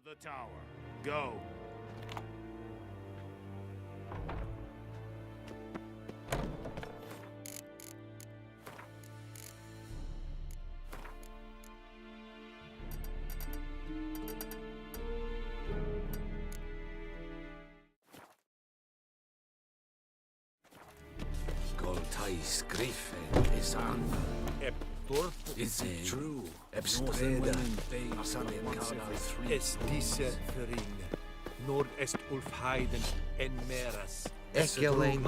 To the tower. Go. Goltais Griffin is on. Is it true? Ebstreda. Es disse föring, nord est Ulf Heiden en meras. Ekelein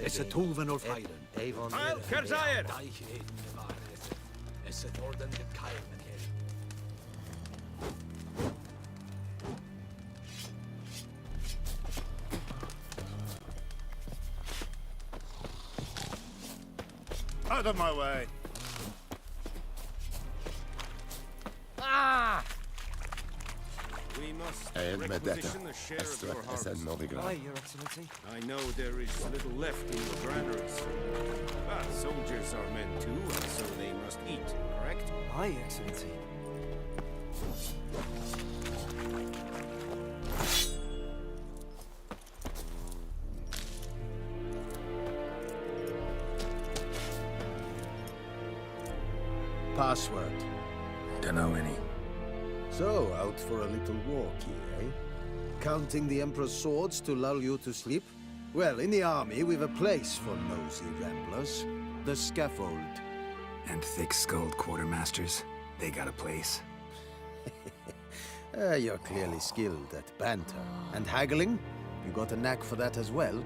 es a tulven Ulf Heiden. Heil Kerzair! Es a orden de Kaimen here. Out of my way. We must requisition a share of your harvest. Aye, Your Excellency. I know there is little left in your granaries. But soldiers are men too, and so they must eat, correct? Aye, Excellency. Password. Dunno any. So, out for a little walk here, eh? Counting the Emperor's swords to lull you to sleep? Well, in the army, we've a place for nosy ramblers. The scaffold. And thick-skulled quartermasters, they got a place. You're clearly skilled at banter. And haggling? You got a knack for that as well?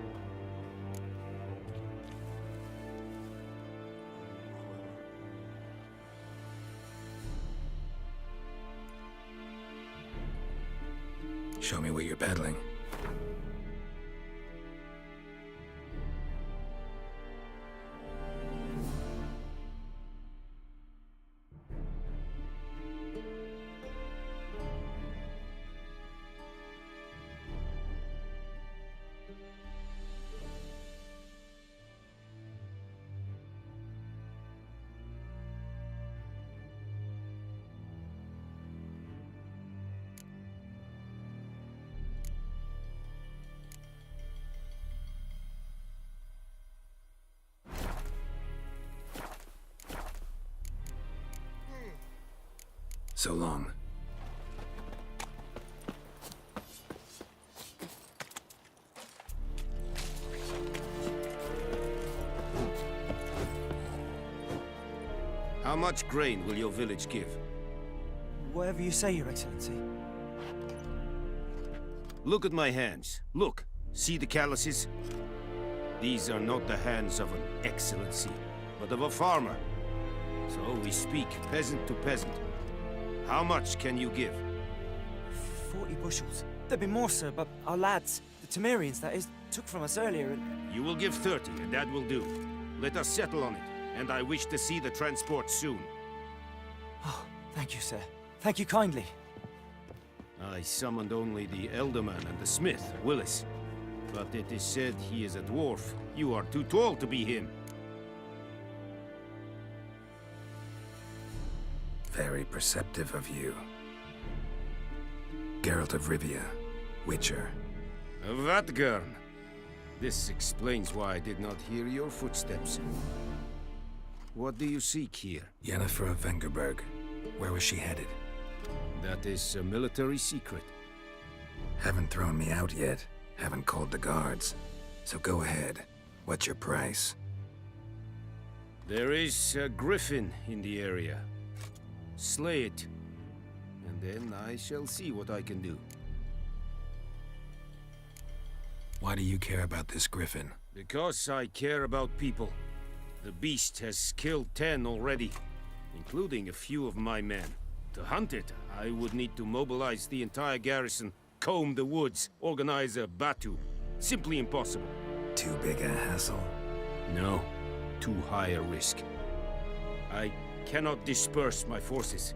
Show me what you're peddling. So long. How much grain will your village give? Whatever you say, Your Excellency. Look at my hands. Look. See the calluses? These are not the hands of an excellency, but of a farmer. So we speak peasant to peasant. How much can you give? 40 bushels. There'd be more, sir, but our lads, the Temerians, that is, took from us earlier and... You will give 30, and that will do. Let us settle on it, and I wish to see the transport soon. Oh, thank you, sir. Thank you kindly. I summoned only the Elderman and the smith, Willis. But it is said he is a dwarf. You are too tall to be him. Very perceptive of you. Geralt of Rivia, Witcher. Vatgern. This explains why I did not hear your footsteps. What do you seek here? Yennefer of Vengerberg. Where was she headed? That is a military secret. Haven't thrown me out yet. Haven't called the guards. So go ahead. What's your price? There is a griffin in the area. Slay it, and then I shall see what I can do. Why do you care about this griffin? Because I care about people. The beast has killed 10 already, including a few of my men. To hunt it, I would need to mobilize the entire garrison, comb the woods, organize a batu. Simply impossible. Too big a hassle? No, too high a risk. I cannot disperse my forces.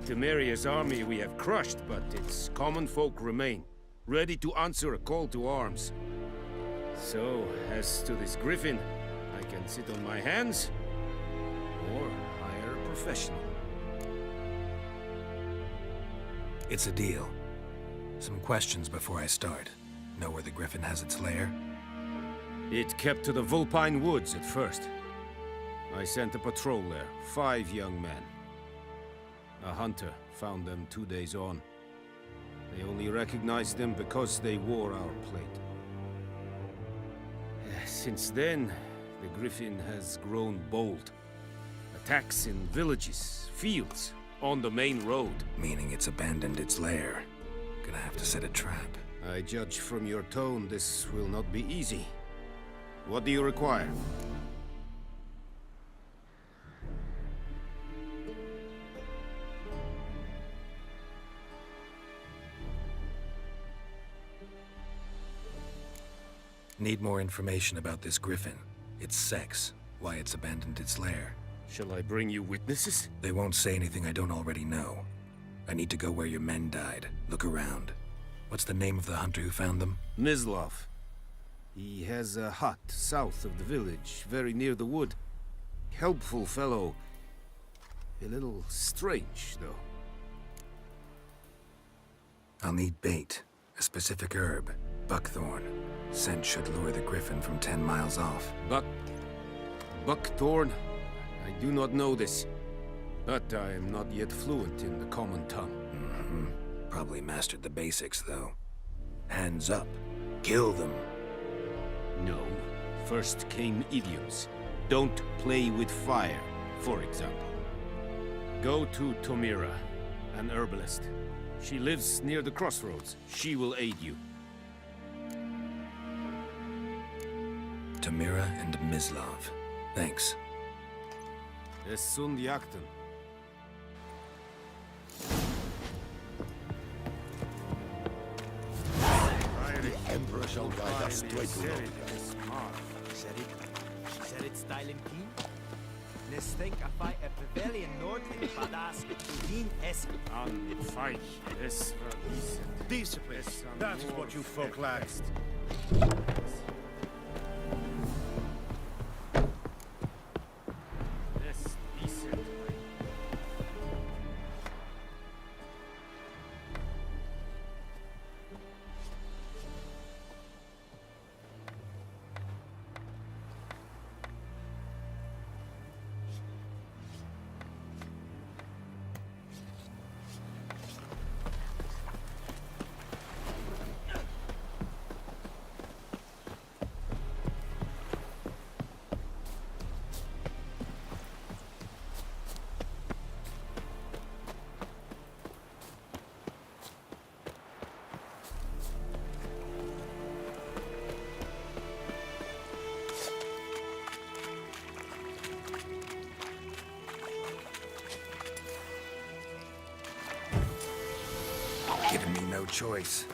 Temeria's army we have crushed, but its common folk remain, ready to answer a call to arms. So, as to this griffin, I can sit on my hands, or hire a professional. It's a deal. Some questions before I start. Know where the Griffin has its lair? It kept to the Vulpine Woods at first. I sent a patrol there, 5 young men. A hunter found them 2 days on. They only recognized them because they wore our plate. Since then, the Griffin has grown bold. Attacks in villages, fields, on the main road. Meaning it's abandoned its lair. Gonna have to set a trap. I judge from your tone this will not be easy. What do you require? Need more information about this Griffin. Its sex, why it's abandoned its lair. Shall I bring you witnesses? They won't say anything I don't already know. I need to go where your men died. Look around. What's the name of the hunter who found them? Mislav. He has a hut south of the village, very near the wood. Helpful fellow. A little strange, though. I'll need bait. A specific herb. Buckthorn. Scent should lure the Griffin from 10 miles off. Buckthorn? I do not know this. But I am not yet fluent in the common tongue. Probably mastered the basics, though. Hands up. Kill them. No. First came idioms. Don't play with fire, for example. Go to Tomira, an herbalist. She lives near the crossroads. She will aid you. Tamira and Mislav. Thanks. Es sunt jakten. The Emperor shall guide us straight to Rome. Said it style and keen? Nes think a fight a pavilion nordling badass Udin es An feich, es verließen. Discipline. That is what you folk lack. Giving me no choice.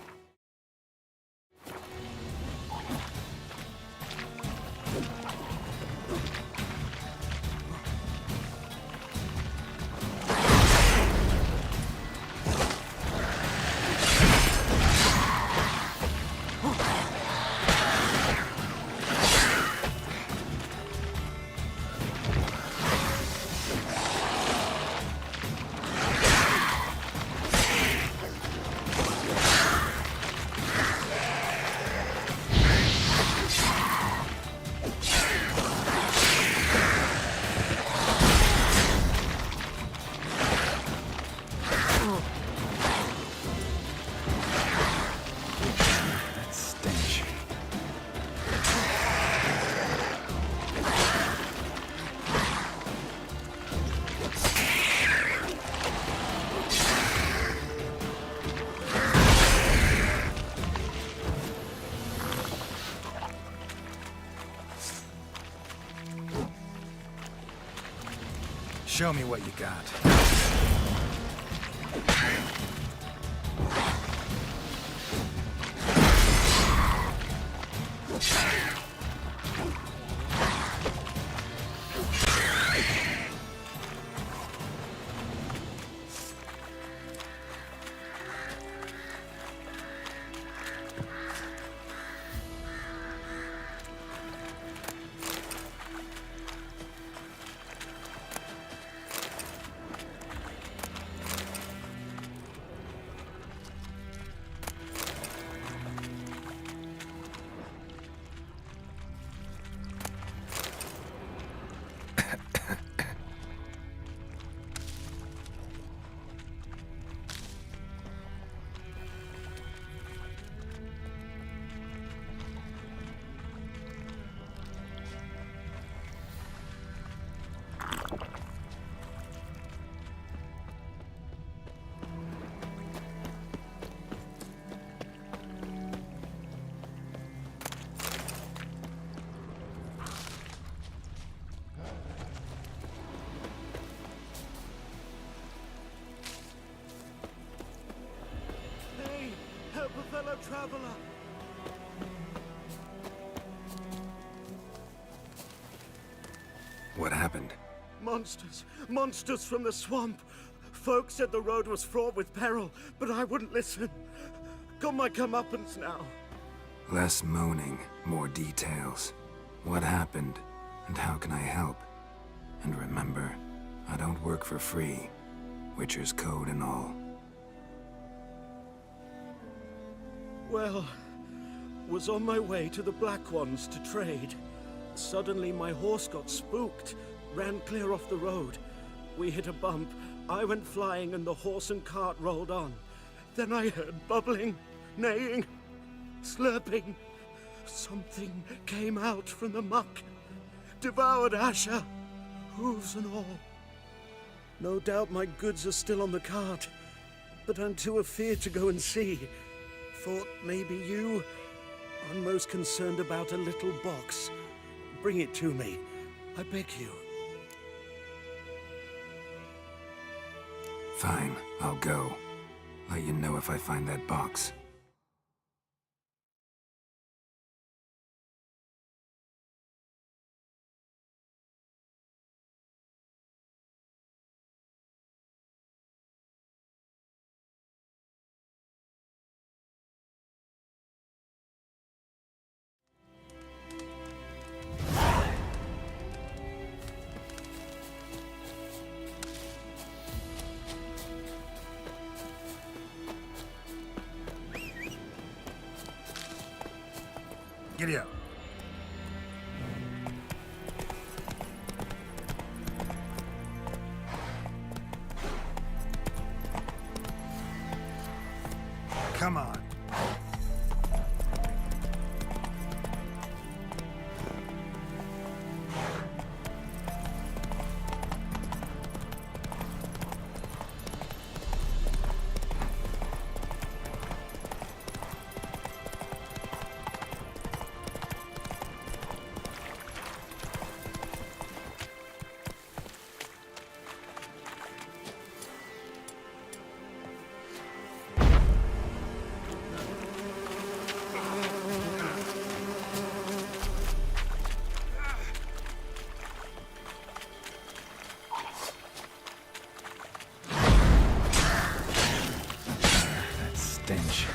Show me what you got. traveler! What happened? Monsters! Monsters from the swamp! Folk said the road was fraught with peril, but I wouldn't listen. Got my comeuppance now. Less moaning, more details. What happened, and how can I help? And remember, I don't work for free. Witcher's code and all. Well, was on my way to the Black Ones to trade. Suddenly my horse got spooked, ran clear off the road. We hit a bump, I went flying and the horse and cart rolled on. Then I heard bubbling, neighing, slurping. Something came out from the muck, devoured Asher, hooves and all. No doubt my goods are still on the cart, but I'm too afeard to go and see. Thought maybe you. I'm most concerned about a little box. Bring it to me, I beg you. Fine, I'll go. Let you know if I find that box. Giddy up. Come on. Stench.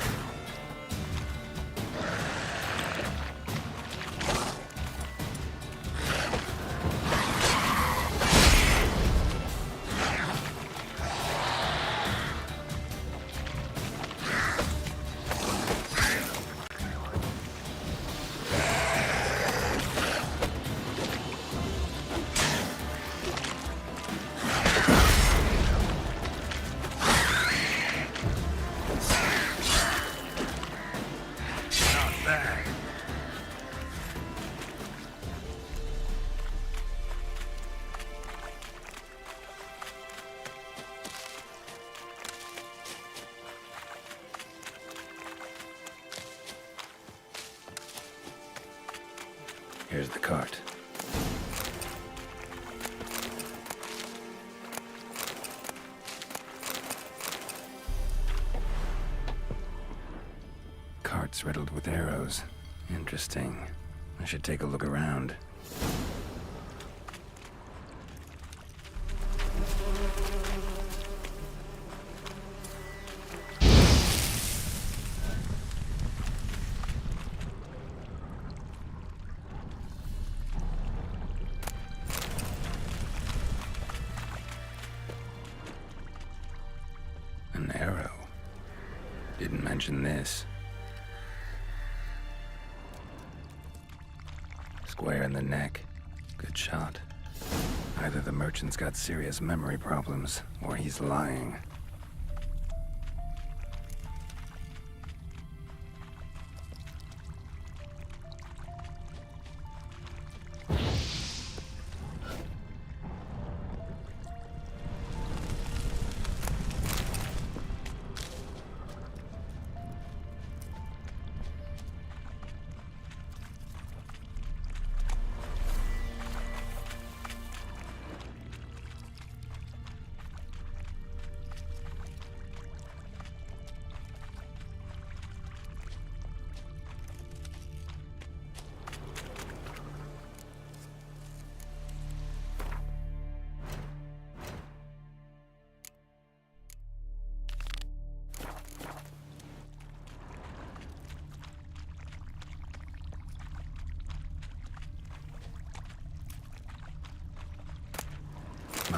Here's the cart. Cart's riddled with arrows. Interesting. I should take a look around. An arrow. Didn't mention this. Square in the neck. Good shot. Either the merchant's got serious memory problems, or he's lying.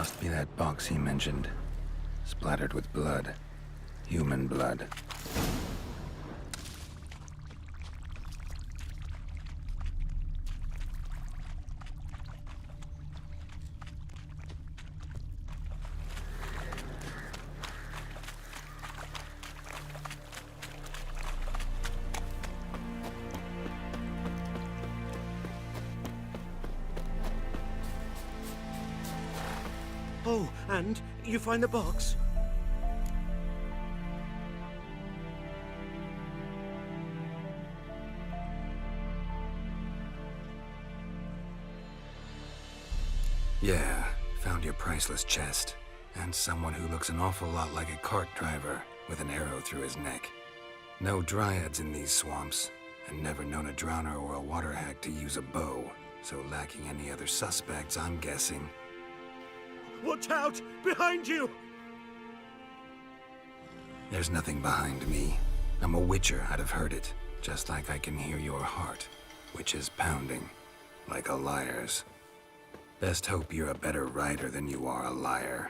Must be that box he mentioned. Splattered with blood. Human blood. Oh, and you find the box? Yeah, found your priceless chest. And someone who looks an awful lot like a cart driver with an arrow through his neck. No dryads in these swamps, and never known a drowner or a water hag to use a bow. So lacking any other suspects, I'm guessing. Watch out! Behind you! There's nothing behind me. I'm a witcher, I'd have heard it. Just like I can hear your heart, which is pounding, like a liar's. Best hope you're a better rider than you are a liar.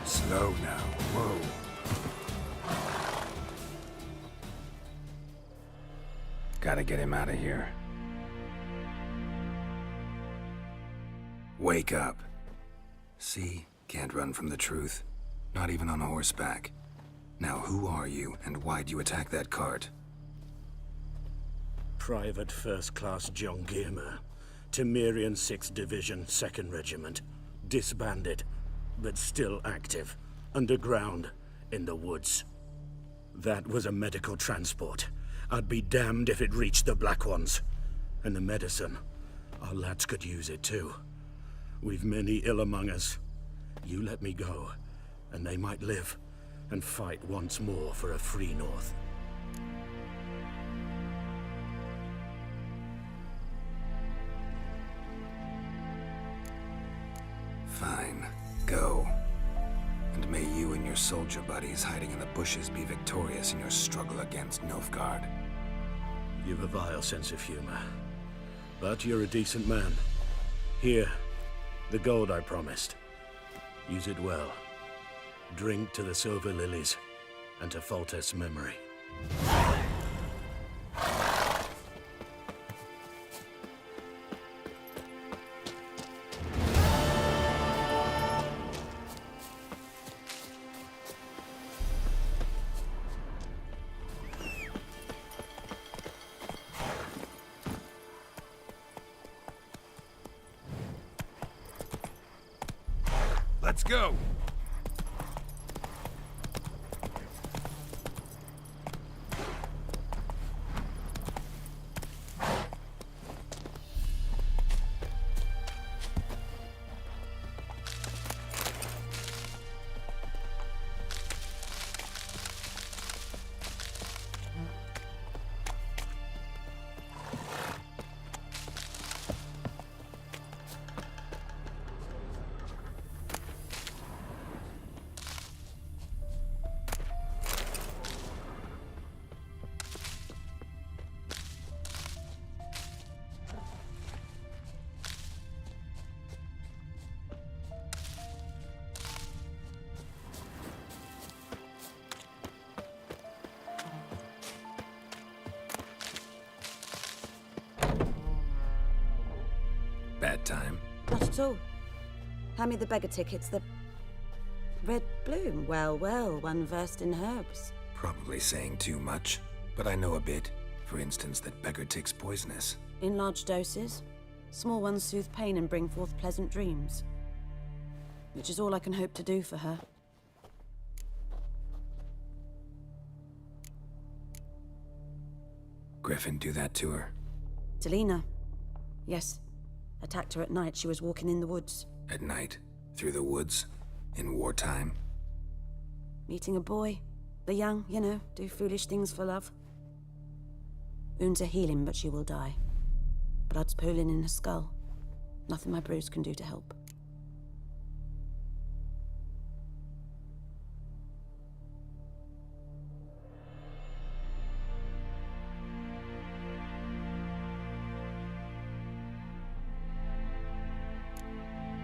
Slow now. Whoa. Gotta get him out of here. Wake up. See? Can't run from the truth. Not even on horseback. Now who are you, and why'd you attack that cart? Private First Class John Giermer, Temerian 6th Division, 2nd Regiment. Disbanded, but still active. Underground, in the woods. That was a medical transport. I'd be damned if it reached the Black Ones. And the medicine. Our lads could use it too. We've many ill among us. You let me go, and they might live, and fight once more for a free North. Fine. Go. And may you and your soldier buddies hiding in the bushes be victorious in your struggle against Nilfgaard. You've a vile sense of humor. But you're a decent man. Here, the gold I promised. Use it well. Drink to the silver lilies, and to Foltest's memory. Let's go! Bad time. Not at all. Hand me the beggar tickets, the red bloom. Well, well, one versed in herbs. Probably saying too much, but I know a bit. For instance, that beggar tick's poisonous. In large doses. Small ones soothe pain and bring forth pleasant dreams. Which is all I can hope to do for her. Griffin do that to her? Delina. Yes. Attacked her at night. She was walking in the woods. At night? Through the woods? In wartime? Meeting a boy. The young, you know, do foolish things for love. Wounds are healing, but she will die. Blood's pooling in her skull. Nothing my bruise can do to help.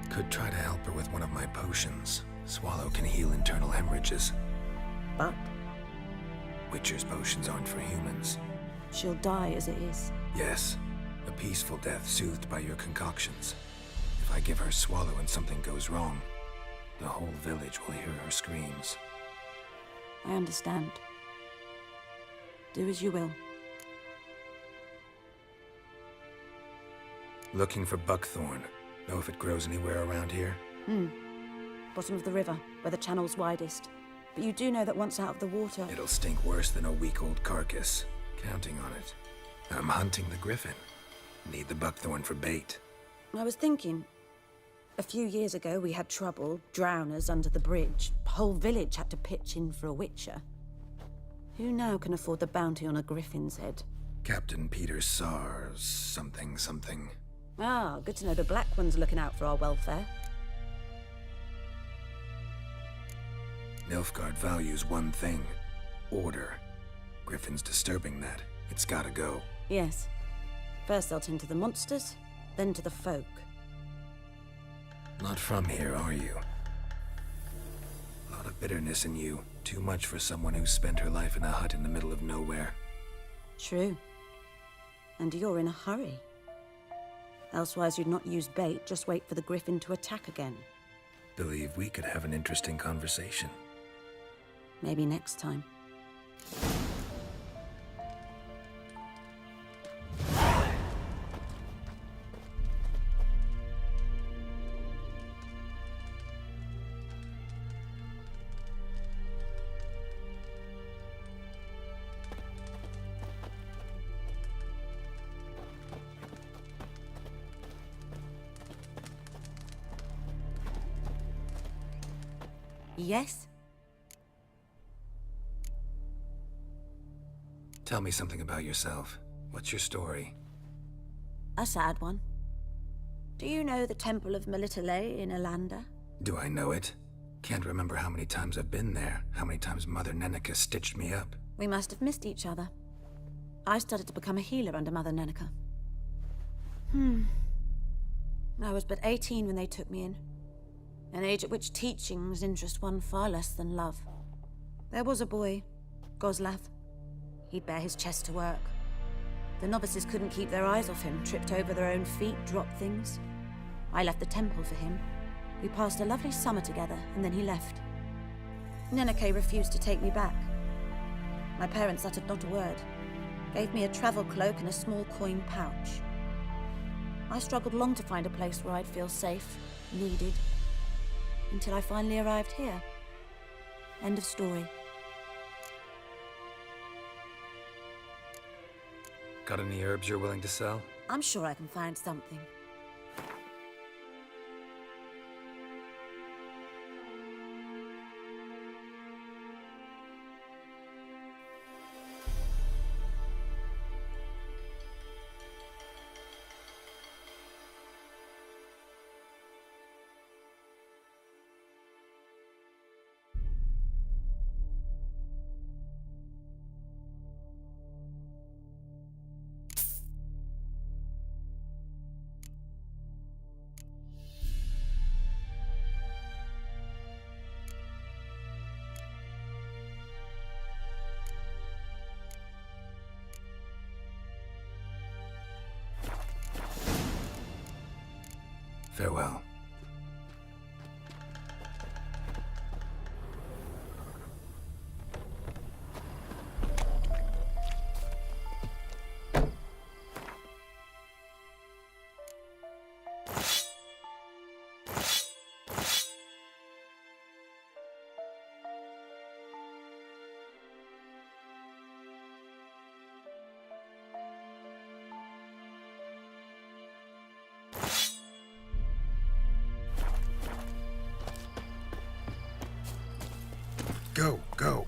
Could try to help her with one of my potions. Swallow can heal internal hemorrhages. But Witcher's potions aren't for humans. she'll die as it is. Yes, a peaceful death soothed by your concoctions. If I give her Swallow and something goes wrong, the whole village will hear her screams. I understand. Do as you will. Looking for buckthorn. Know if it grows anywhere around here? Bottom of the river, where the channel's widest. But you do know that once out of the water... It'll stink worse than a week-old carcass. Counting on it. I'm hunting the griffin. Need the buckthorn for bait. I was thinking... A few years ago, we had trouble, drowners under the bridge. The whole village had to pitch in for a witcher. Who now can afford the bounty on a griffin's head? Captain Peter Sars, something. Ah, good to know the Black One's looking out for our welfare. Nilfgaard values one thing. Order. Griffin's disturbing that. It's gotta go. Yes. First they'll tend to the monsters, then to the folk. Not from here, are you? A lot of bitterness in you. Too much for someone who spent her life in a hut in the middle of nowhere. True. And you're in a hurry. Elsewise you'd not use bait, just wait for the griffin to attack again. Believe we could have an interesting conversation. Maybe next time. Yes? Tell me something about yourself. What's your story? A sad one. Do you know the Temple of Melitele in Alanda? Do I know it? Can't remember how many times I've been there, how many times Mother Neneka stitched me up. We must have missed each other. I started to become a healer under Mother Neneka. I was but 18 when they took me in. An age at which teachings interest one far less than love. There was a boy, Goslav. He'd bare his chest to work. The novices couldn't keep their eyes off him, tripped over their own feet, dropped things. I left the temple for him. We passed a lovely summer together, and then he left. Neneke refused to take me back. My parents uttered not a word, gave me a travel cloak and a small coin pouch. I struggled long to find a place where I'd feel safe, needed, until I finally arrived here. End of story. Got any herbs you're willing to sell? I'm sure I can find something. Farewell. Go, go.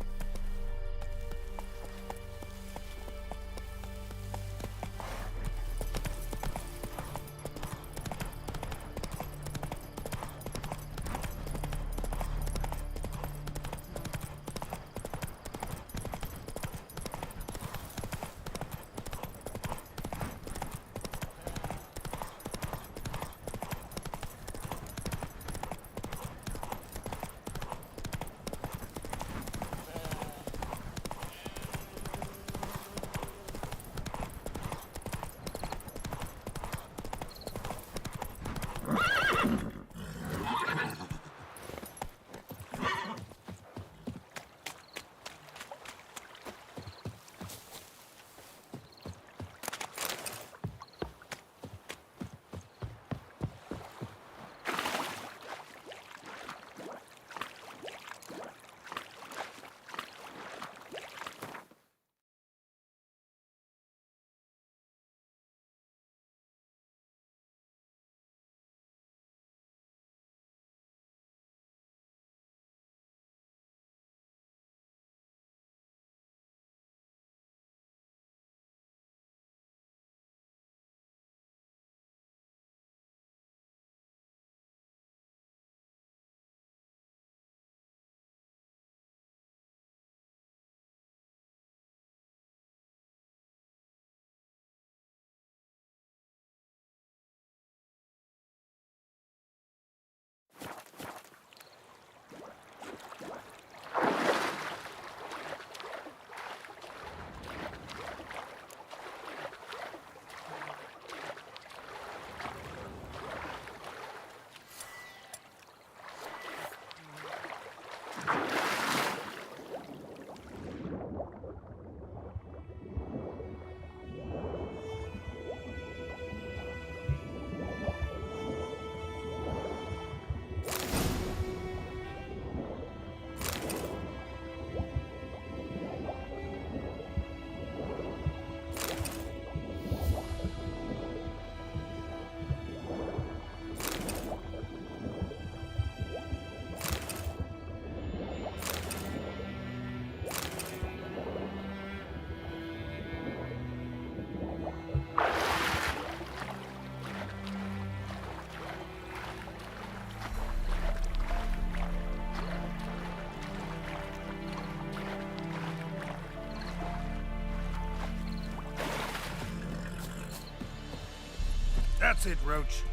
That's it, Roach.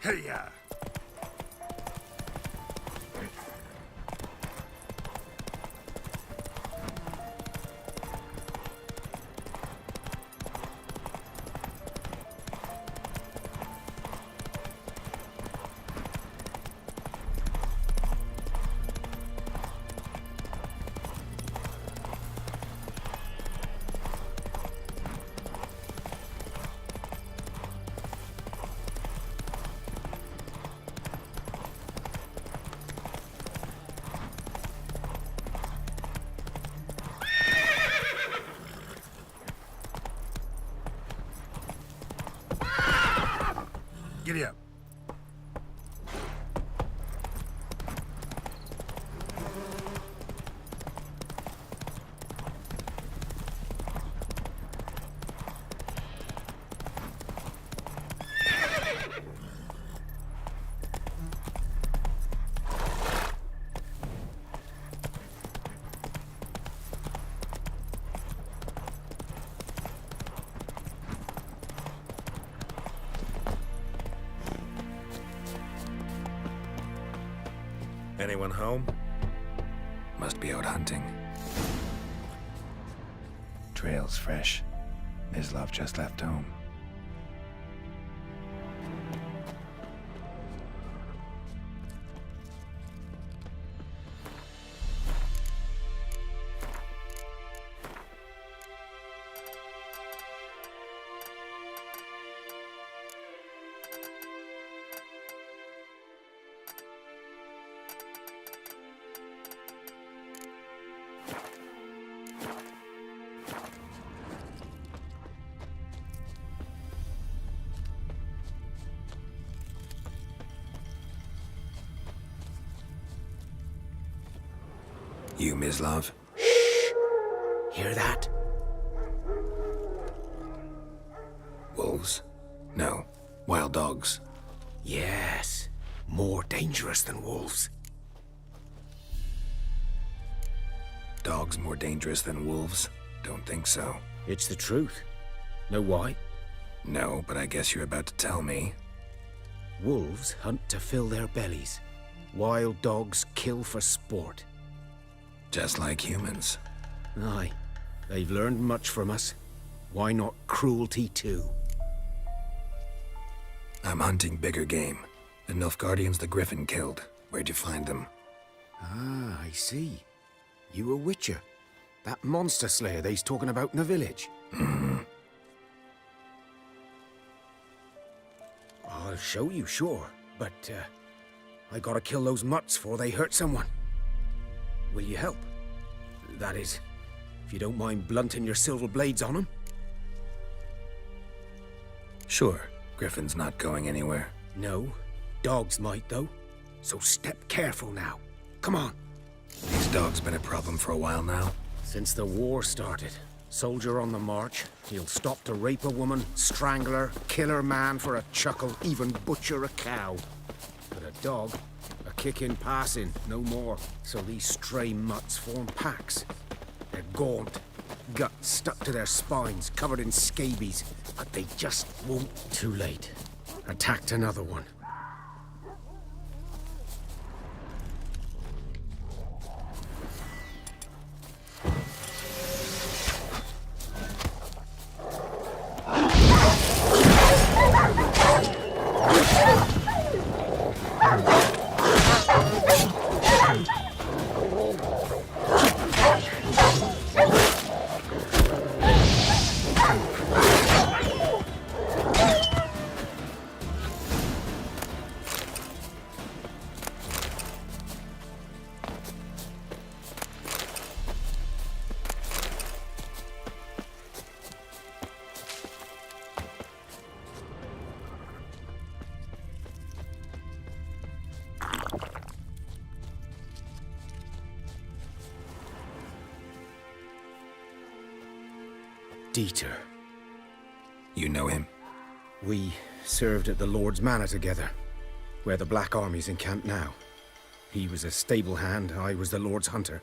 Hey-ya! Giddy up. Anyone home? Must be out hunting. Trail's fresh. Mislav just left home. You, Mislav? Hear that? Wolves? No. Wild dogs. Yes. More dangerous than wolves. Dogs more dangerous than wolves? Don't think so. It's the truth. Know why? No, but I guess you're about to tell me. Wolves hunt to fill their bellies. Wild dogs kill for sport. Just like humans. Aye. They've learned much from us. Why not cruelty too? I'm hunting bigger game. The Nilfgaardians the Griffin killed. Where'd you find them? Ah, I see. You a witcher. That monster slayer they's talking about in the village. I'll show you, sure. But, I gotta kill those mutts before they hurt someone. Will you help? That is, if you don't mind blunting your silver blades on them. Sure. Griffin's not going anywhere. No. Dogs might, though. So step careful now. Come on. These dogs been a problem for a while now. Since the war started. Soldier on the march. He'll stop to rape a woman, strangle her, kill her man for a chuckle, even butcher a cow. But a dog, a kick in passing, no more. So these stray mutts form packs. They're gaunt, guts stuck to their spines, covered in scabies. But they just won't. Too late. Attacked another one. Dieter. You know him? We served at the Lord's Manor together, where the Black Army's encamped now. He was a stable hand, I was the Lord's hunter.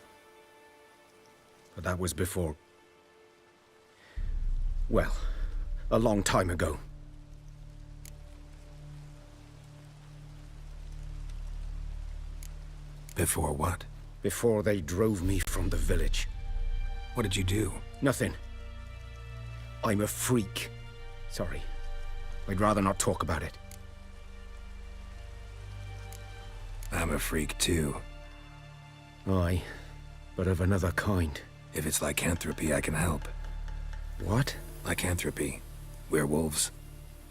But that was before... well, a long time ago. Before what? Before they drove me from the village. What did you do? Nothing. I'm a freak. Sorry. I'd rather not talk about it. I'm a freak too. Aye, but of another kind. If it's lycanthropy, I can help. What? Lycanthropy. Werewolves.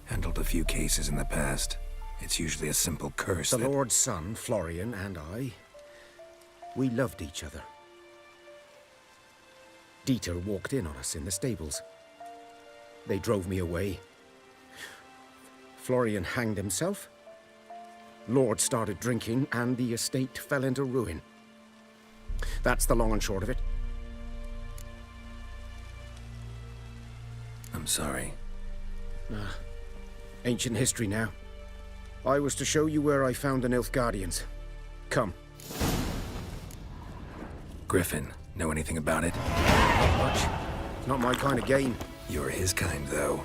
Handled a few cases in the past. It's usually a simple curse The that... Lord's son, Florian, and I, we loved each other. Dieter walked in on us in the stables. They drove me away. Florian hanged himself. Lord started drinking, and the estate fell into ruin. That's the long and short of it. I'm sorry. Ancient history now. I was to show you where I found the Nilfgaardians. Come. Griffin, know anything about it? Not much. It's not my kind of game. You're his kind, though.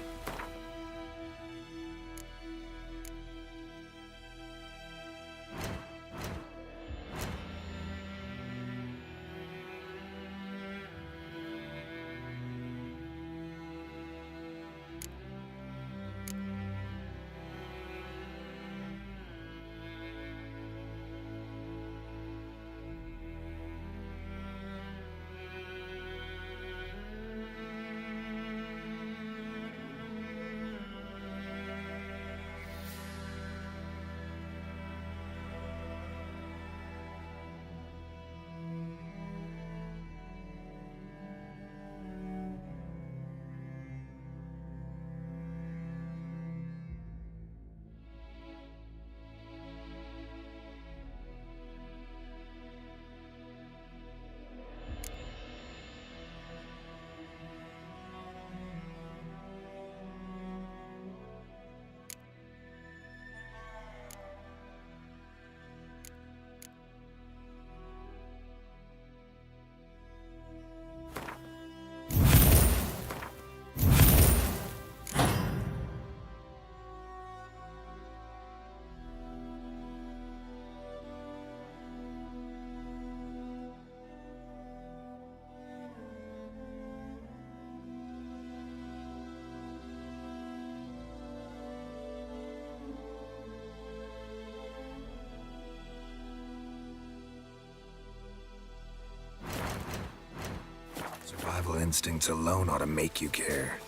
Survival instincts alone ought to make you care.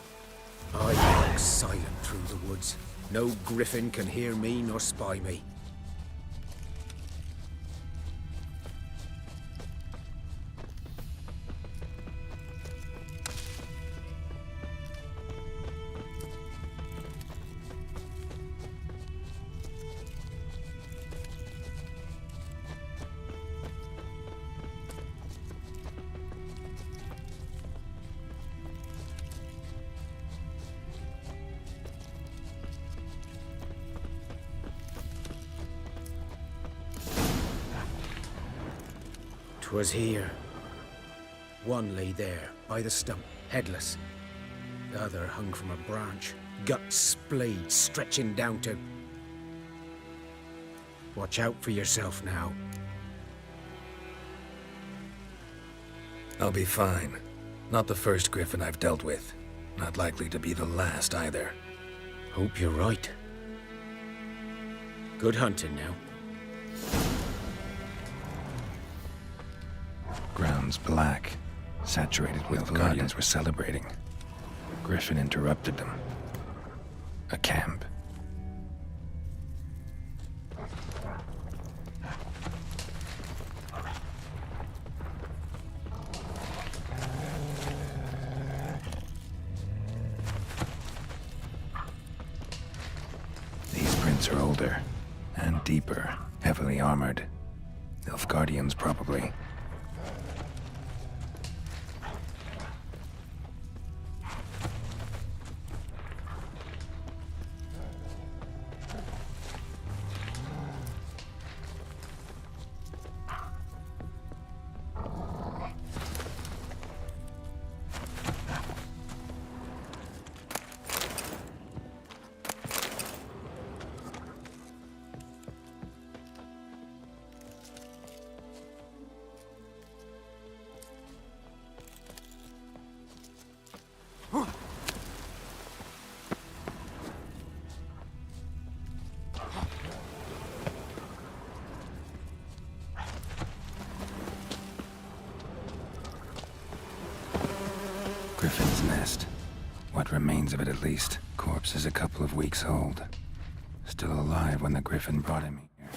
I walk silent through the woods. No griffin can hear me nor spy me. 'Twas here. One lay there, by the stump, headless. The other hung from a branch, guts splayed, stretching down to... Watch out for yourself now. I'll be fine. Not the first griffin I've dealt with. Not likely to be the last either. Hope you're right. Good hunting now. Ground's black, saturated with blood. Guardians were celebrating. Griffin interrupted them. A camp. These prints are older and deeper, heavily armored. Nilfgaardians, probably. Griffin's nest. What remains of it, at least. Corpse is a couple of weeks old. Still alive when the griffin brought him here.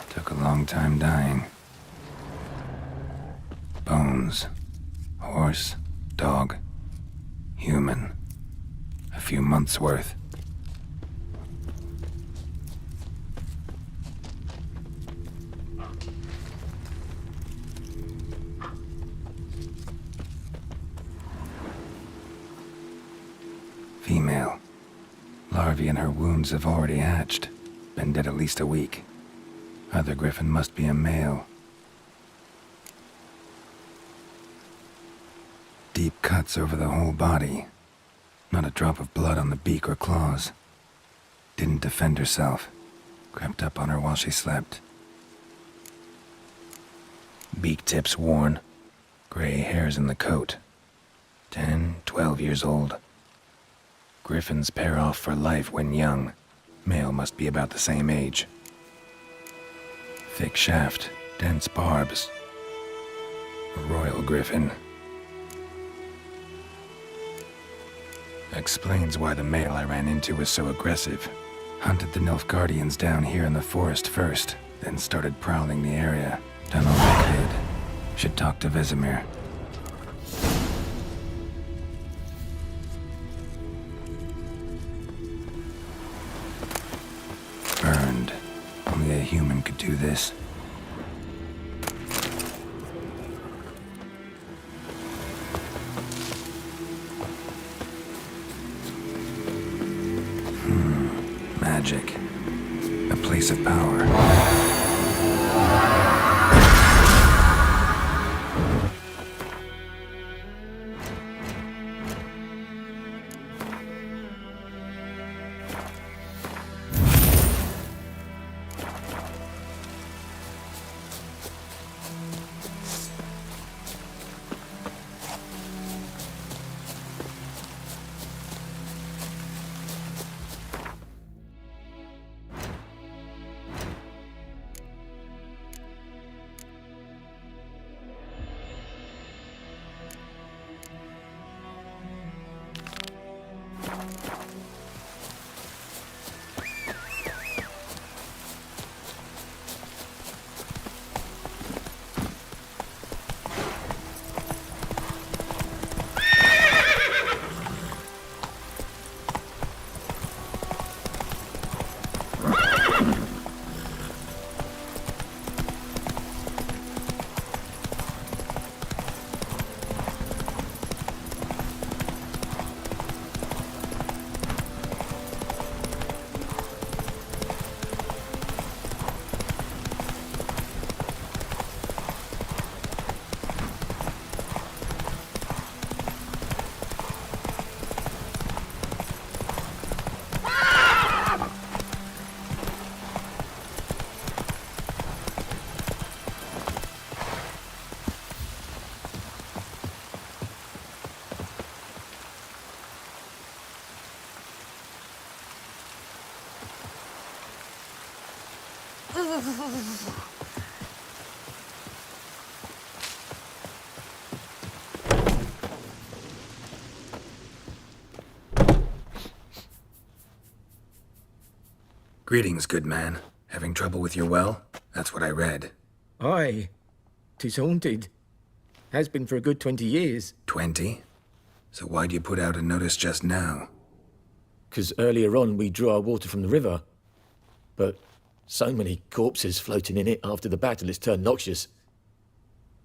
Took a long time dying. Bones. Horse. Dog. Human. A few months' worth. Female. Larvae in her wounds have already hatched. Been dead at least a week. Other griffin must be a male. Deep cuts over the whole body. Not a drop of blood on the beak or claws. Didn't defend herself. Crept up on her while she slept. Beak tips worn. Gray hairs in the coat. 10, 12 years old. Griffins pair off for life when young. Male must be about the same age. Thick shaft, dense barbs. A royal griffin. Explains why the male I ran into was so aggressive. Hunted the Nilfgaardians down here in the forest first, then started prowling the area. Done all I could. Should talk to Vesemir. Burned. Only a human could do this. Magic. A place of power. Greetings, good man. Having trouble with your well? That's what I read. Aye. 'Tis haunted. Has been for a good 20 years. 20? So why'd you put out a notice just now? 'Cause earlier on we drew our water from the river. But so many corpses floating in it after the battle it's turned noxious.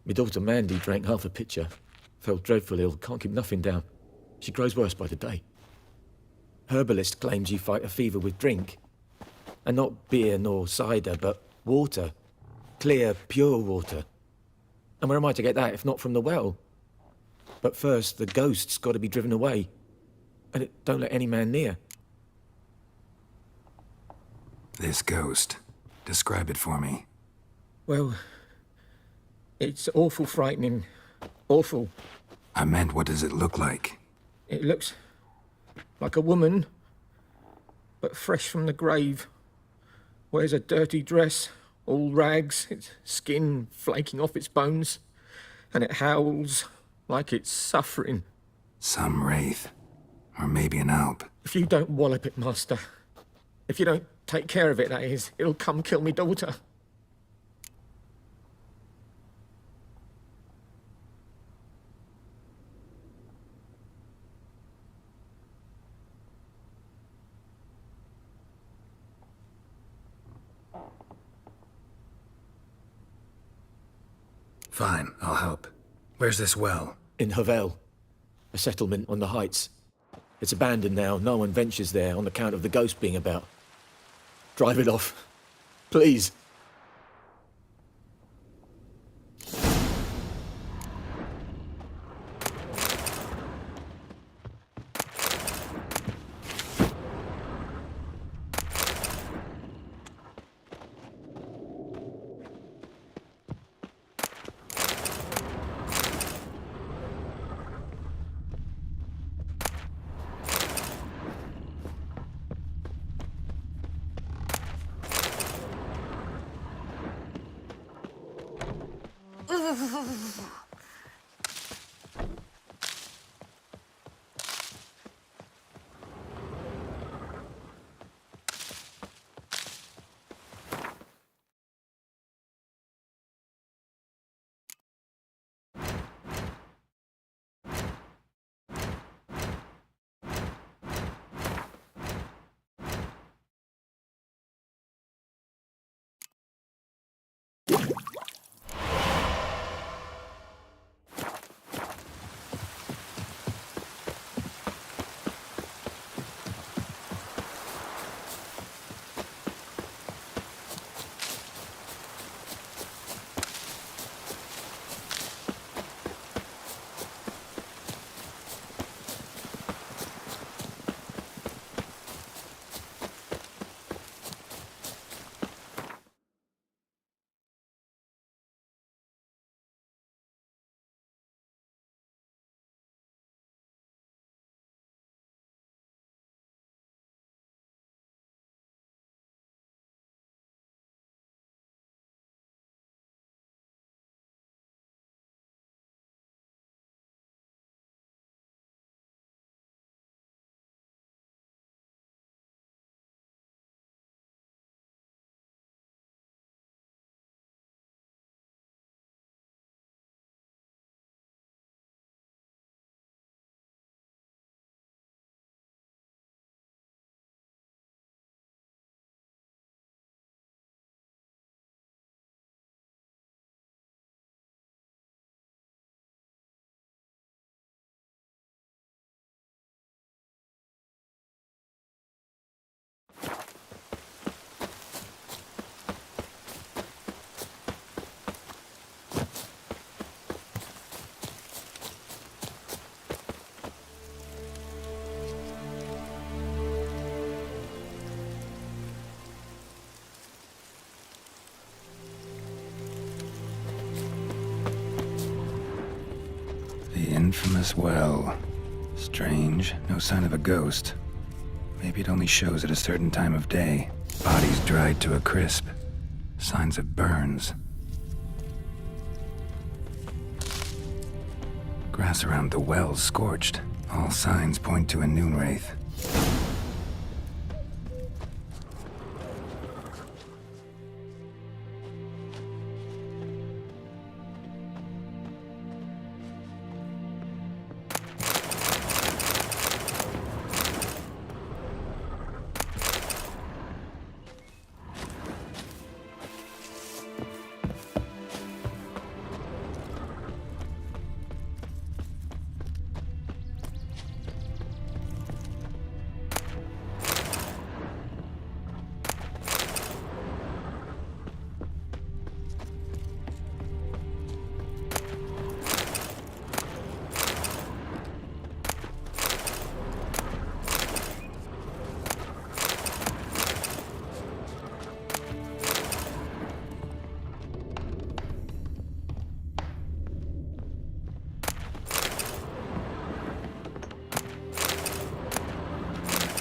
My daughter Mandy drank half a pitcher. Fell dreadful ill, can't keep nothing down. She grows worse by the day. Herbalist claims you fight a fever with drink. And not beer nor cider, but water. Clear, pure water. And where am I to get that if not from the well? But first, the ghost's got to be driven away. And it don't let any man near. This ghost. Describe it for me. Well, it's awful frightening. Awful. I meant, what does it look like? It looks like a woman, but fresh from the grave. Wears a dirty dress, all rags, its skin flaking off its bones, and it howls like it's suffering. Some wraith. Or maybe an alp. If you don't wallop it, Master, if you don't take care of it, that is, it'll come kill me daughter. Fine, I'll help. Where's this well? In Havel, a settlement on the heights. It's abandoned now, no one ventures there on account of the ghost being about. Drive it off. Please. Infamous well. Strange, no sign of a ghost. Maybe it only shows at a certain time of day. Bodies dried to a crisp. Signs of burns. Grass around the well's scorched. All signs point to a noon wraith.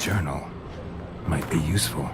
Journal might be useful.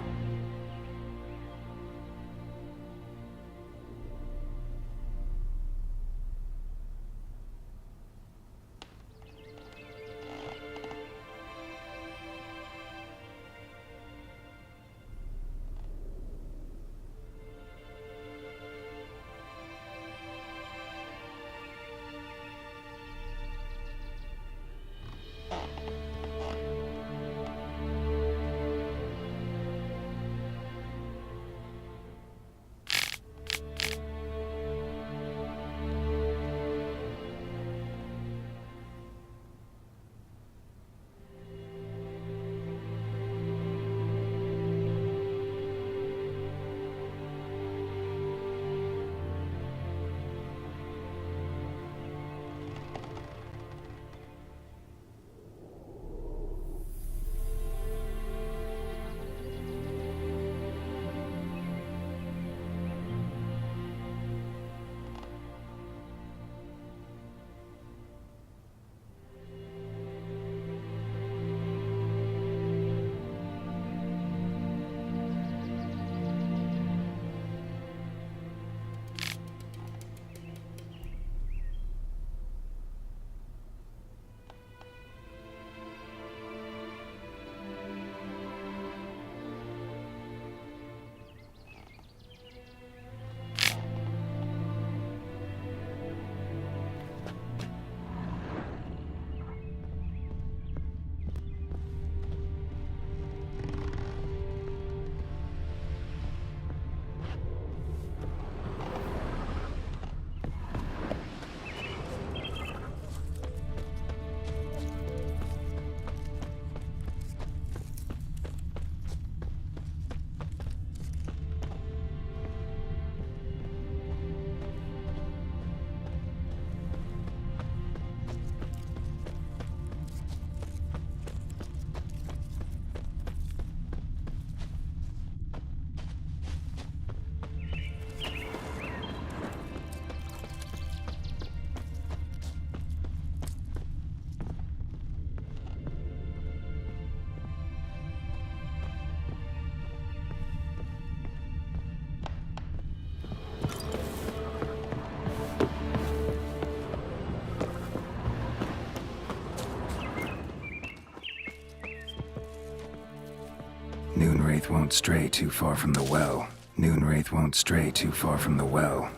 Noonwraith won't stray too far from the well. Noonwraith won't stray too far from the well.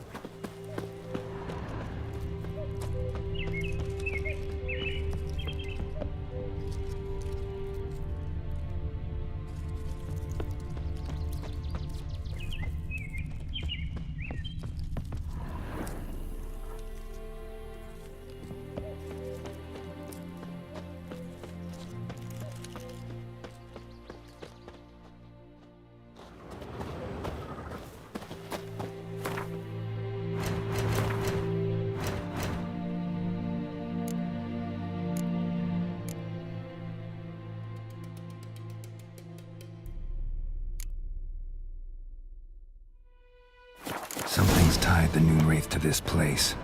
Something's tied the Noonwraith to this place.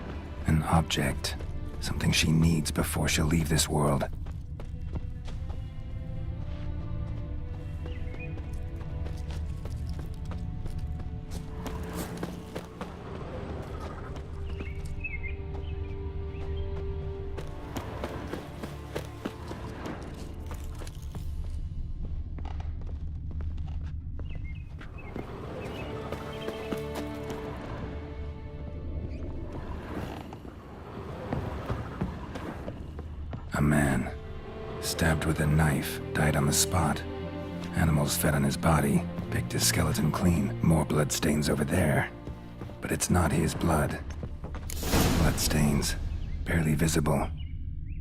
An object. Something she needs before she'll leave this world. man. Stabbed with a knife, died on the spot. Animals fed on his body, picked his skeleton clean. More bloodstains over there. But it's not his blood. Bloodstains, barely visible.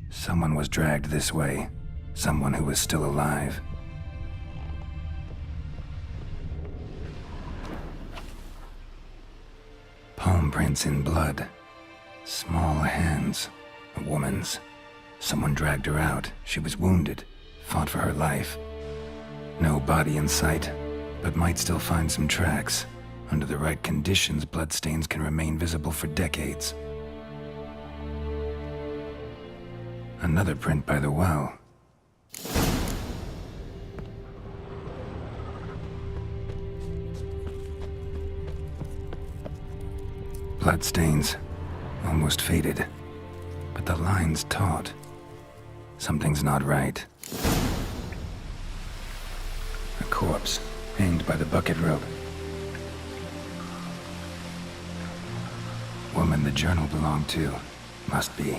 Someone was dragged this way. Someone who was still alive. Palm prints in blood. Small hands. A woman's. Someone dragged her out. She was wounded. Fought for her life. No body in sight, but might still find some tracks. Under the right conditions, bloodstains can remain visible for decades. Another print by the well. Bloodstains, almost faded, but the line's taut. Something's not right. A corpse, hanged by the bucket rope. Woman the journal belonged to, must be.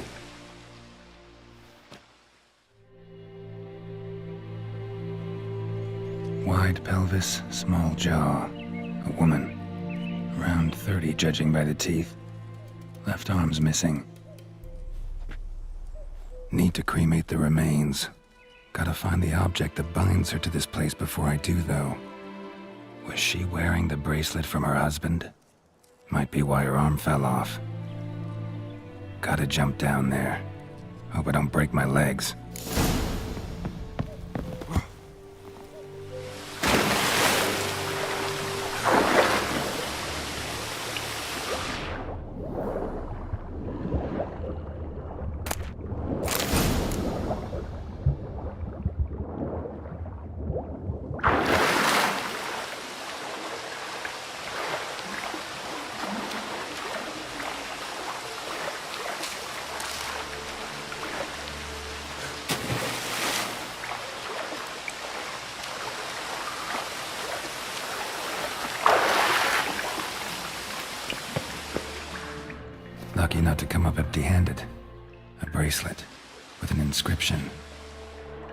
Wide pelvis, small jaw. A woman. Around 30, judging by the teeth. Left arm's missing. Need to cremate the remains. Gotta find the object that binds her to this place before I do, though. Was she wearing the bracelet from her husband? Might be why her arm fell off. Gotta jump down there. Hope I don't break my legs. Lucky not to come up empty-handed. A bracelet with an inscription.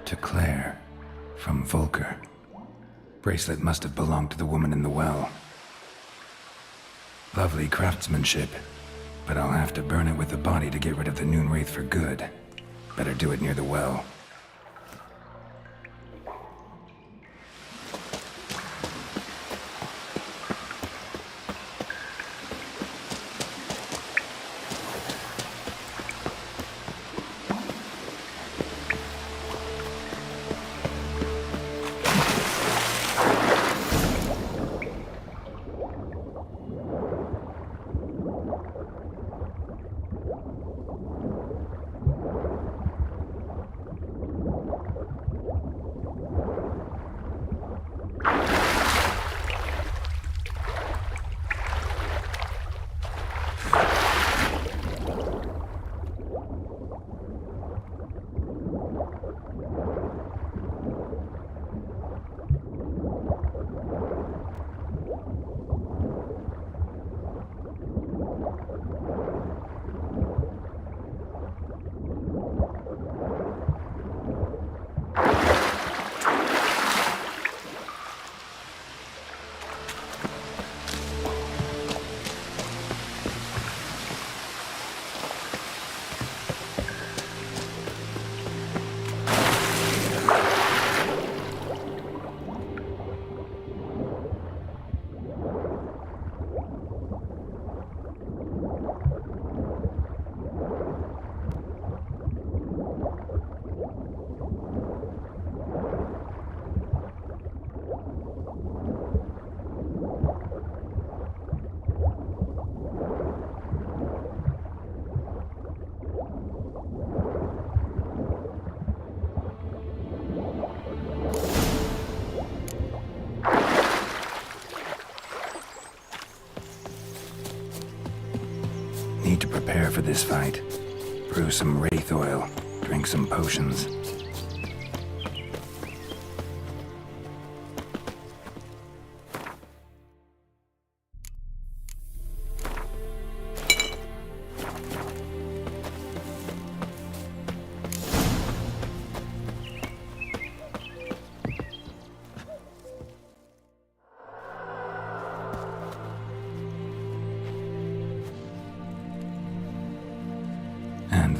To Claire, from Volker. Bracelet must have belonged to the woman in the well. Lovely craftsmanship, but I'll have to burn it with the body to get rid of the Noon Wraith for good. Better do it near the well. Need to prepare for this fight. Brew some wraith oil, drink some potions.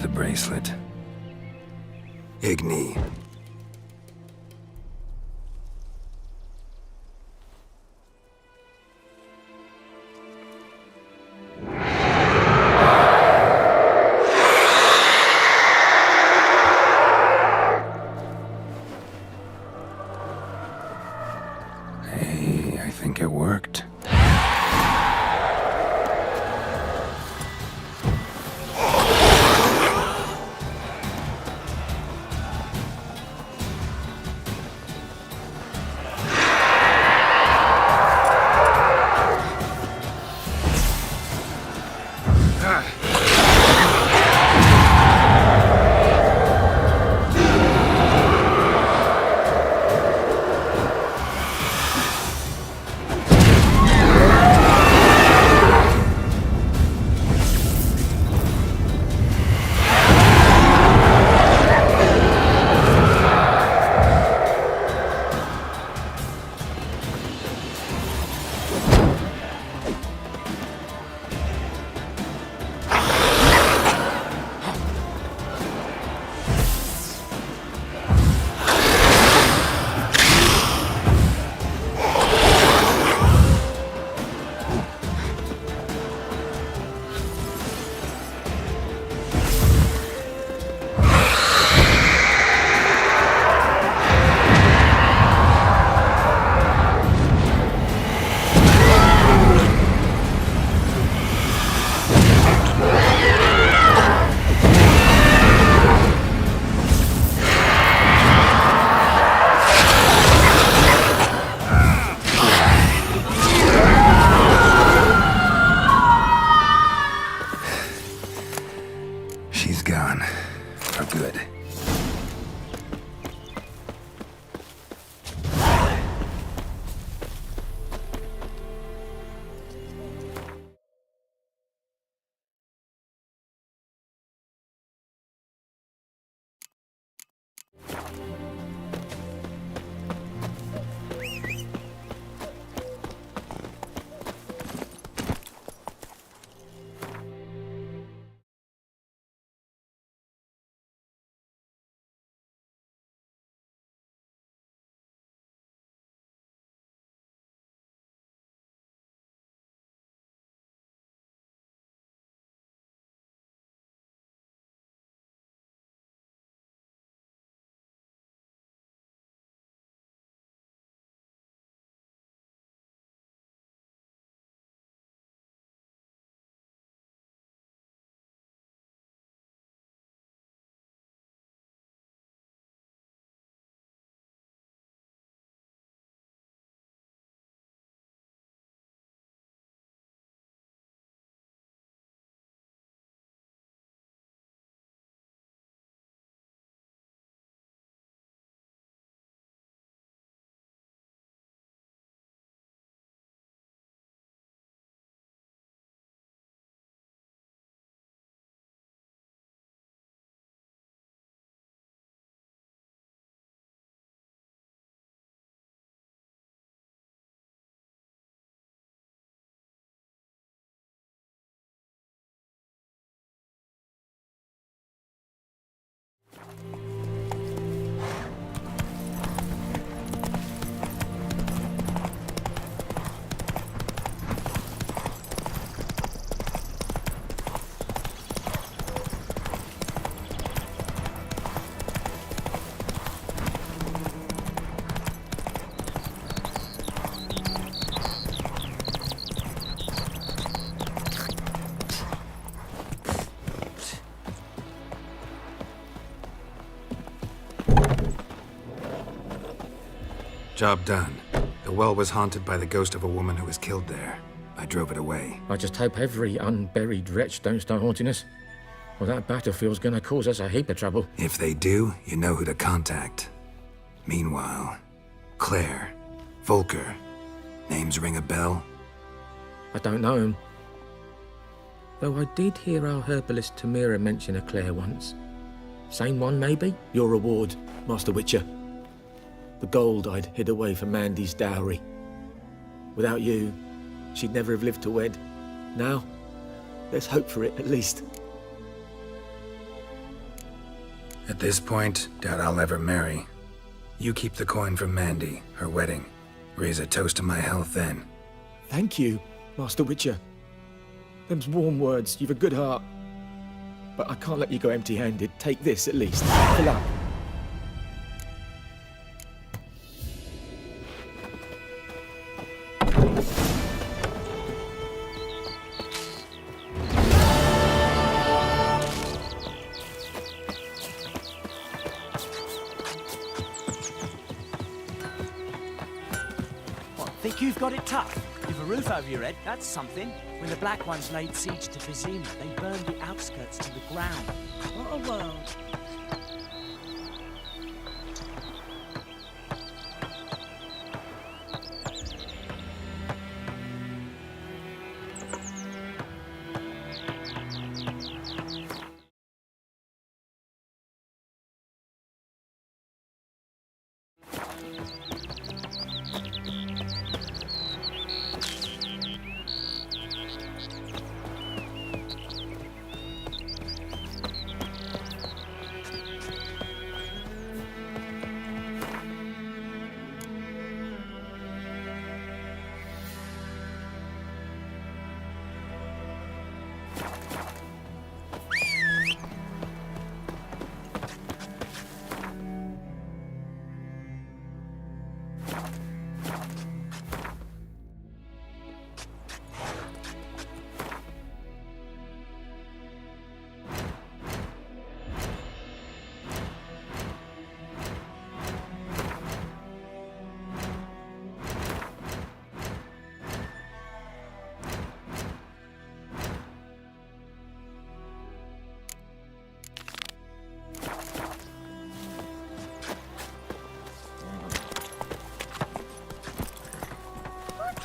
the bracelet. Igni. Hey, I think it worked. She's gone. For good. Job done. The well was haunted by the ghost of a woman who was killed there. I drove it away. I just hope every unburied wretch don't start haunting us. Well, that battlefield's gonna cause us a heap of trouble. If they do, you know who to contact. Meanwhile, Claire, Volker, names ring a bell? I don't know him. Though I did hear our herbalist Tamira mention a Claire once. Same one, maybe? Your reward, Master Witcher. The gold I'd hid away for Mandy's dowry. Without you, she'd never have lived to wed. Now, there's hope for it, at least. At this point, doubt I'll ever marry. You keep the coin for Mandy, her wedding. Raise a toast to my health then. Thank you, Master Witcher. Them's warm words. You've a good heart. But I can't let you go empty-handed. Take this, at least. For luck. Think you've got it tough? You've a roof over your head, that's something. When the Black Ones laid siege to Vizima, they burned the outskirts to the ground. What a world.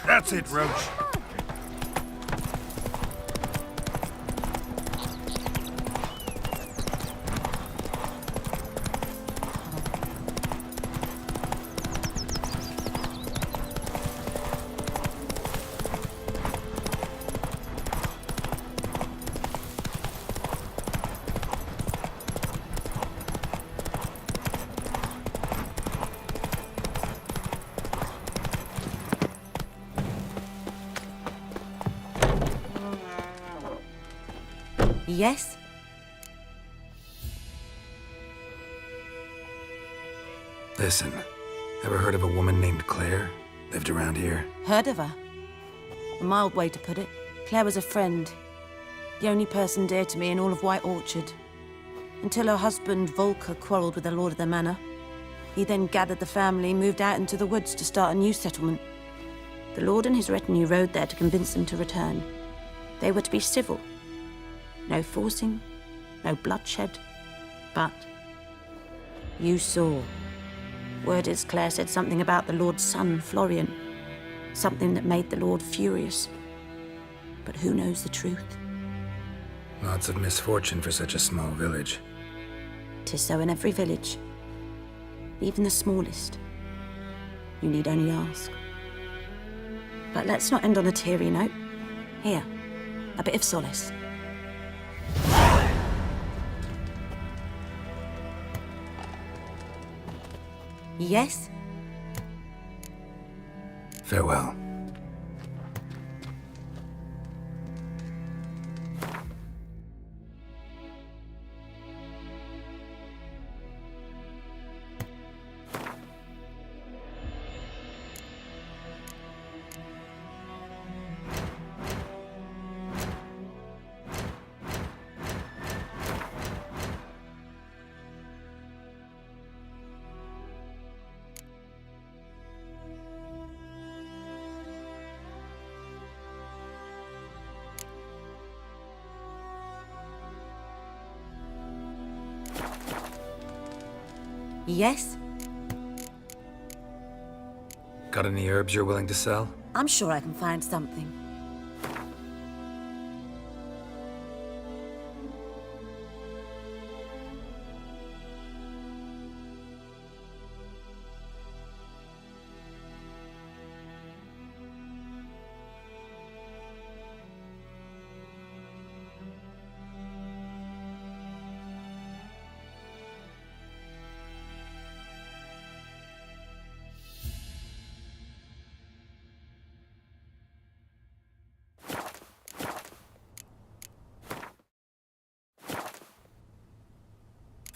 That's it, Roach. Yes? Listen, ever heard of a woman named Claire? Lived around here? Heard of her? A mild way to put it. Claire was a friend. The only person dear to me in all of White Orchard. Until her husband, Volker, quarreled with the lord of the manor. He then gathered the family, moved out into the woods to start a new settlement. The lord and his retinue rode there to convince them to return. They were to be civil. No forcing, no bloodshed. But you saw. Word is Claire said something about the Lord's son, Florian. Something that made the Lord furious. But who knows the truth? Lots of misfortune for such a small village. 'Tis so in every village. Even the smallest. You need only ask. But let's not end on a teary note. Here, a bit of solace. Yes? Farewell. Yes? Got any herbs you're willing to sell? I'm sure I can find something.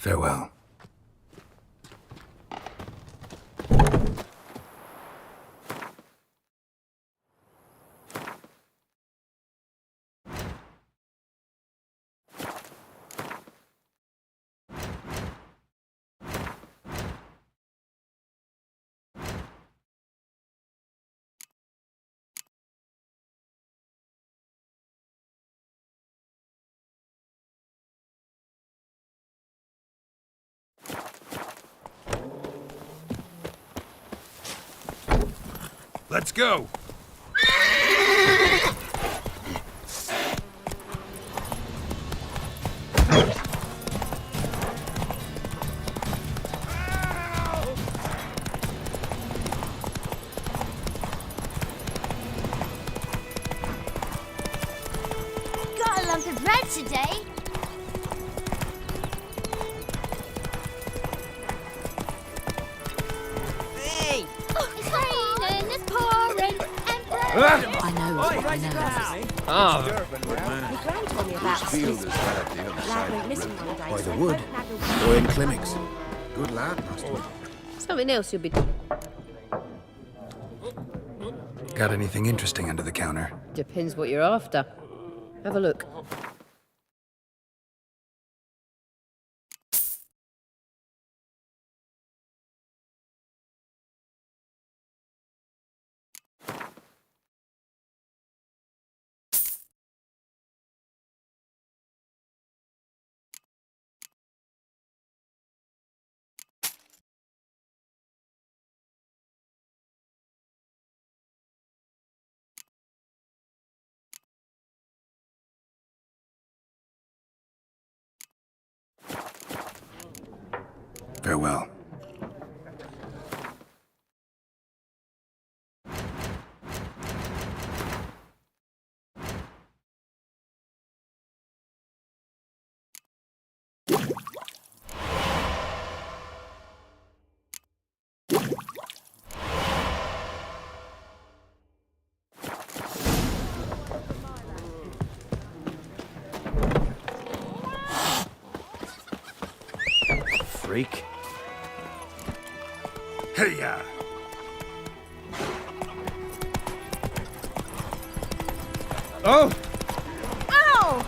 Farewell. Let's go! Got a lump of bread today. Hey! It's raining, it's pouring, I know what I know. My gran told me about Field this. is right up the other Lad side went of the missing river. one day. By so the I wood. went and had a- Or in clinics. Good lad, Master. Something else you'll be... Got anything interesting under the counter? Depends what you're after. Have a look. Farewell. Freak. Hey-ya! Oh! Ow!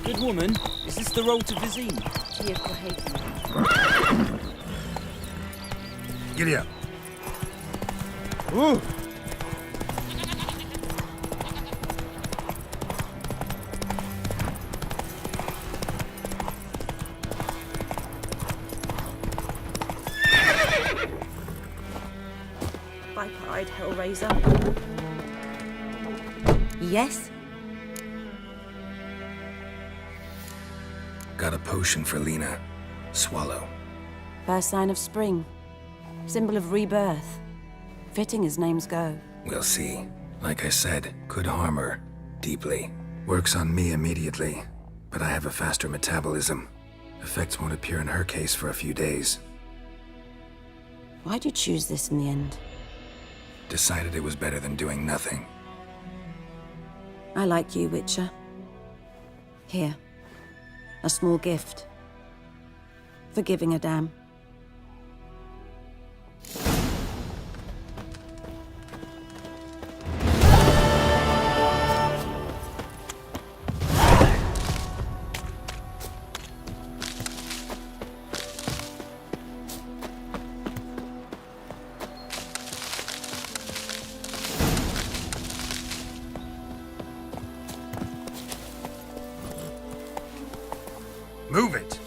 Good woman, is this the road to Vizima? Giddy up. Ooh! Viper-eyed Hellraiser. Yes? Got a potion for Lena. Swallow. First sign of spring. Symbol of rebirth. Fitting as names go. We'll see. Like I said, could harm her. Deeply. Works on me immediately, but I have a faster metabolism. Effects won't appear in her case for a few days. Why'd you choose this in the end? Decided it was better than doing nothing. I like you, Witcher. Here. A small gift. For giving a damn. Move it!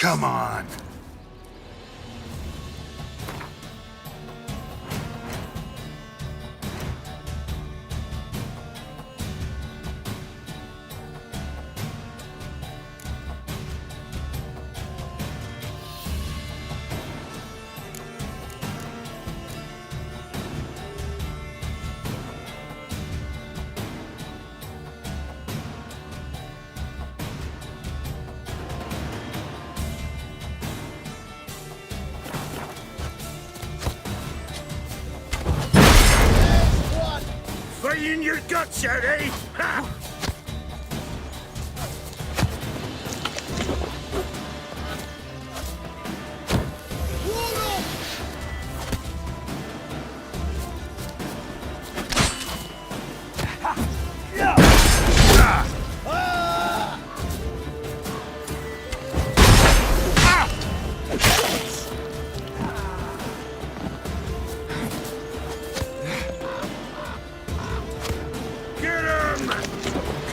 Come on. Fight in your guts out, eh? Ha!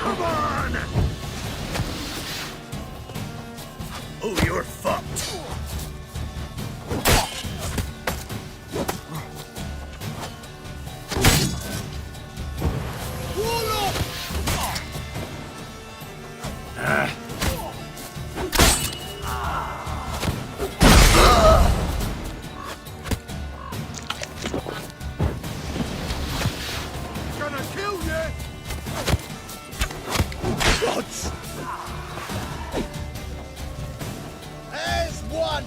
Come on! Oh, you're fucked. Gonna kill you! Gods! There's one!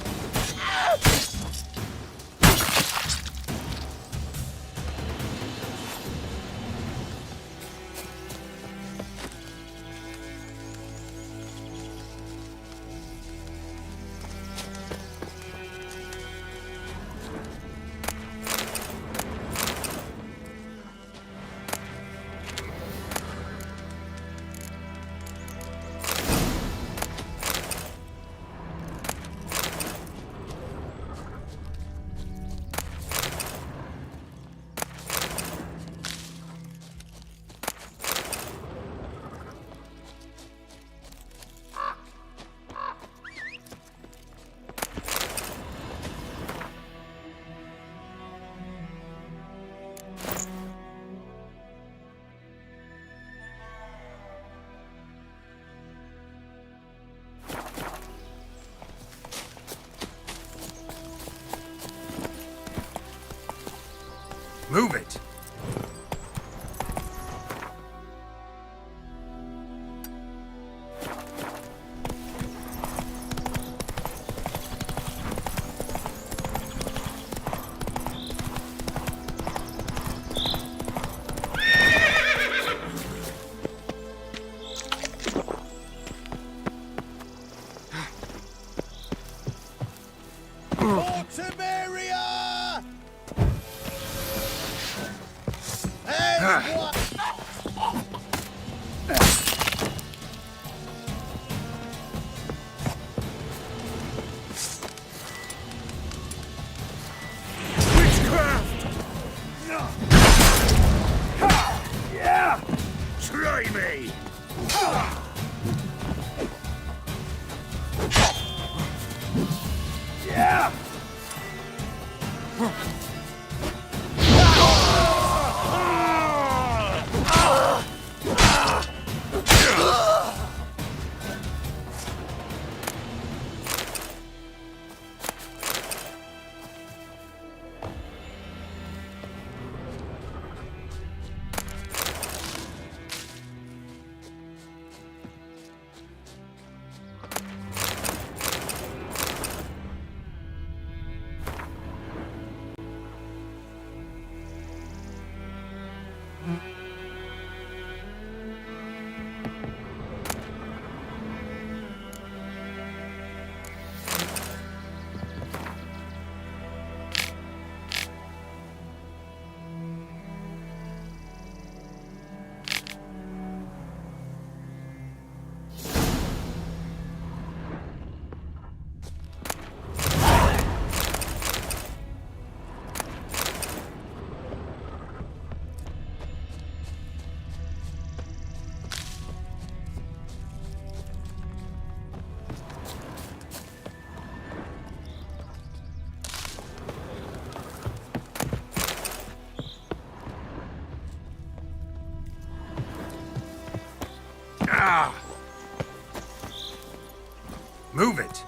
Move it! Try me! Yeah! Move it!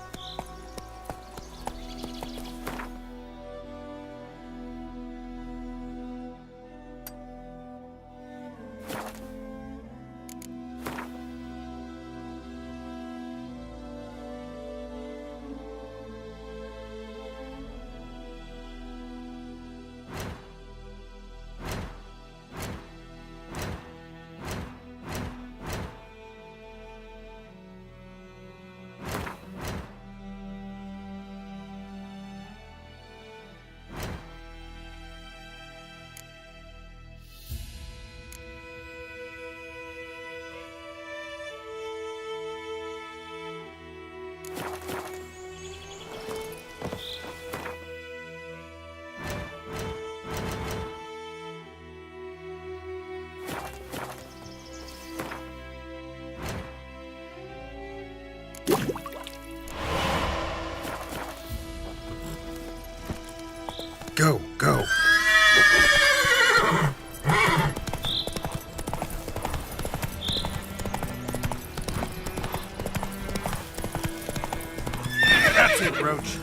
Go, go. That's it, Roach.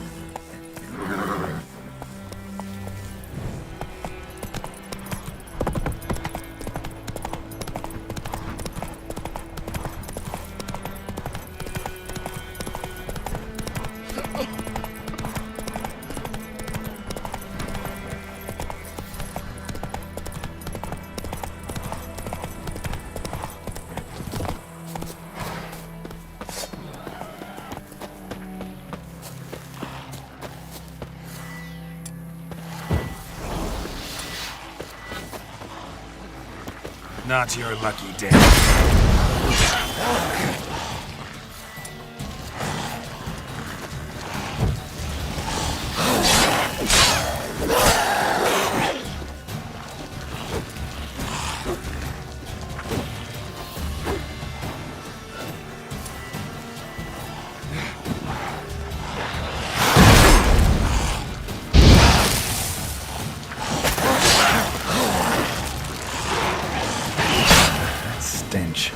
Not your lucky day. Stench.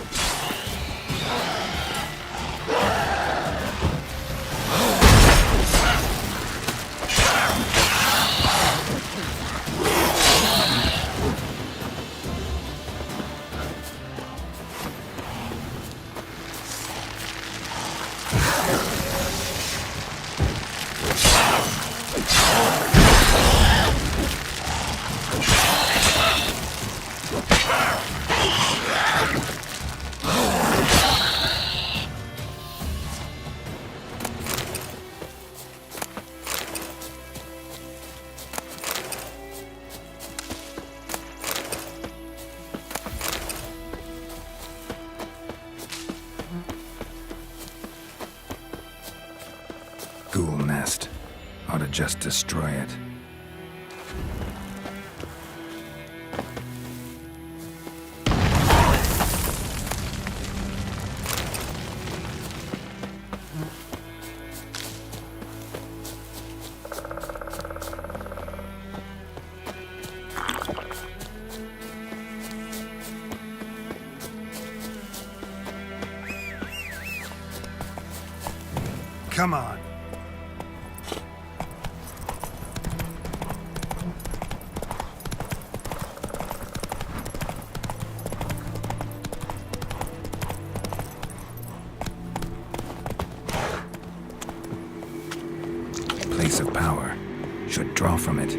Ghoul nest. Ought to just destroy it. Come on. Place of power. Should draw from it.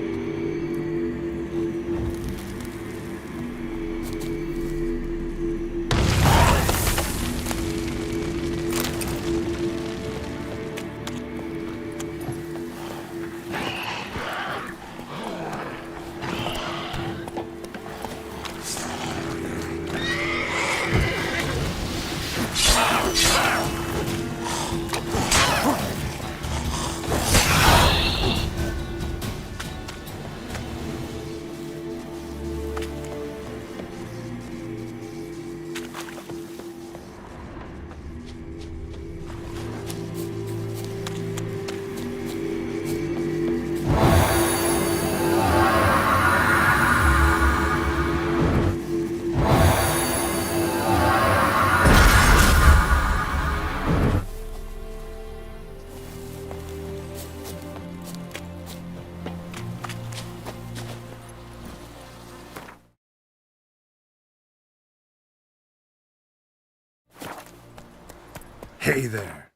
Hey there.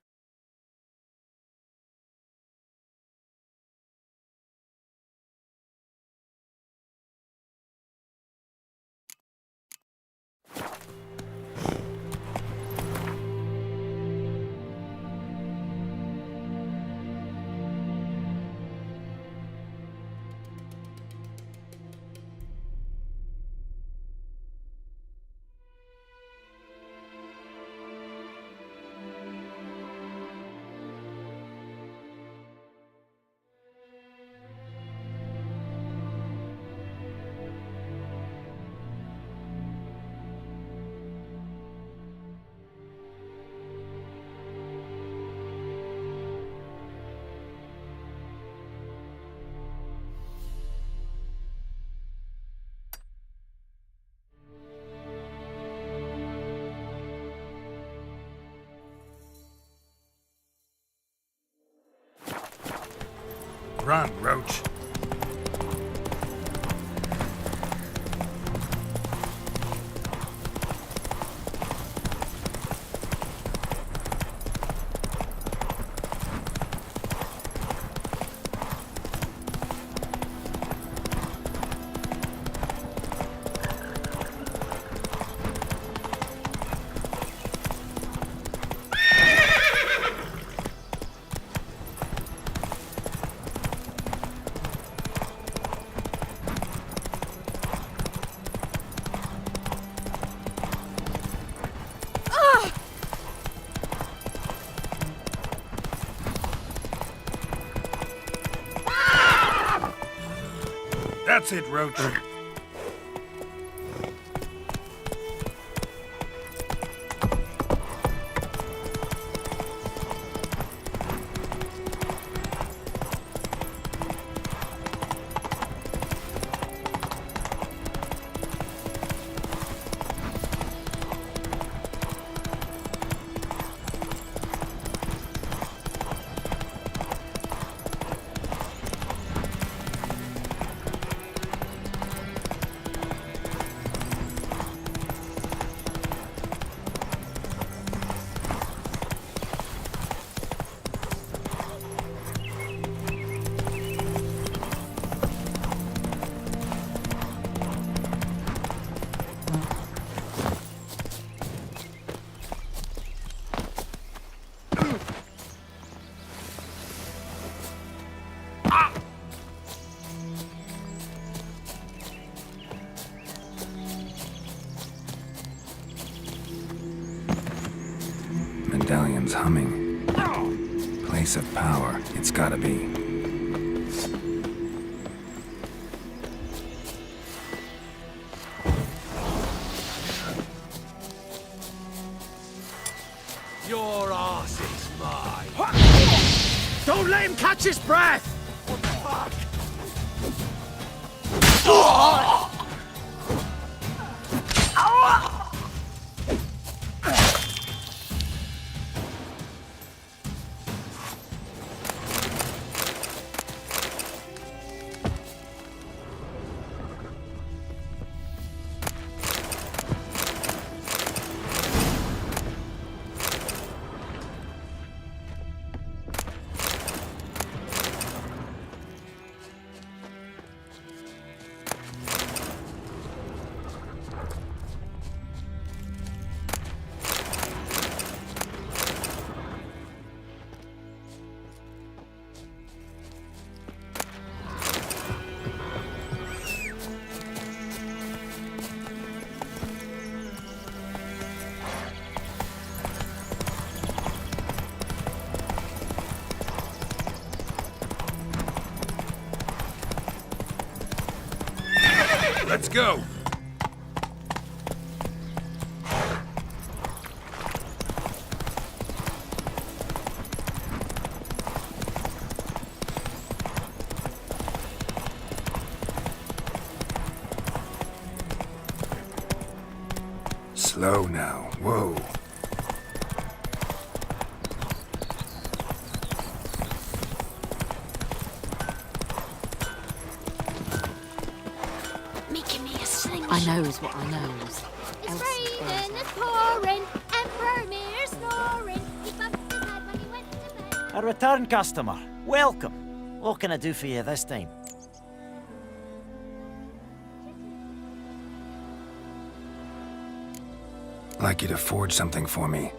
Run, Roach. That's it, Roach. Medallion's humming. Place of power, it's gotta be. Your arse is mine. Don't let him catch his breath! What the fuck? Let's go! Slow now. Whoa. I knows what I knows. It's raining, it's pouring, Emperor Mirror snoring. Keep my A return customer. Welcome. What can I do for you this time? I'd like you to forge something for me.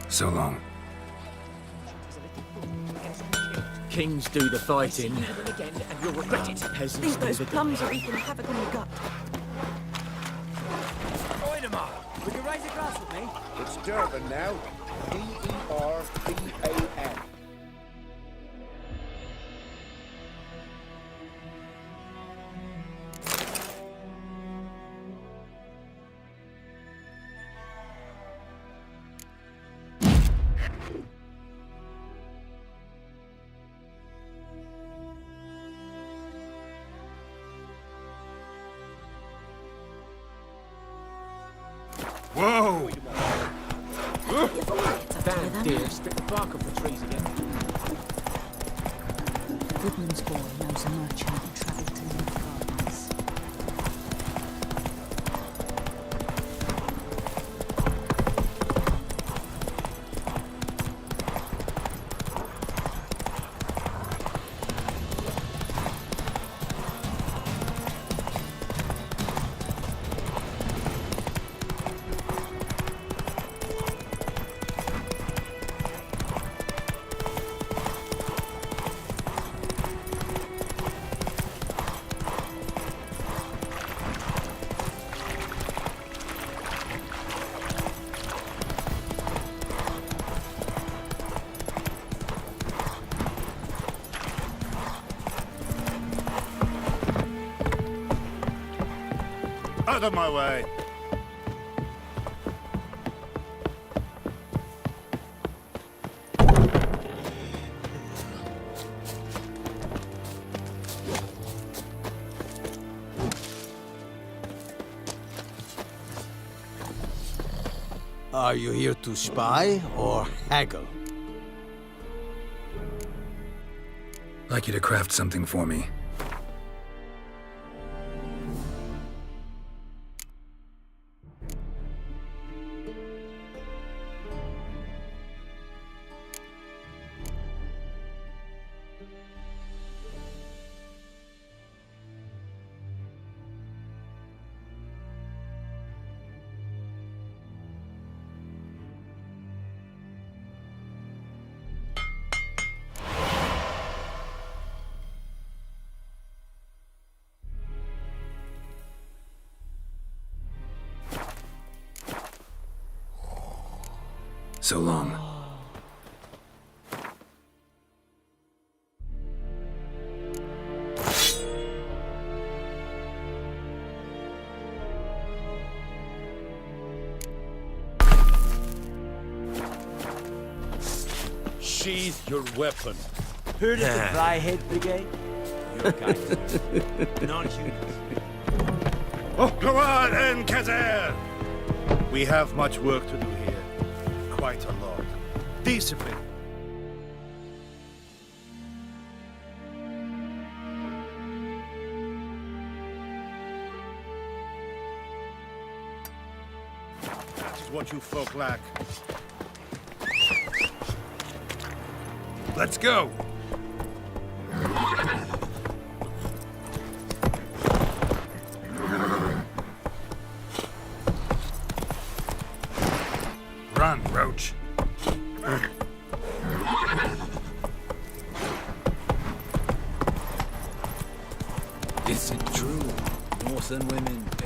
So long. Kings do the fighting, and you'll regret it. Peasants Think do those the plums are wreaking havoc on your gut. Would you raise a glass with me? It's Durban now. D-E-R-B-A-N. Whoa! Damn deer, strip the bark off the trees again. Goodman's boy knows a merchant who travelled to Newcastle once. Out of my way. Are you here to spy or haggle? I'd like you to craft something for me. So long. Sheathe your weapon. Heard of the Dryhead Brigade? Your kind. Non-humans. Oh, go on, Enkazer! We have much work to do here. Quite a lot. Discipline. what you folk lack. Let's go! Run, Roach. Is it true? Northern women pay.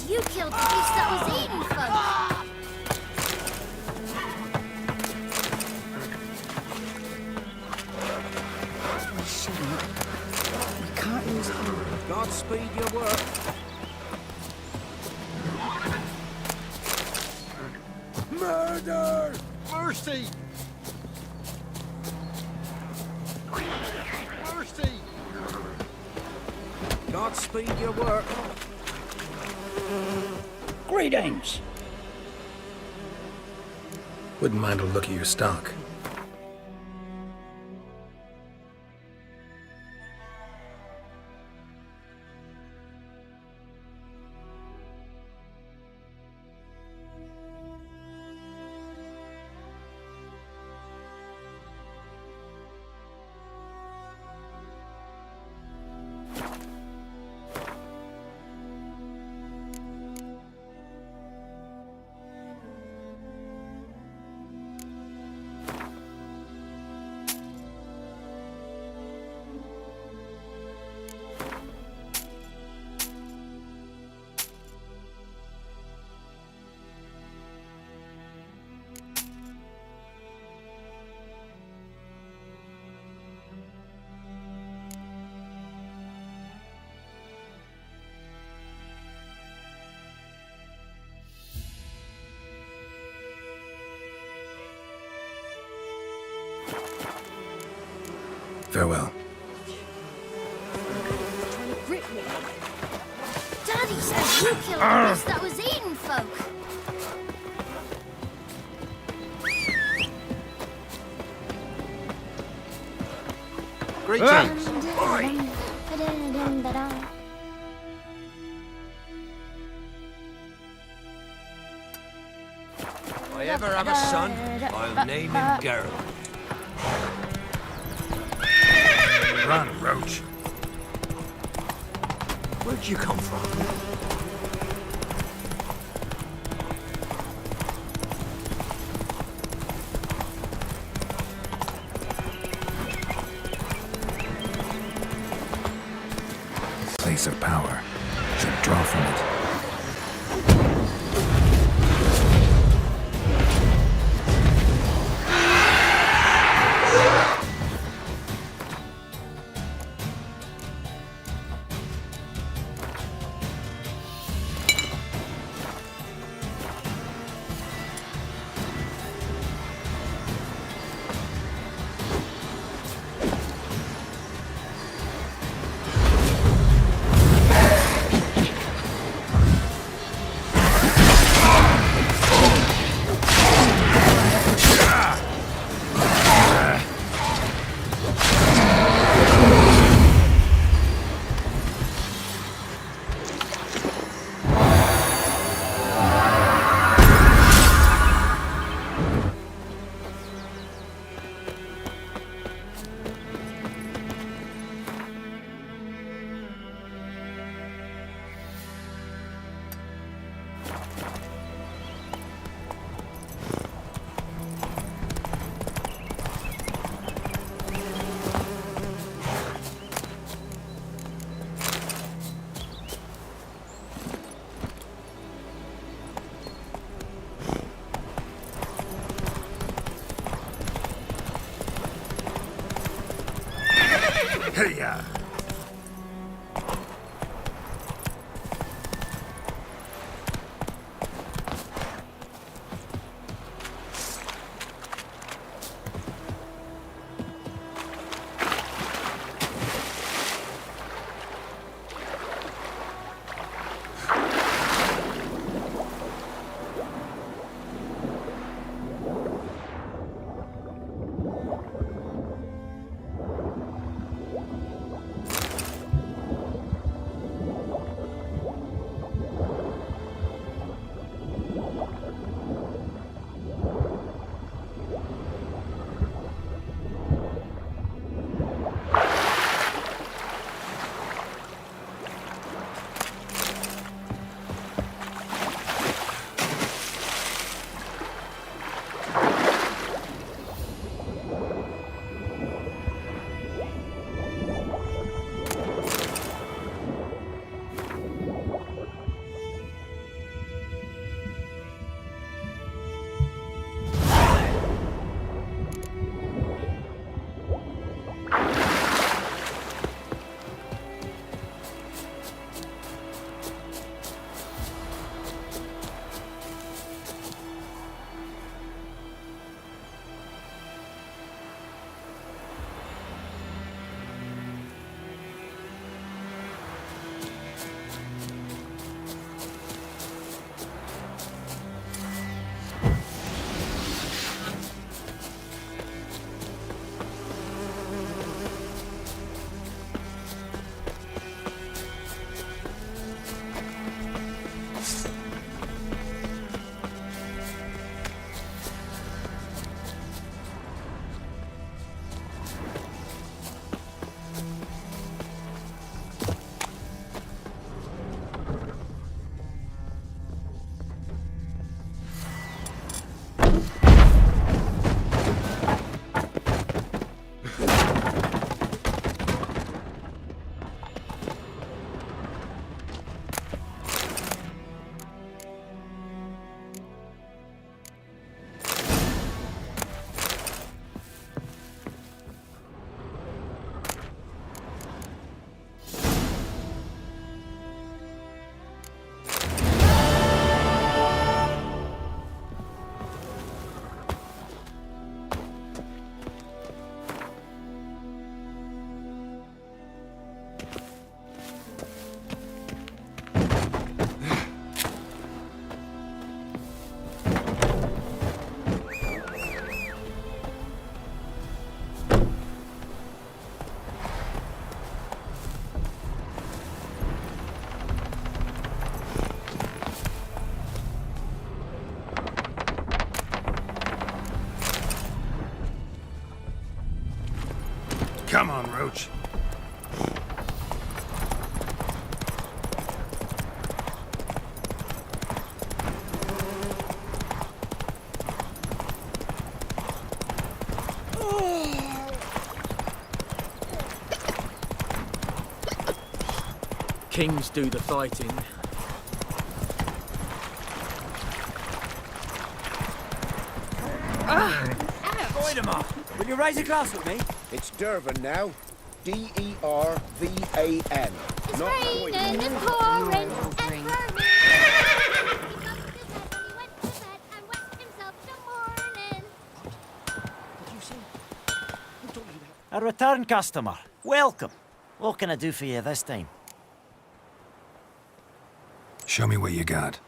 You killed the beast that was eating folk. We shouldn't. We can't lose hope. Godspeed your work. Murder! Mercy! Mercy! Godspeed your work. Greetings. Wouldn't mind a look at your stock. Farewell. Trying to grip me. Daddy says you killed the beast that was eating folk. Greetings. If I ever have a son, I'll name him Geralt. Run, Roach. Where'd you come from? Place of power. Should draw from it. Hey-ya! Ouch. Kings do the fighting. Voidemar, will you raise a glass with me? It's Dervan now. D-E-R-V-A-N. It's Not raining Voidemar. and pouring and burning. He got to his bed and he went to bed and wet himself till morning. Did you see? Who told you that? A return customer. Welcome. What can I do for you this time? Show me what you got.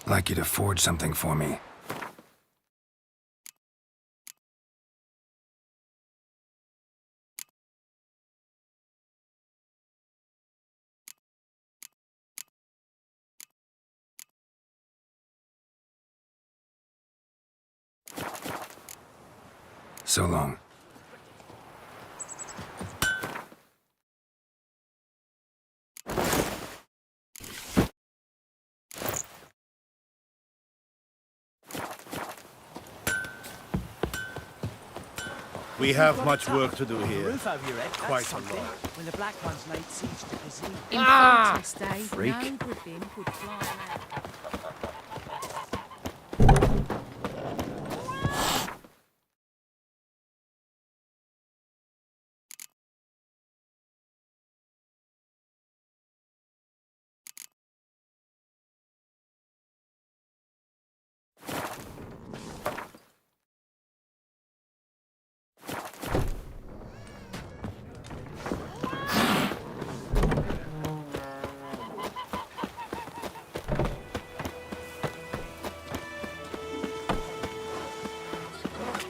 I'd like you to forge something for me. So long. We have much work to do here. Roof over your head, that's Quite a something. lot. When the Black Ones laid siege to Kazim. Infantis Day, freak. no griffin could fly around.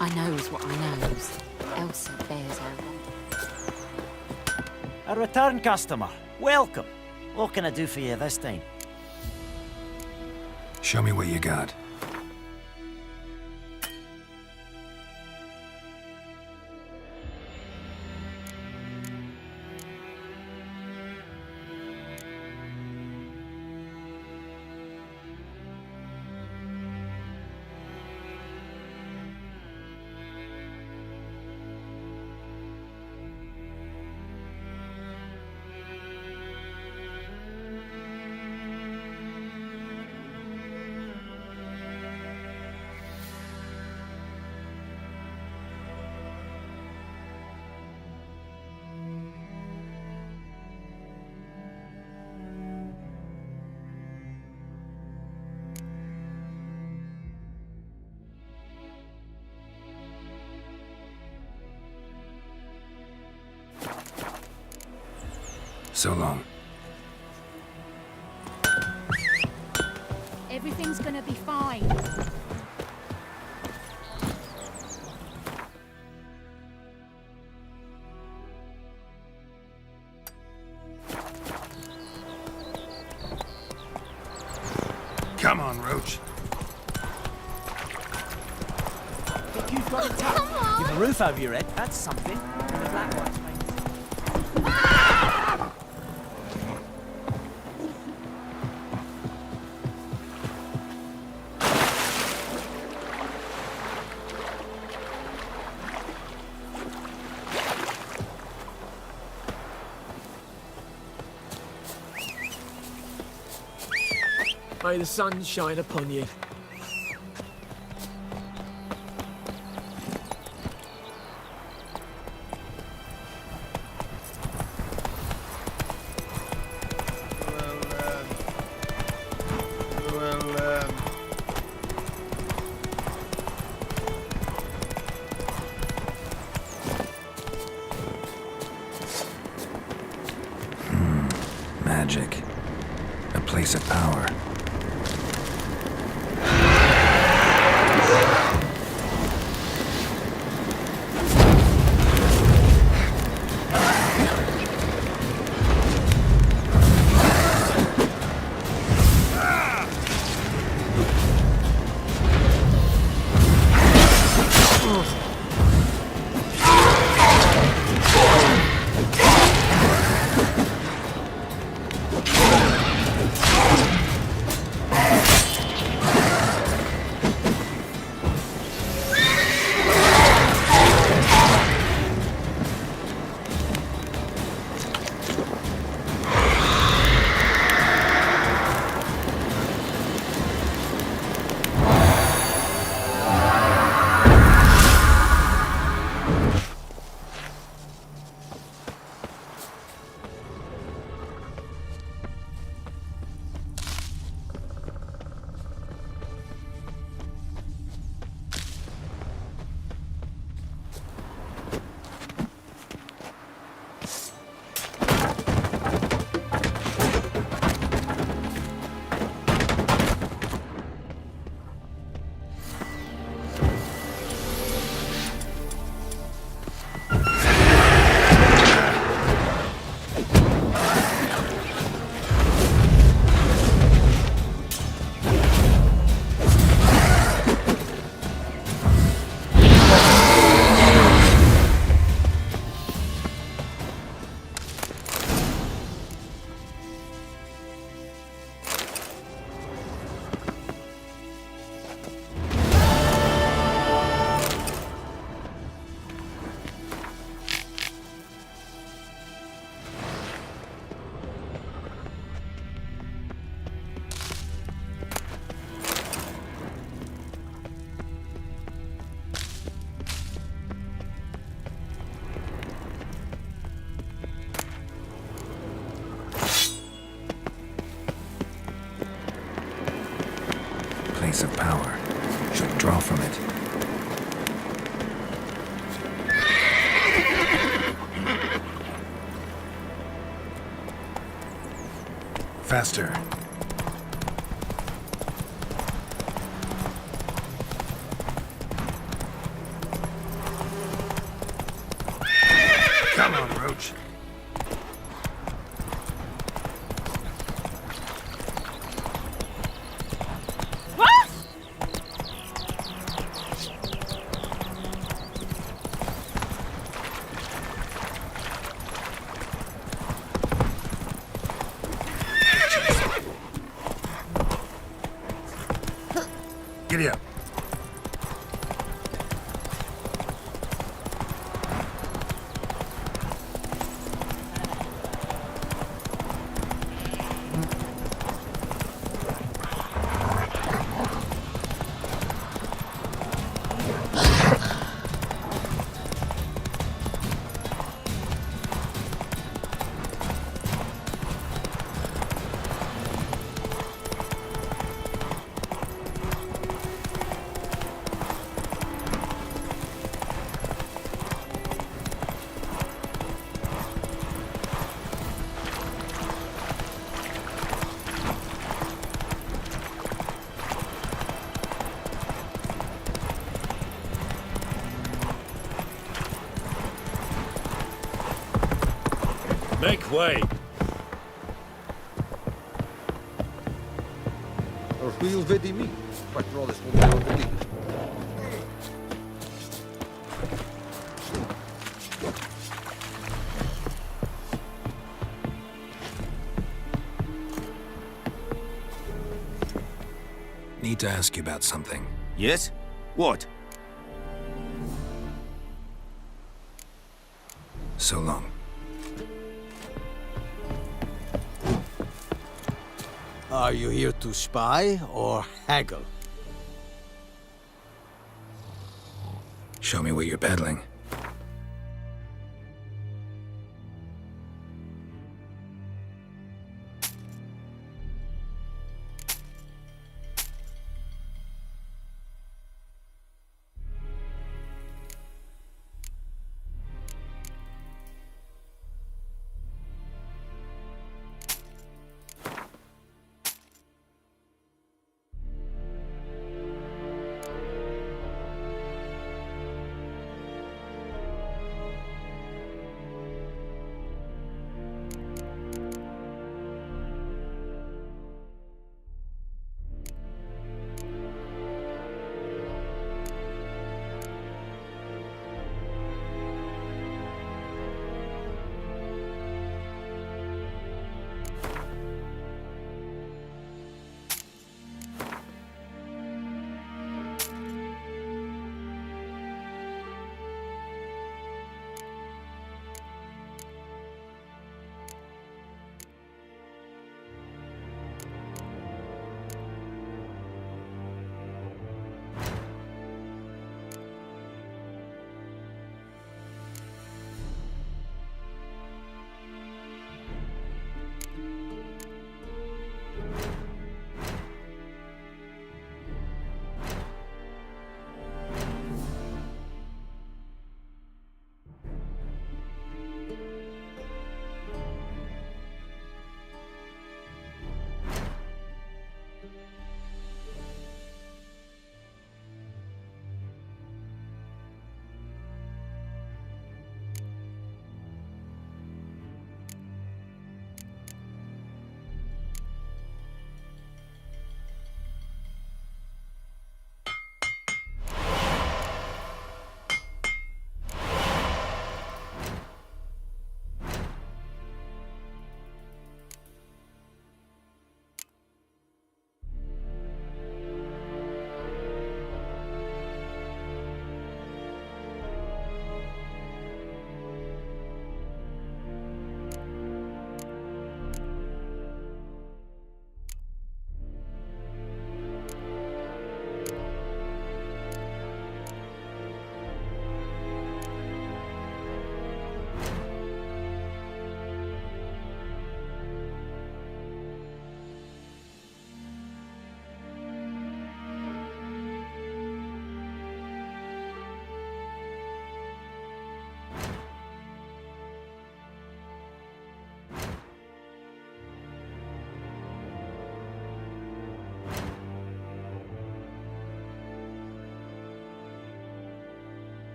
I knows what I knows. Elsa bears out. A return customer. Welcome. What can I do for you this time? Show me what you got. So long. Everything's gonna be fine. Come on, Roach. Think you've got it tough? You've a roof over your head, that's something. The black ones, mate. May the sun shine upon you. Magic. A place of power. Place of power. Should draw from it. Faster. Come on, Roach. Giddy up. Make way! Hur vet de mig? Patrones kommer att bli. Need to ask you about something. Yes? What? So long. Are you here to spy or haggle? Show me what you're peddling.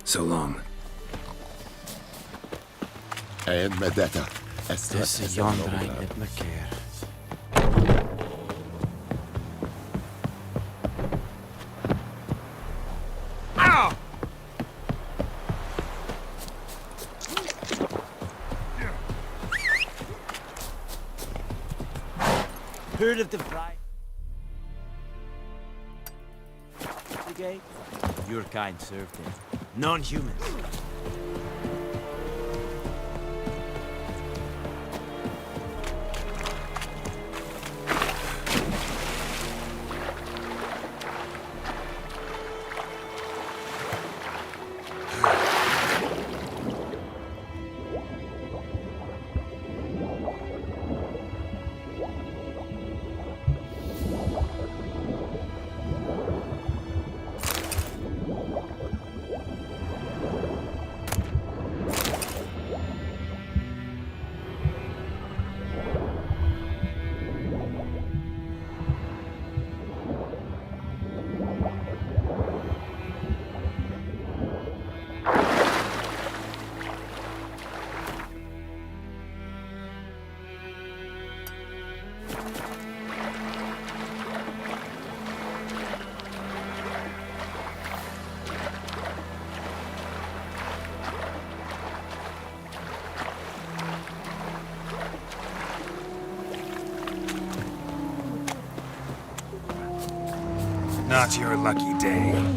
So long. Med detta. Disse Jan regnet med kær. Heard of the bride? Brigade? Your kind served him. Non-humans. not your lucky day.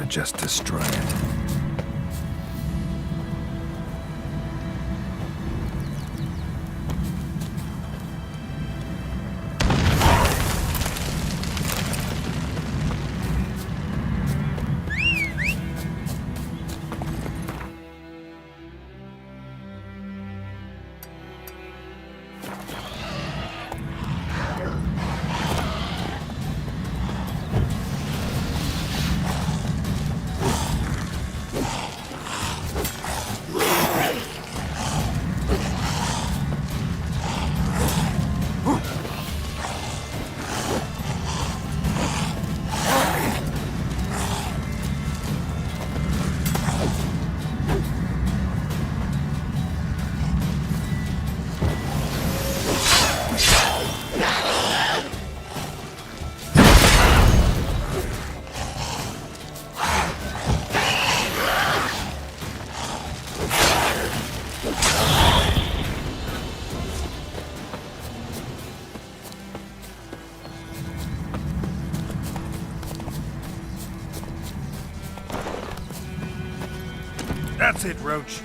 Just destroy it. That's it, Roach.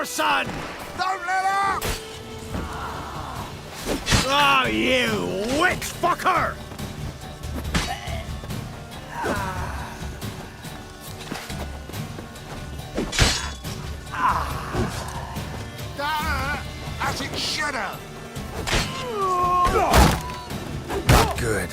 your son! Don't let up! Oh, you witch fucker! As it should have! Not good.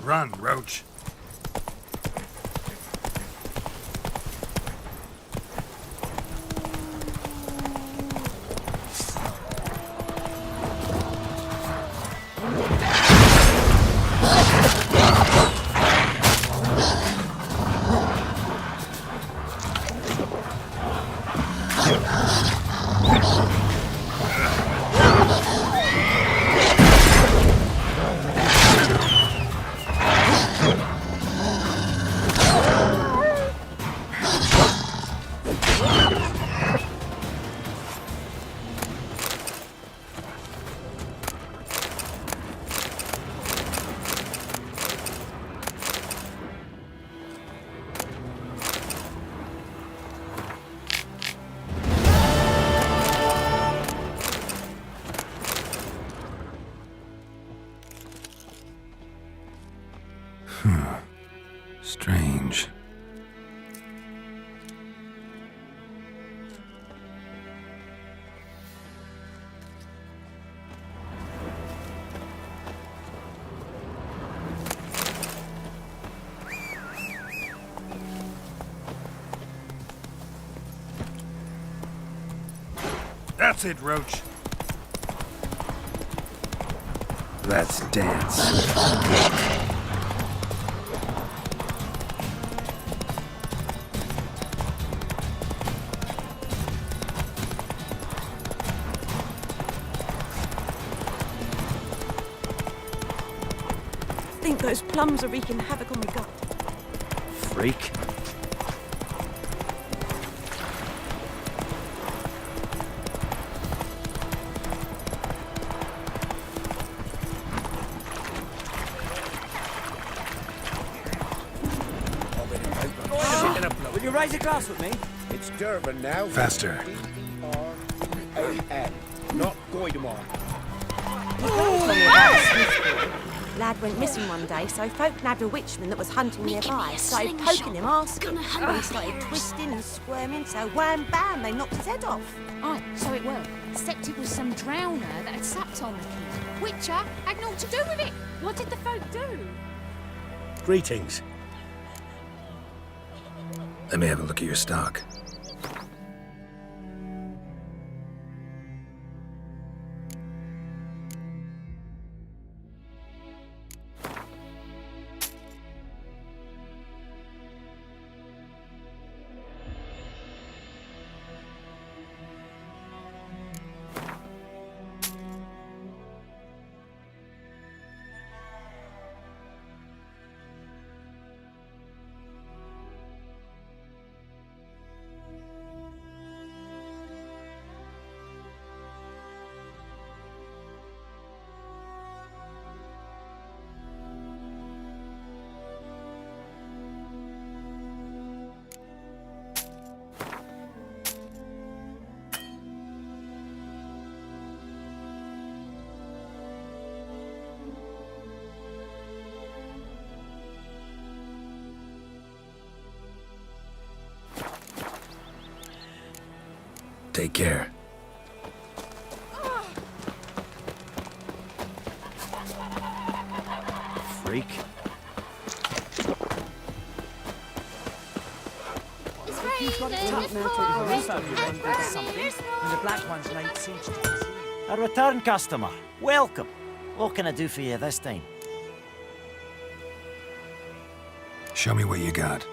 Run, Roach. Strange. That's it, Roach. Let's dance. I think those plums are wreaking havoc on my gut. Freak. Will you raise a glass with me? It's Durban now. Faster. D-R-A-N, not Goidemar. Lad went missing one day, so folk nabbed a witchman that was hunting nearby. Started slingshot. poking him, asking. Gonna hunt And he me. started twisting and squirming, so wham bam, they knocked his head off. Aye, so it were. Except it was some drowner that had sapped on the kid. Witcher had naught to do with it. What did the folk do? Greetings. Let me have a look at your stock. Take care. Freak. It's When the black ones laid siege to the A return customer. Welcome. What can I do for you this time? Show me what you got.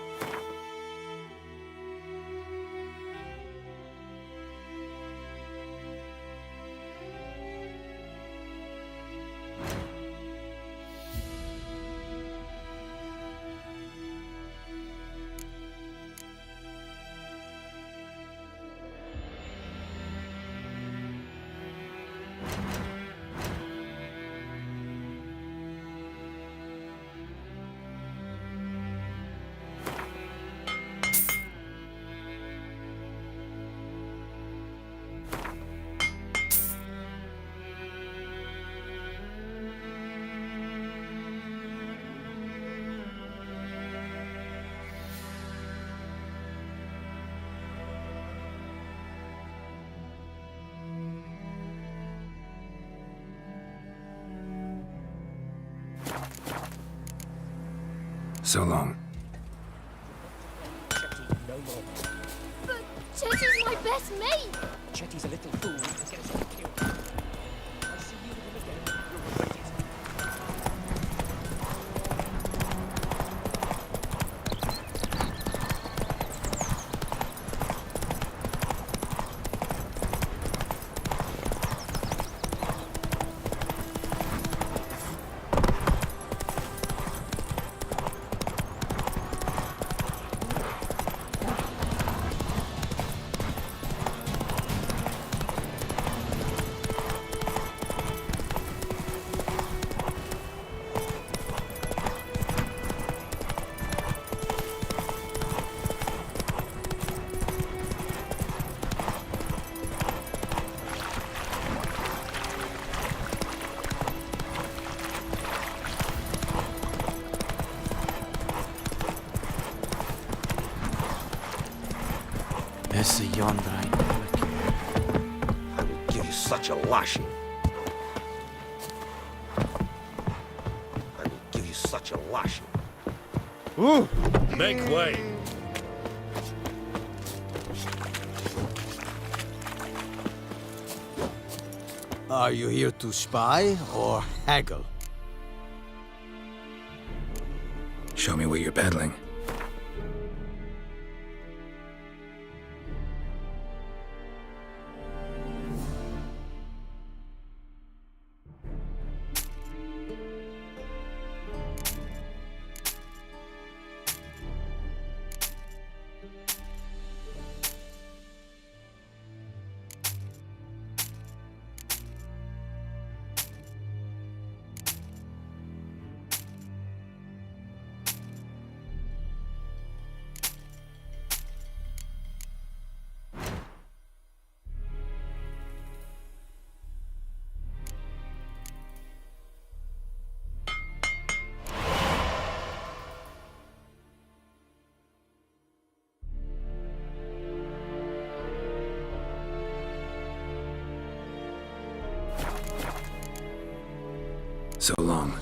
So long. Chetty, no more. But Chetty's my best mate. Chetty's a little fool. He'll get us all killed. I see you with him again. You'll regret it. Esse yonder ain't working. I will give you such a lashing. I will give you such a lashing. Ooh! Make way! Are you here to spy or haggle? Show me what you're peddling. So long.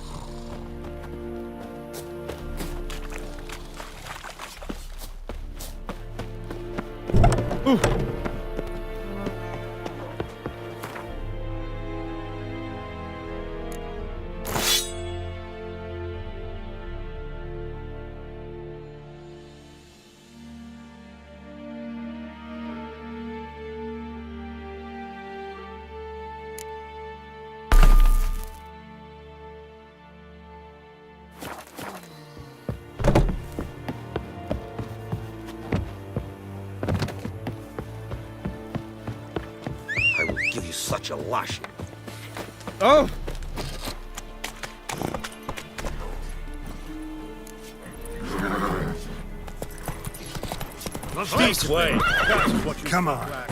I will give you such a lashing. Oh! This way! That's what you Come on.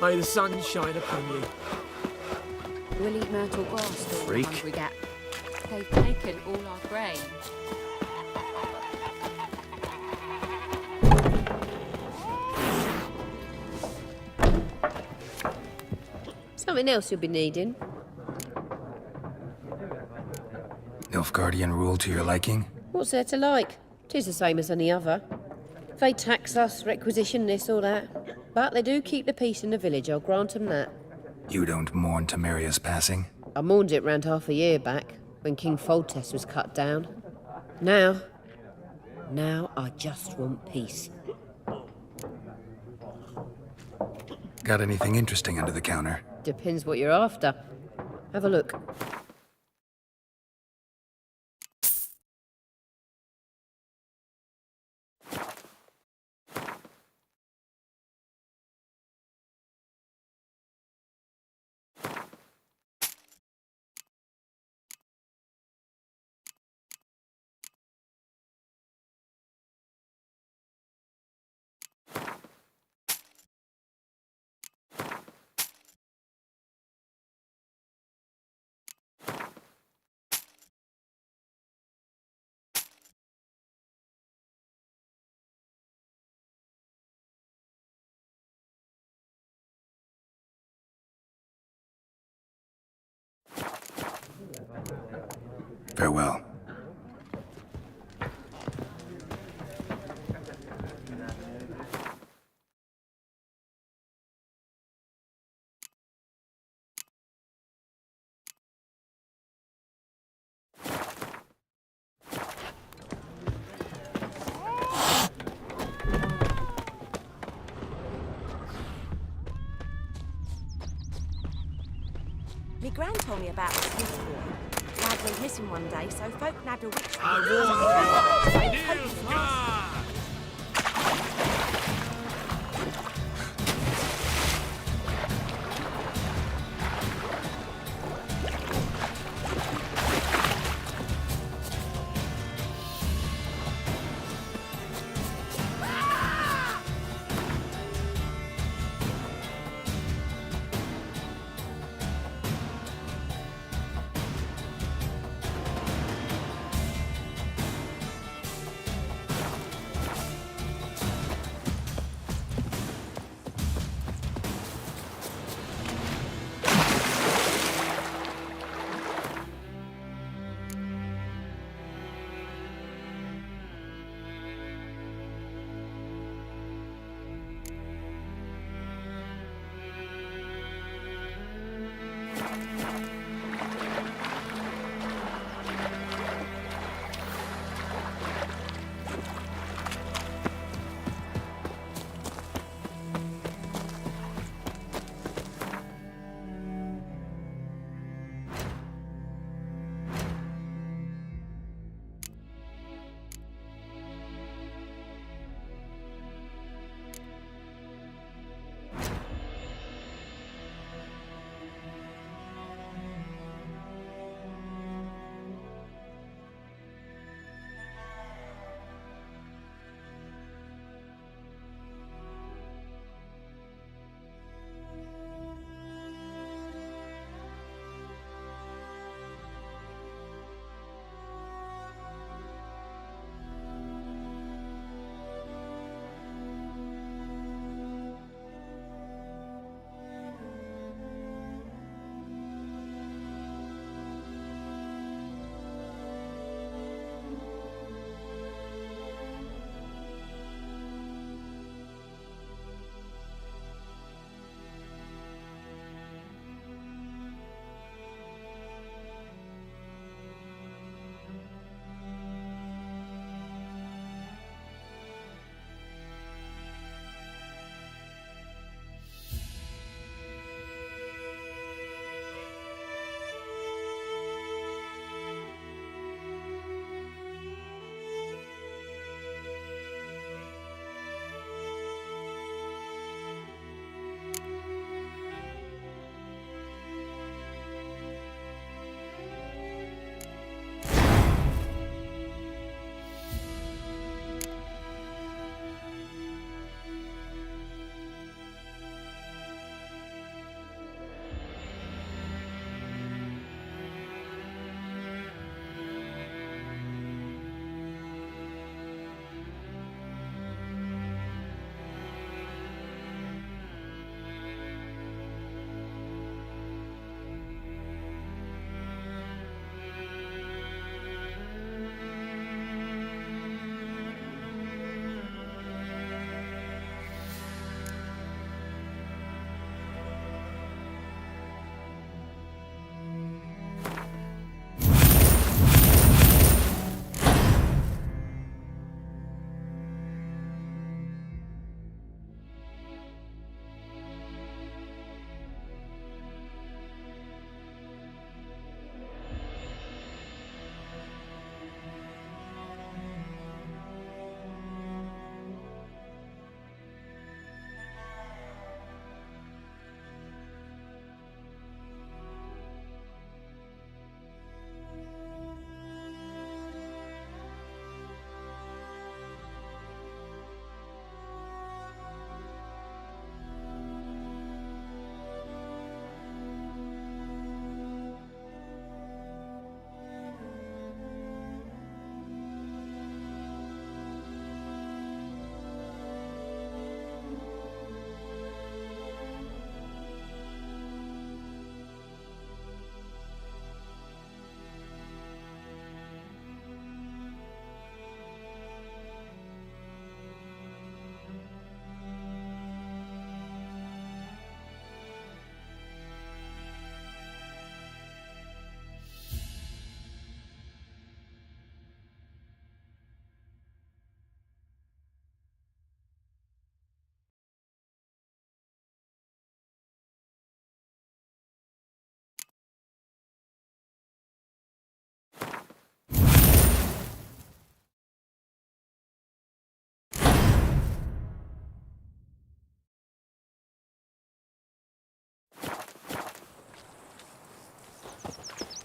May the sun shine upon you. We'll eat myrtle grass till Freak. the hungry get. They've taken all our grain. Something else you'll be needing. Nilfgaardian rule to your liking? What's there to like? 'Tis the same as any other. They tax us, requisition this or that. But they do keep the peace in the village, I'll grant 'em that. You don't mourn Temeria's passing? I mourned it round half a year back, when King Foltest was cut down. Now I just want peace. Got anything interesting under the counter? Depends what you're after. Have a look. Farewell. Me gran told me about this Smith boy. Lad went missing one day, so folk nabbed a witch.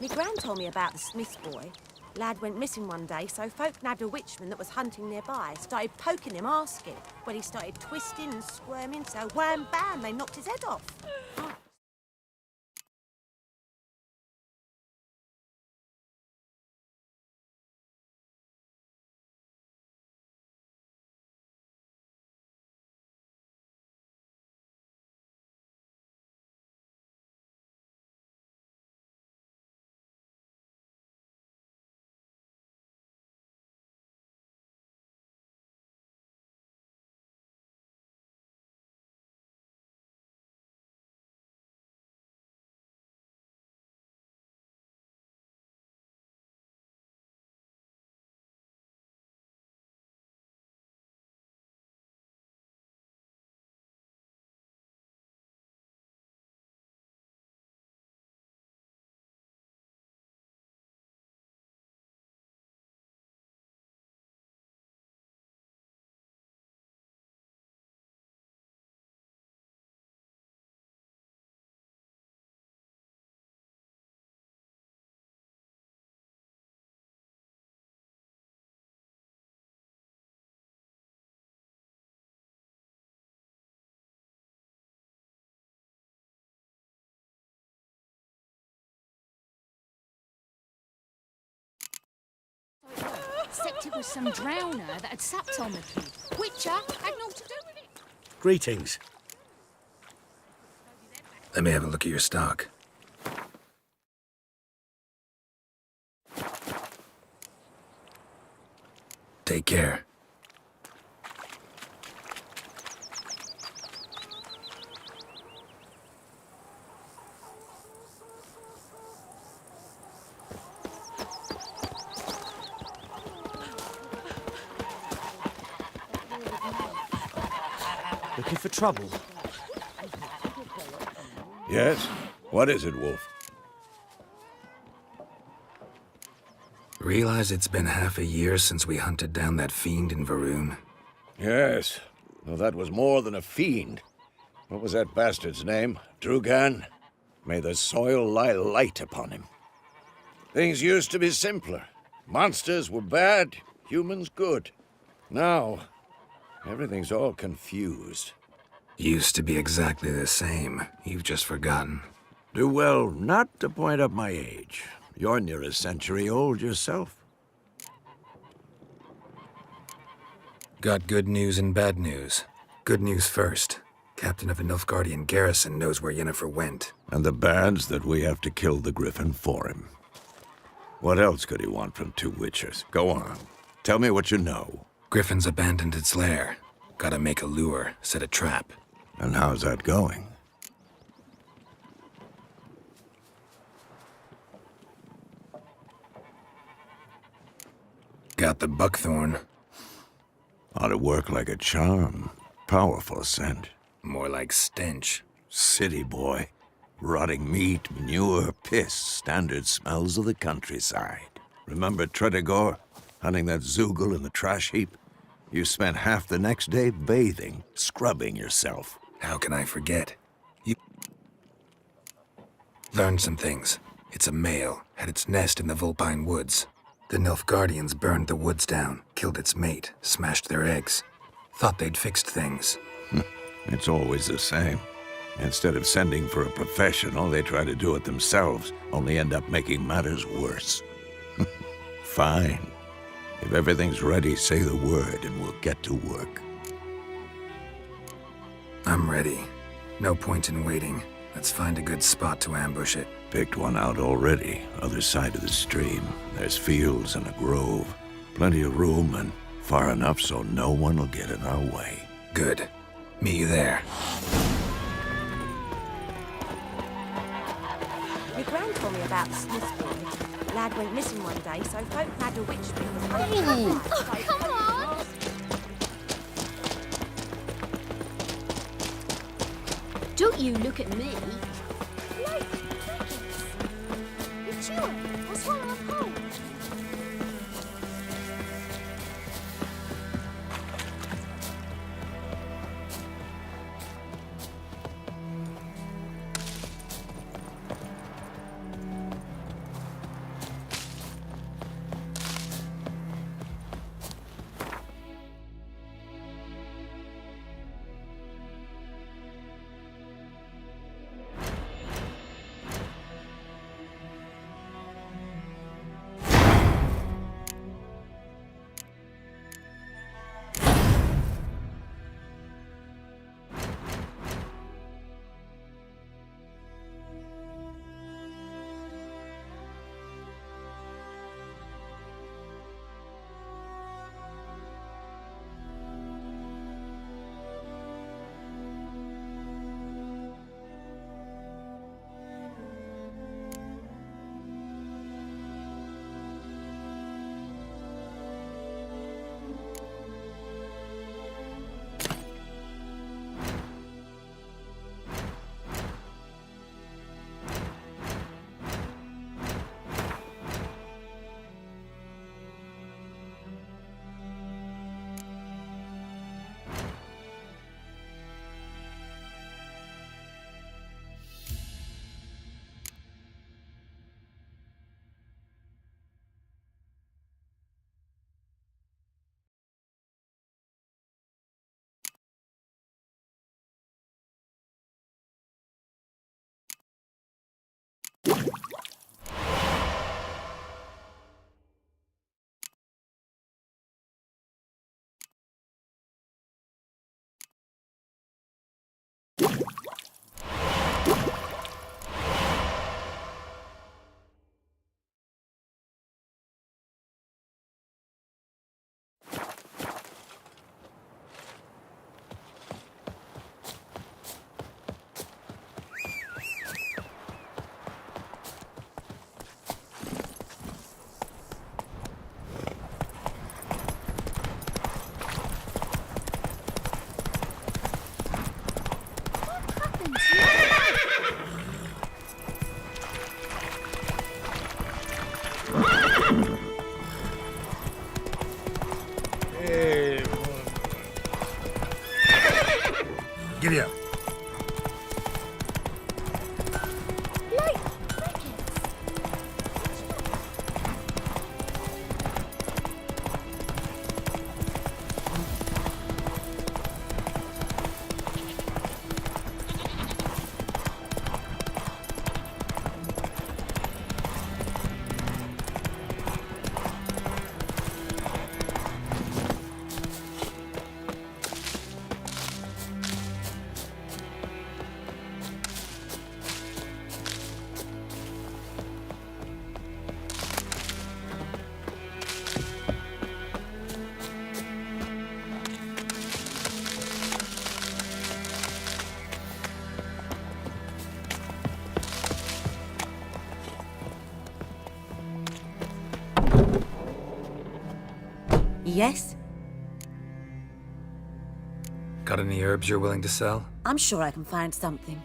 Me gran told me about the Smith's boy. Lad went missing one day, so folk nabbed a witchman that was hunting nearby. Started poking him, asking. Well, he started twisting and squirming, so wham bam, they knocked his head off. Except it was some drowner that had supped on the kid. Witcher had naught to do with it. Greetings. Let me have a look at your stock. Take care. Looking for trouble? Yes? What is it, Wolf? Realize it's been half a year since we hunted down that fiend in Varun? Yes. Well, that was more than a fiend. What was that bastard's name? Drugan? May the soil lie light upon him. Things used to be simpler. Monsters were bad, humans good. Now, everything's all confused. Used to be exactly the same. You've just forgotten. Do well not to point up my age. You're near a century old yourself. Got good news and bad news. Good news first. Captain of a Nilfgaardian garrison knows where Yennefer went. And the bad's that we have to kill the Griffin for him. What else could he want from two witchers? Go on. Tell me what you know. Griffin's abandoned its lair. Gotta make a lure, set a trap. And how's that going? Got the buckthorn. Ought to work like a charm. Powerful scent. More like stench. City boy. Rotting meat, manure, piss. Standard smells of the countryside. Remember Tredegor? Hunting that Zoogle in the trash heap? You spent half the next day bathing, scrubbing yourself. How can I forget? You learned some things. It's a male, had its nest in the Vulpine Woods. The Nilfgaardians burned the woods down, killed its mate, smashed their eggs. Thought they'd fixed things. It's always the same. Instead of sending for a professional, they try to do it themselves, only end up making matters worse. Fine. If everything's ready, say the word and we'll get to work. I'm ready. No point in waiting. Let's find a good spot to ambush it. Picked one out already, other side of the stream. There's fields and a grove. Plenty of room and far enough so no one will get in our way. Good. Meet you there. My gran told me about the Smith's boy. Lad went missing one day, so folk nabbed a witchman was hunting nearby. Oh, come on! Don't you look at me. Like crickets. You chew or swallow them whole. Giddy up. Yes? Got any herbs you're willing to sell? I'm sure I can find something.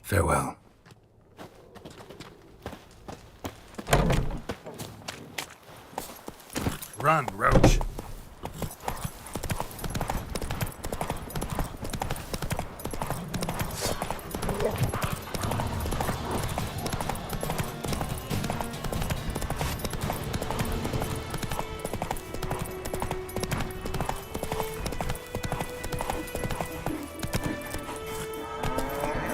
Farewell. Run, Roach.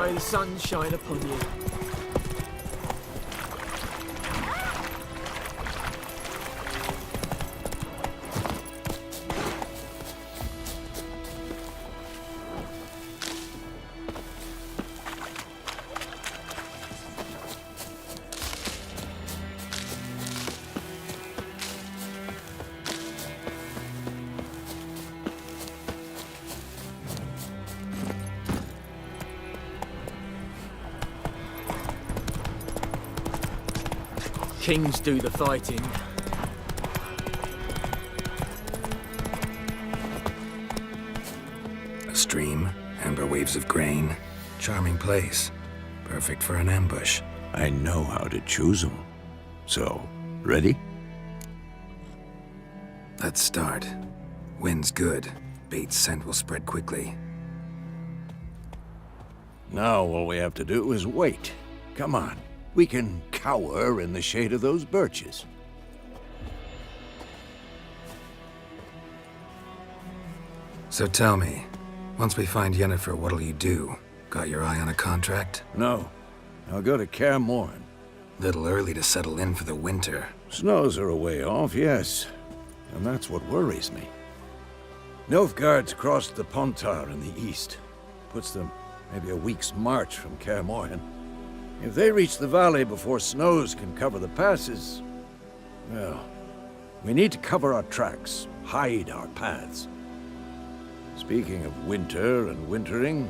May the sun shine upon you. Kings do the fighting. A stream, amber waves of grain. Charming place. Perfect for an ambush. I know how to choose them. So, ready? Let's start. Wind's good. Bait's scent will spread quickly. Now all we have to do is wait. Come on. We can cower in the shade of those birches. So tell me, once we find Yennefer, what'll you do? Got your eye on a contract? No. I'll go to Kaer Morhen. Little early to settle in for the winter. Snows are a way off, yes. And that's what worries me. Nilfgaard's crossed the Pontar in the east. Puts them maybe a week's march from Kaer Morhen. If they reach the valley before snows can cover the passes, well, we need to cover our tracks, hide our paths. Speaking of winter and wintering,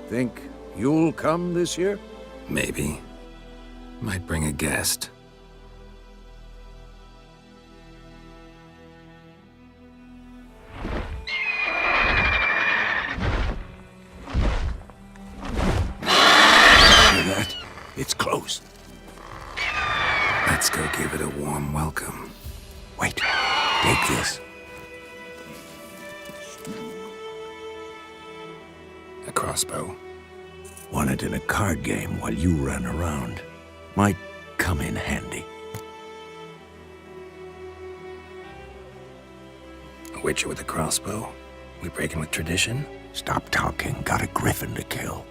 think you'll come this year? Maybe. Might bring a guest. Hear that? It's close. Let's go give it a warm welcome. Wait, take this. A crossbow. Won it in a card game while you ran around. Might come in handy. A witcher with a crossbow? We breaking with tradition? Stop talking. Got a griffin to kill.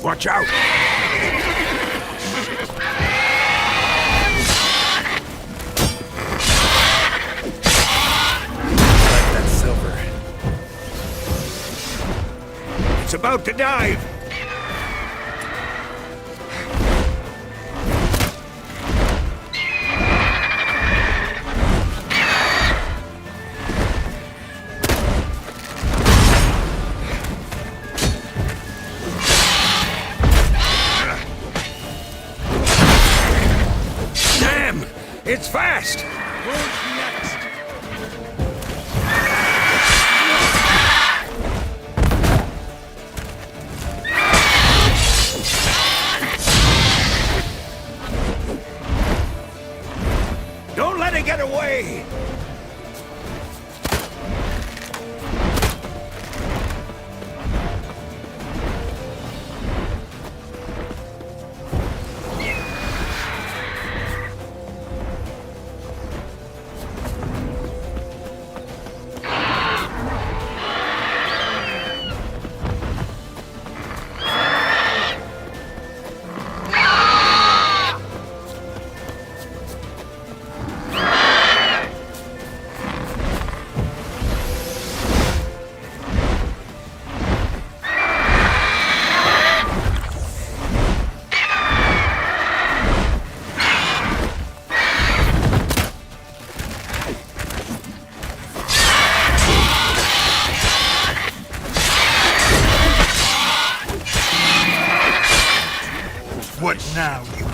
Watch out! That's silver. It's about to dive! Damn! It's fast! Who's next? Don't let it get away! What now, you...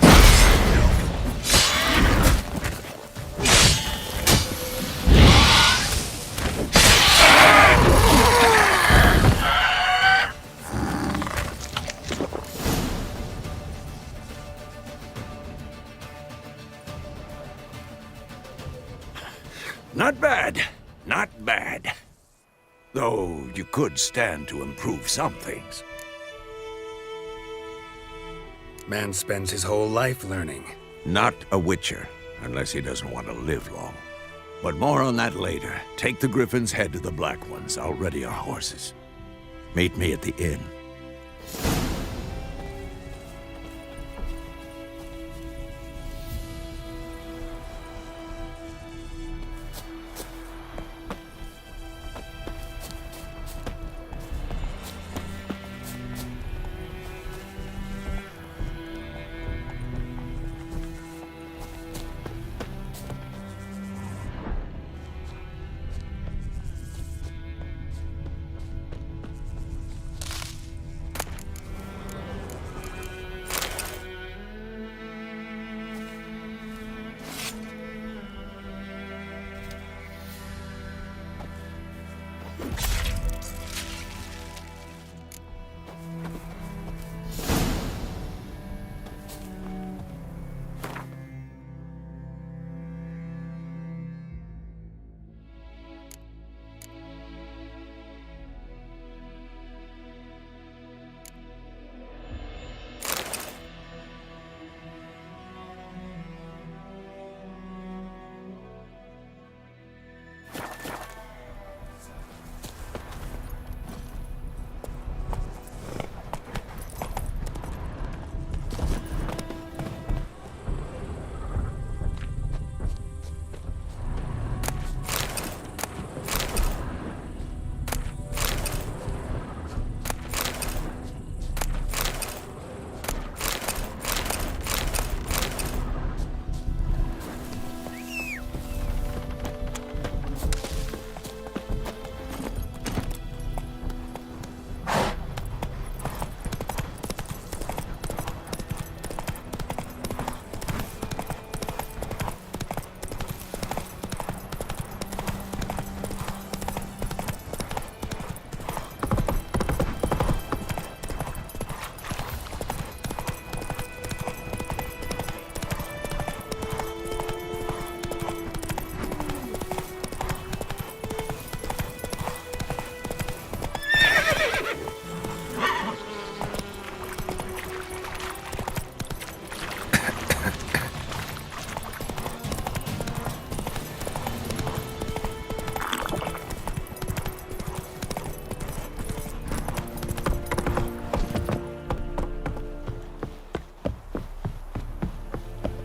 Not bad. Not bad. Though you could stand to improve some things. Man spends his whole life learning. Not a witcher, unless he doesn't want to live long. But more on that later. Take the Griffin's head to the Black Ones. I'll ready our horses. Meet me at the inn.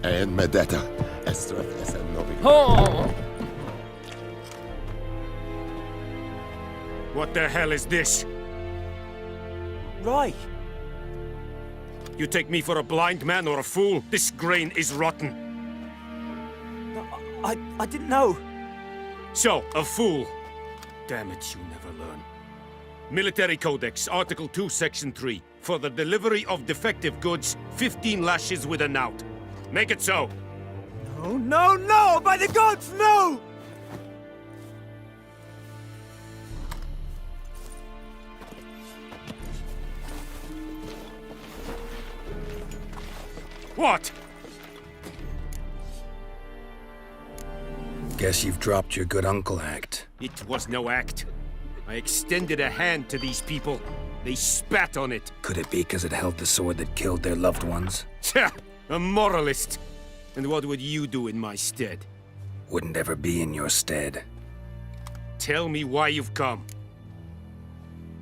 En med detta, Estreth är novi. What the hell is this? Right. You take me for a blind man or a fool? This grain is rotten. I didn't know. So, a fool. Damn it, you never learn. Military Codex, Article 2, Section 3. For the delivery of defective goods, 15 lashes with a knout. Make it so. No, no, no! By the gods, no! What? Guess you've dropped your good uncle act. It was no act. I extended a hand to these people. They spat on it. Could it be because it held the sword that killed their loved ones? Tja! A moralist. And what would you do in my stead? Wouldn't ever be in your stead. Tell me why you've come.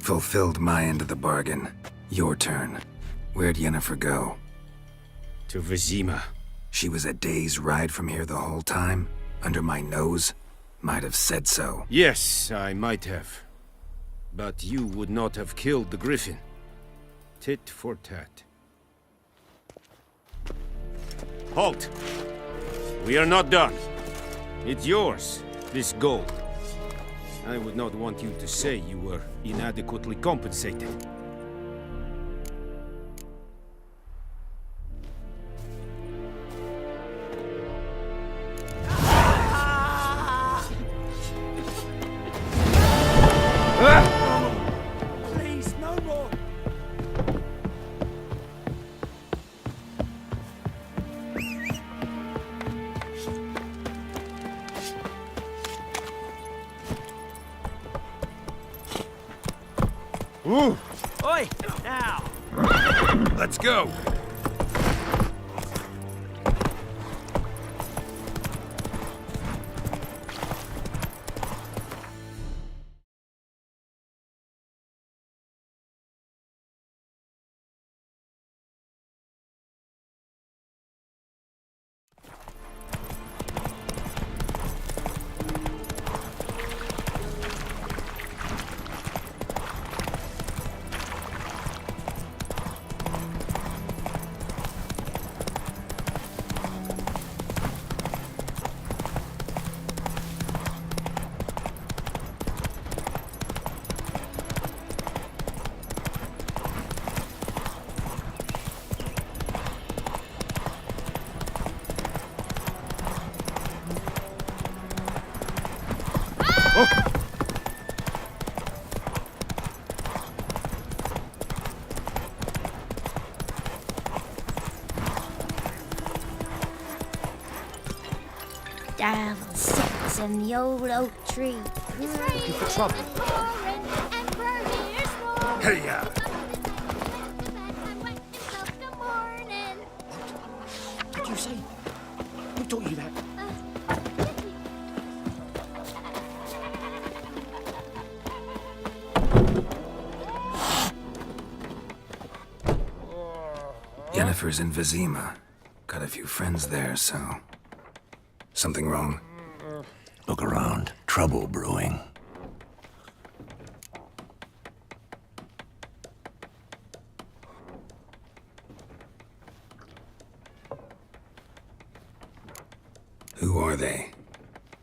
Fulfilled my end of the bargain. Your turn. Where'd Yennefer go? To Vizima. She was a day's ride from here the whole time? Under my nose? Might have said so. Yes, I might have. But you would not have killed the griffin. Tit for tat. Halt! We are not done. It's yours, this gold. I would not want you to say you were inadequately compensated. Please, no more! Ooh! Oi! Now! Let's go! Devil sits in the old oak tree. Looking for trouble. Hey-ya! What did you say? Who taught you that? Yennefer's in Vizima. Got a few friends there, so... Something wrong? Look around. Trouble brewing. Who are they?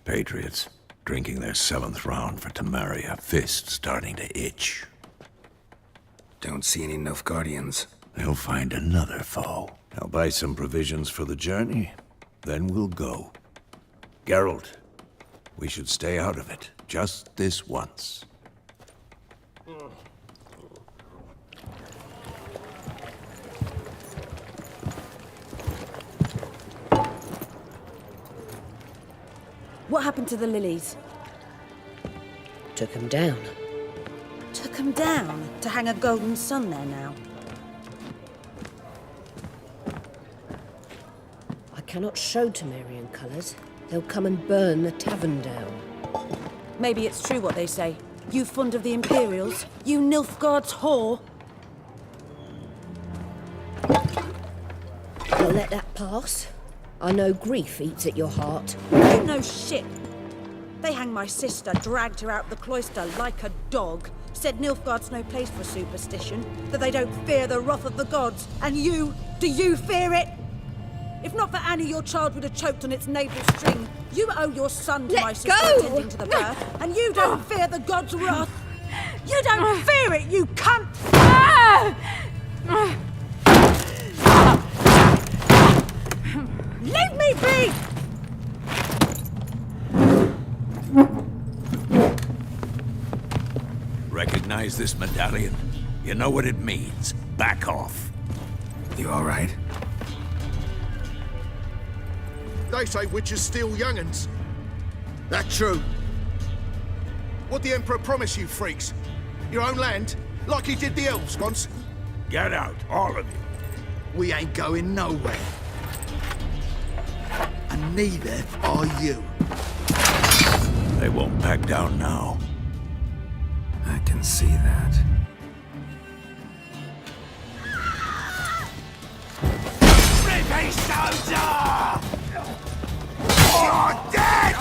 Patriots. Drinking their 7th round for Temeria. Fist starting to itch. Don't see any Nilfgaardians. They'll find another foe. I'll buy some provisions for the journey. Then we'll go. Geralt, we should stay out of it. Just this once. What happened to the lilies? Took 'em down. Took 'em down to hang a golden sun there now. I cannot show Temerian colours. They'll come and burn the tavern down. Maybe it's true what they say. You fond of the Imperials? You Nilfgaard's whore? We'll let that pass. I know grief eats at your heart. You know shit. They hanged my sister, dragged her out the cloister like a dog. Said Nilfgaard's no place for superstition, that they don't fear the wrath of the gods. And you, do you fear it? If not for Annie, your child would have choked on its navel string. You owe your son to my sister attending to the birth, and you don't fear the gods' wrath. You don't fear it, you cunt! Leave me be! Recognize this medallion? You know what it means. Back off. You all right? They say witches steal young'uns. That true? What'd the Emperor promise you, freaks? Your own land? Like he did the elves once? Get out, all of you. We ain't going nowhere. And neither are you. They won't back down now. I can see that. Rippy soldier! You're dead!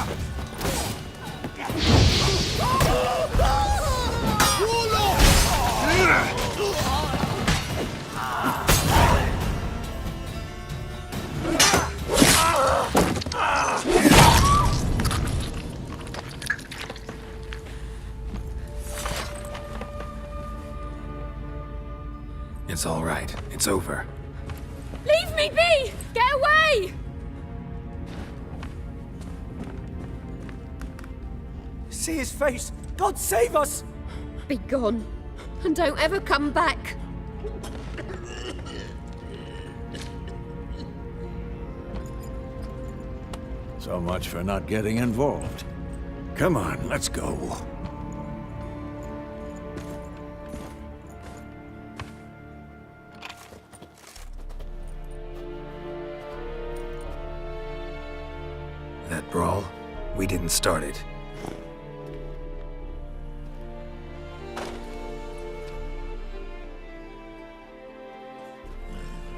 It's all right. It's over. Leave me be! Get away! See his face! God save us! Be gone, and don't ever come back. So much for not getting involved. Come on, let's go. That brawl, we didn't start it.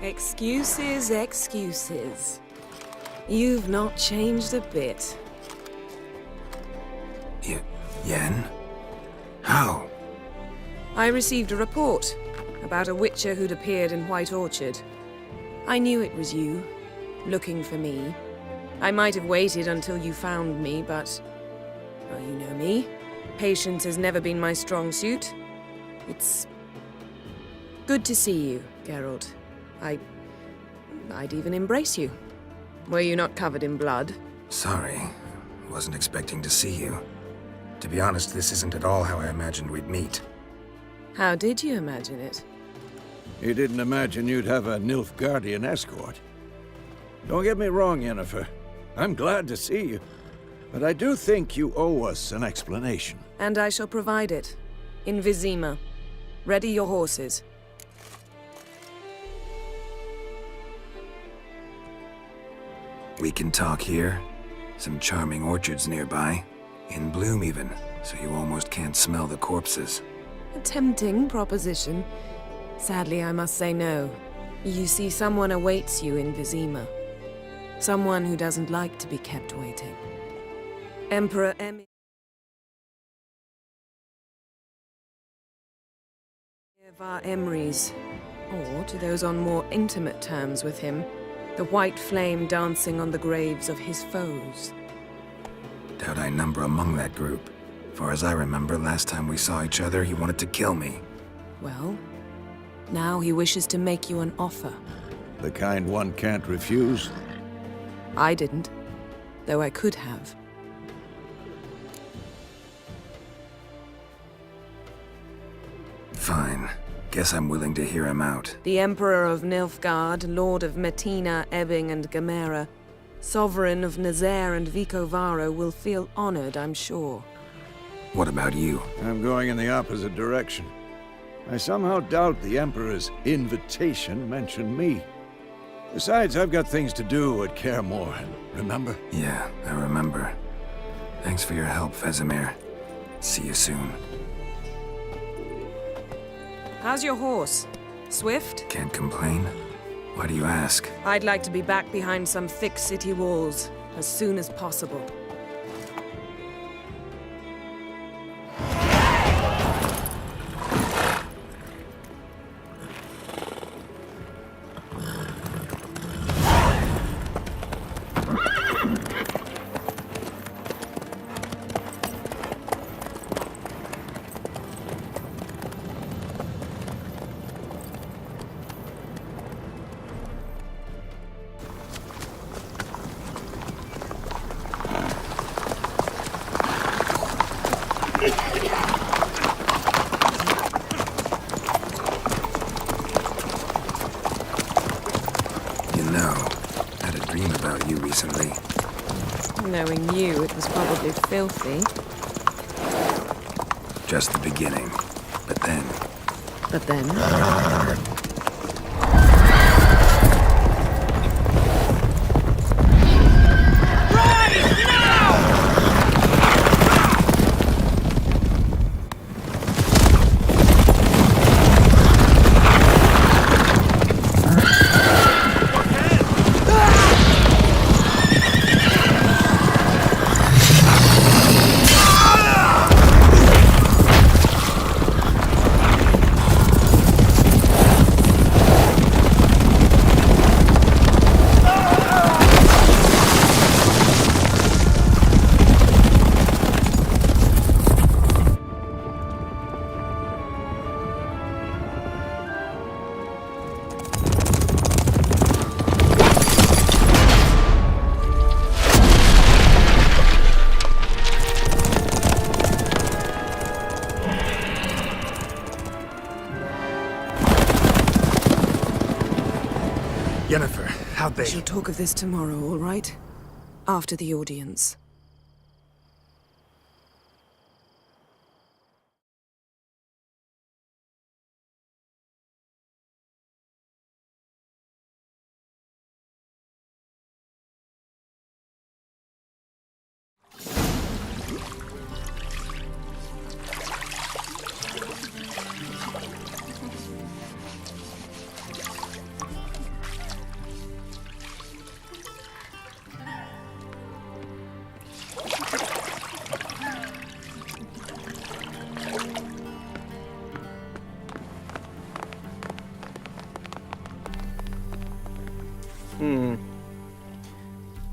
Excuses, excuses. You've not changed a bit. Yen? How? I received a report about a witcher who'd appeared in White Orchard. I knew it was you, looking for me. I might have waited until you found me, but... well, you know me. Patience has never been my strong suit. It's... good to see you, Geralt. I'd even embrace you. Were you not covered in blood? Sorry. Wasn't expecting to see you. To be honest, this isn't at all how I imagined we'd meet. How did you imagine it? You didn't imagine you'd have a Nilfgaardian escort. Don't get me wrong, Yennefer. I'm glad to see you. But I do think you owe us an explanation. And I shall provide it. In Vizima. Ready your horses. We can talk here. Some charming orchards nearby. In bloom even, so you almost can't smell the corpses. A tempting proposition. Sadly, I must say no. You see, someone awaits you in Vizima. Someone who doesn't like to be kept waiting. Emperor Emir var Emrys, or to those on more intimate terms with him, the white flame dancing on the graves of his foes. Doubt I number among that group. Far as I remember, last time we saw each other, he wanted to kill me. Well, now he wishes to make you an offer. The kind one can't refuse? I didn't, though I could have. Fine. Guess I'm willing to hear him out. The Emperor of Nilfgaard, Lord of Metina, Ebbing, and Gamera, Sovereign of Nazaire and Vicovaro will feel honored, I'm sure. What about you? I'm going in the opposite direction. I somehow doubt the Emperor's invitation mentioned me. Besides, I've got things to do at Kaer Morhen, remember? Yeah, I remember. Thanks for your help, Vesemir. See you soon. How's your horse? Swift? Can't complain. Why do you ask? I'd like to be back behind some thick city walls as soon as possible. Knowing you, it was probably filthy. Just the beginning. But then... But then? Yennefer, how'd they... We shall talk of this tomorrow, all right? After the audience.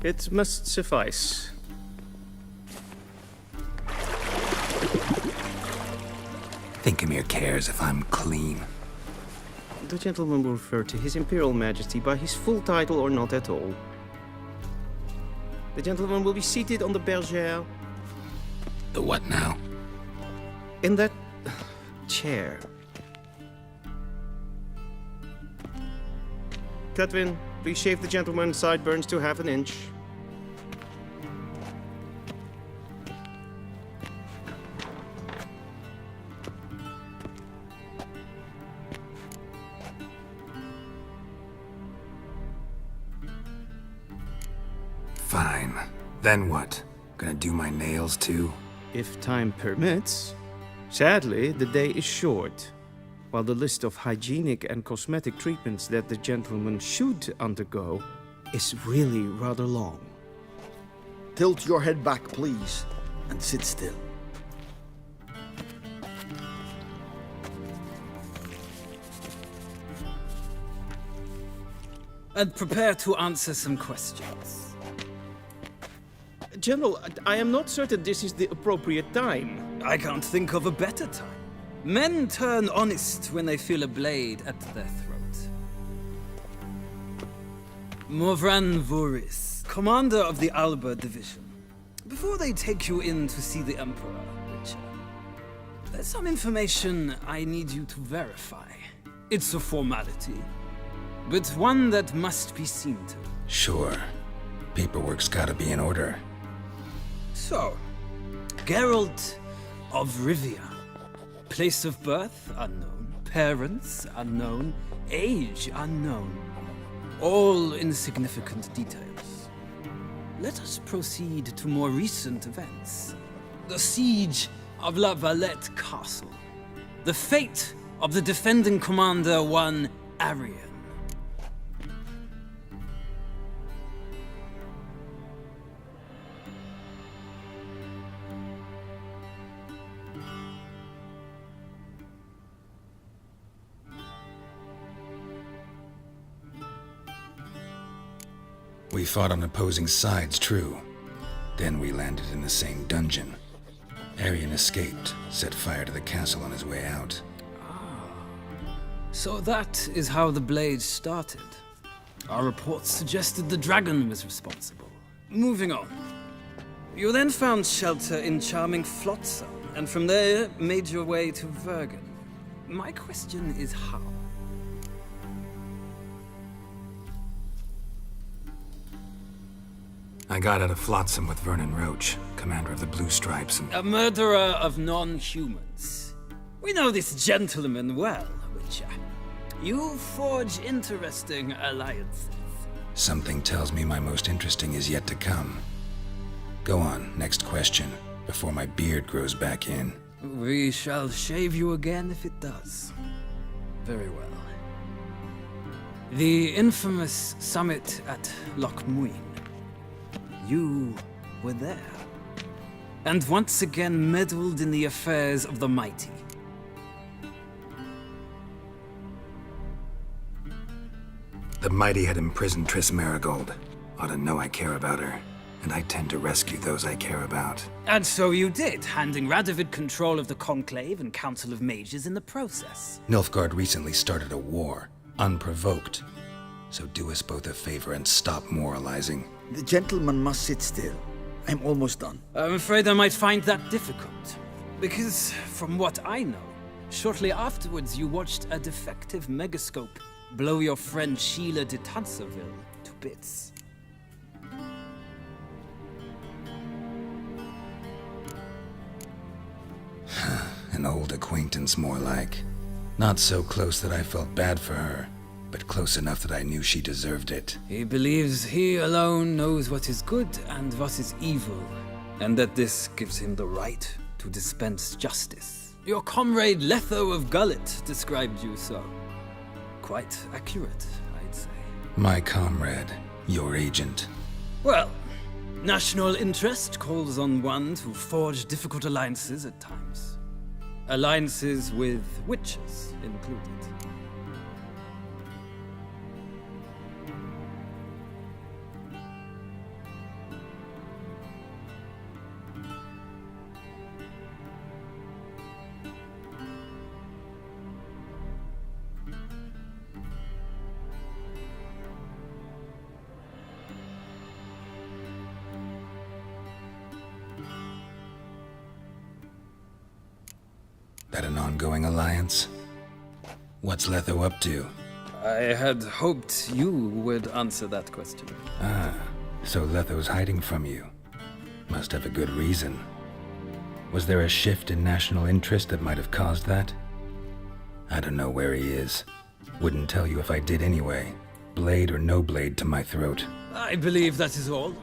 It must suffice. Thinkamere cares if I'm clean. The gentleman will refer to His Imperial Majesty by his full title or not at all. The gentleman will be seated on the bergère. The what now? In that chair. Cutwin, please shave the gentleman's sideburns to half an inch. Fine. Then what? Gonna do my nails too? If time permits. Sadly, the day is short. While the list of hygienic and cosmetic treatments that the gentleman should undergo is really rather long. Tilt your head back, please, and sit still. And prepare to answer some questions. General, I am not certain this is the appropriate time. I can't think of a better time. Men turn honest when they feel a blade at their throat. Morvran Voris, commander of the Alba Division. Before they take you in to see the Emperor, Witcher, there's some information I need you to verify. It's a formality, but one that must be seen to. Sure. Paperwork's gotta be in order. So, Geralt of Rivia. Place of birth, unknown. Parents, unknown. Age, unknown. All insignificant details. Let us proceed to more recent events. The siege of La Valette Castle. The fate of the defending commander, one Arian. We fought on opposing sides, true. Then we landed in the same dungeon. Arian escaped, set fire to the castle on his way out. So that is how the blade started. Our reports suggested the dragon was responsible. Moving on. You then found shelter in charming Flotsam, and from there made your way to Vergen. My question is how? I got out of Flotsam with Vernon Roach, commander of the Blue Stripes, and... A murderer of non-humans. We know this gentleman well, Witcher. You forge interesting alliances. Something tells me my most interesting is yet to come. Go on, next question, before my beard grows back in. We shall shave you again if it does. Very well. The infamous summit at Loch Muin. You were there. And once again meddled in the affairs of the mighty. The mighty had imprisoned Triss Marigold. Ought to know I care about her, and I tend to rescue those I care about. And so you did, handing Radovid control of the Conclave and Council of Mages in the process. Nilfgaard recently started a war, unprovoked. So do us both a favor and stop moralizing. The gentleman must sit still. I'm almost done. I'm afraid I might find that difficult. Because, from what I know, shortly afterwards you watched a defective megascope blow your friend Sheila de Tanserville to bits. An old acquaintance, more like. Not so close that I felt bad for her, but close enough that I knew she deserved it. He believes he alone knows what is good and what is evil, and that this gives him the right to dispense justice. Your comrade Letho of Gullet described you so. Quite accurate, I'd say. My comrade, your agent. Well, national interest calls on one to forge difficult alliances at times. Alliances with witches included. That an ongoing alliance? What's Letho up to? I had hoped you would answer that question. Ah, so Letho's hiding from you. Must have a good reason. Was there a shift in national interest that might have caused that? I don't know where he is. Wouldn't tell you if I did anyway. Blade or no blade to my throat. I believe that is all.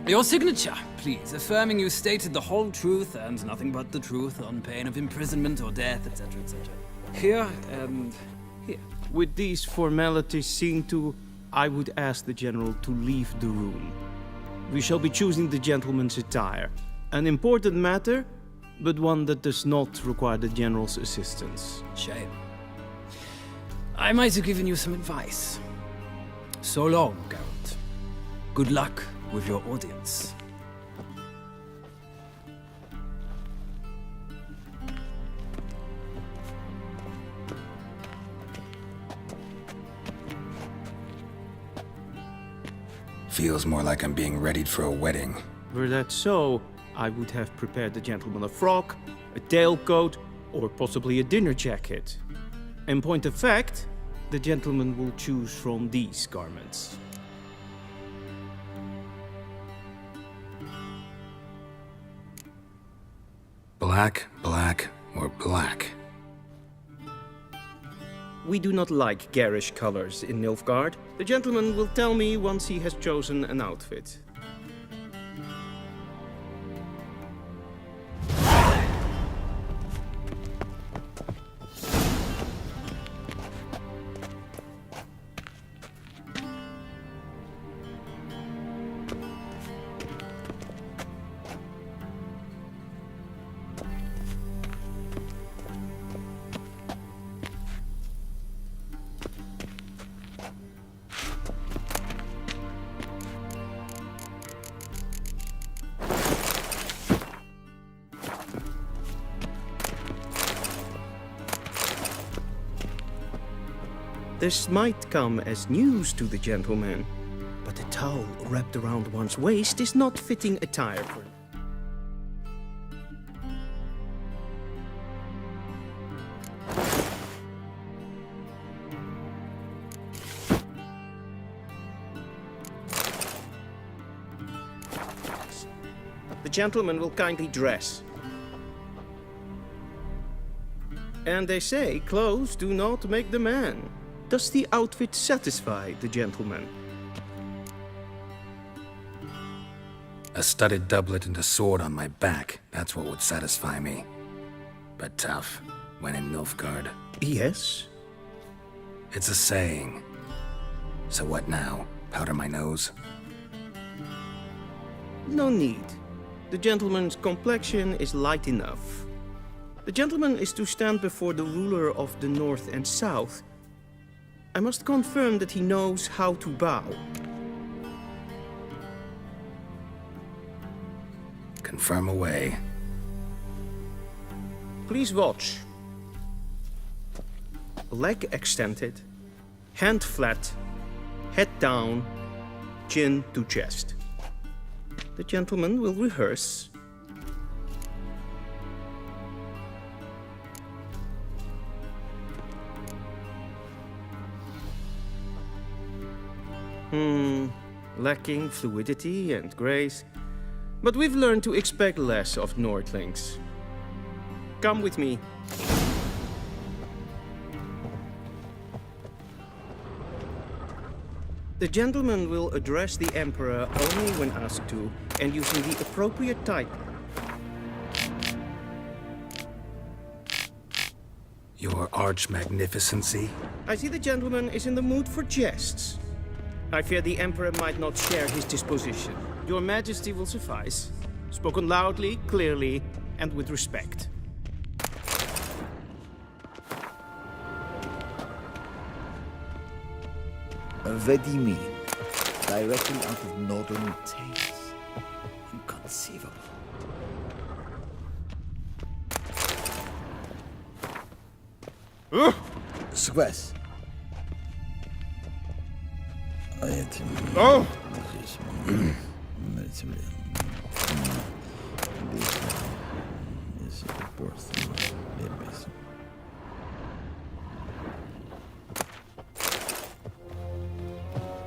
Your signature, please, affirming you stated the whole truth and nothing but the truth on pain of imprisonment or death, etc., etc. Here and here. With these formalities seen to, I would ask the General to leave the room. We shall be choosing the gentleman's attire. An important matter, but one that does not require the General's assistance. Shame. I might have given you some advice. So long, Geralt. Good luck with your audience. Feels more like I'm being readied for a wedding. Were that so, I would have prepared the gentleman a frock, a tailcoat, or possibly a dinner jacket. In point of fact, the gentleman will choose from these garments. Black, black, or black? We do not like garish colors in Nilfgaard. The gentleman will tell me once he has chosen an outfit. This might come as news to the gentleman, but a towel wrapped around one's waist is not fitting attire for... The gentleman will kindly dress. And they say clothes do not make the man. Does the outfit satisfy the gentleman? A studded doublet and a sword on my back, that's what would satisfy me. But tough, when in Nilfgaard. Yes? It's a saying. So what now? Powder my nose? No need. The gentleman's complexion is light enough. The gentleman is to stand before the ruler of the North and South. I must confirm that he knows how to bow. Confirm away. Please watch. Leg extended, hand flat, head down, chin to chest. The gentleman will rehearse. Lacking fluidity and grace. But we've learned to expect less of Nordlings. Come with me. The gentleman will address the Emperor only when asked to, and using the appropriate title. Your Arch-Magnificency? I see the gentleman is in the mood for jests. I fear the Emperor might not share his disposition. Your Majesty will suffice. Spoken loudly, clearly, and with respect. Vedimi, directly out of northern tales. Inconceivable. Squares. Oh!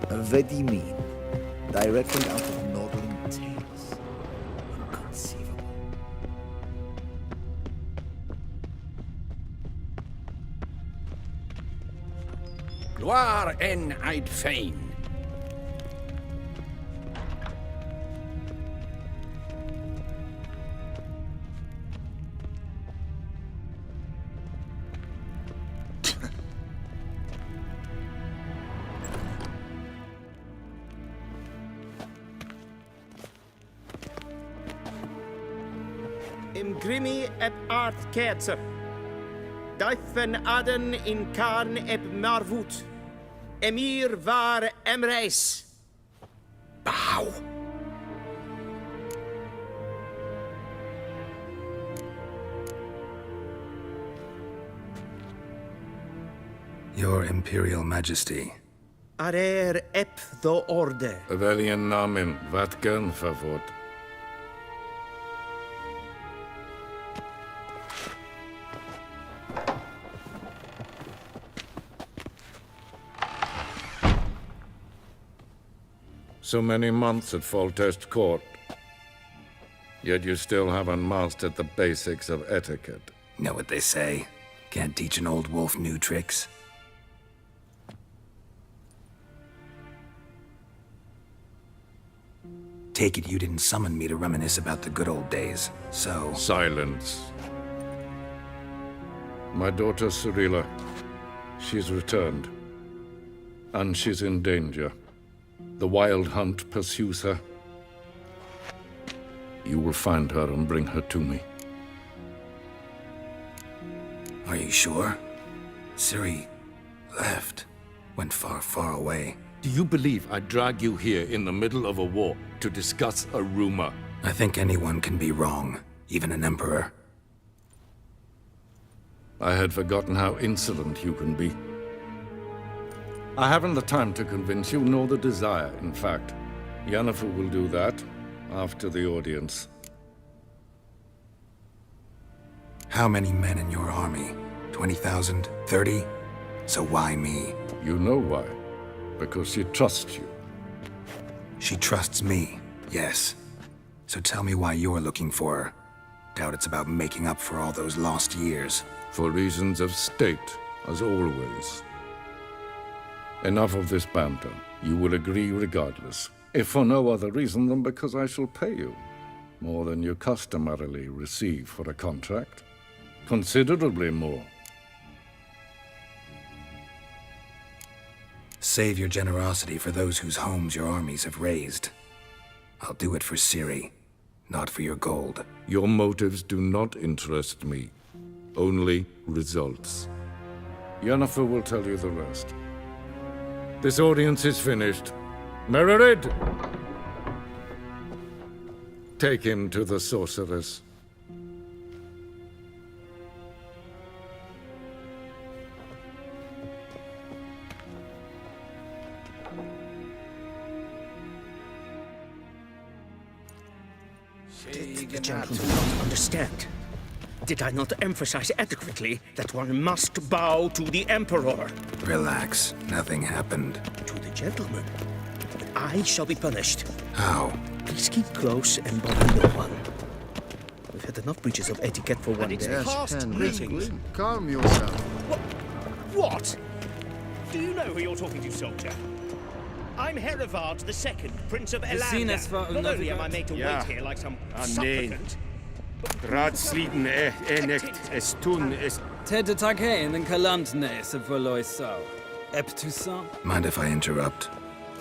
Vedimi, directly out of northern tales. Inconceivable. Gloire en I'd fain. Imgrimi eb art ketzer. Duifen aden in karn eb marvoet. Emir var emreis. Bow. Your Imperial Majesty. Arer eb the orde. Welchen Namen, wat gern favort? So many months at Foltest Court, yet you still haven't mastered the basics of etiquette. Know what they say? Can't teach an old wolf new tricks. Take it you didn't summon me to reminisce about the good old days, so... Silence. My daughter Cyrilla, she's returned. And she's in danger. The Wild Hunt pursues her. You will find her and bring her to me. Are you sure? Ciri left. Went far, far away. Do you believe I'd drag you here in the middle of a war to discuss a rumor? I think anyone can be wrong, even an emperor. I had forgotten how insolent you can be. I haven't the time to convince you, nor the desire, in fact. Yennefer will do that after the audience. How many men in your army? 20,000? 30? So why me? You know why. Because she trusts you. She trusts me, yes. So tell me why you're looking for her. Doubt it's about making up for all those lost years. For reasons of state, as always. Enough of this banter. You will agree regardless. If for no other reason than because I shall pay you. More than you customarily receive for a contract. Considerably more. Save your generosity for those whose homes your armies have razed. I'll do it for Ciri, not for your gold. Your motives do not interest me. Only results. Yennefer will tell you the rest. This audience is finished. Mererid! Take him to the sorceress. The gentleman will not understand. Did I not emphasize adequately that one must bow to the Emperor? Relax. Nothing happened. To the gentleman. I shall be punished. How? Please keep close and bother no one. We've had enough breaches of etiquette for one day. Past greetings. Calm yourself. What? Do you know who you're talking to, soldier? I'm Herivard II, Prince of Elander. Not only am I made to wait here like some supplicant... Radsliden enecht estun est... Ted Takein and Kalantne se Voloisau. Eptusan? Mind if I interrupt?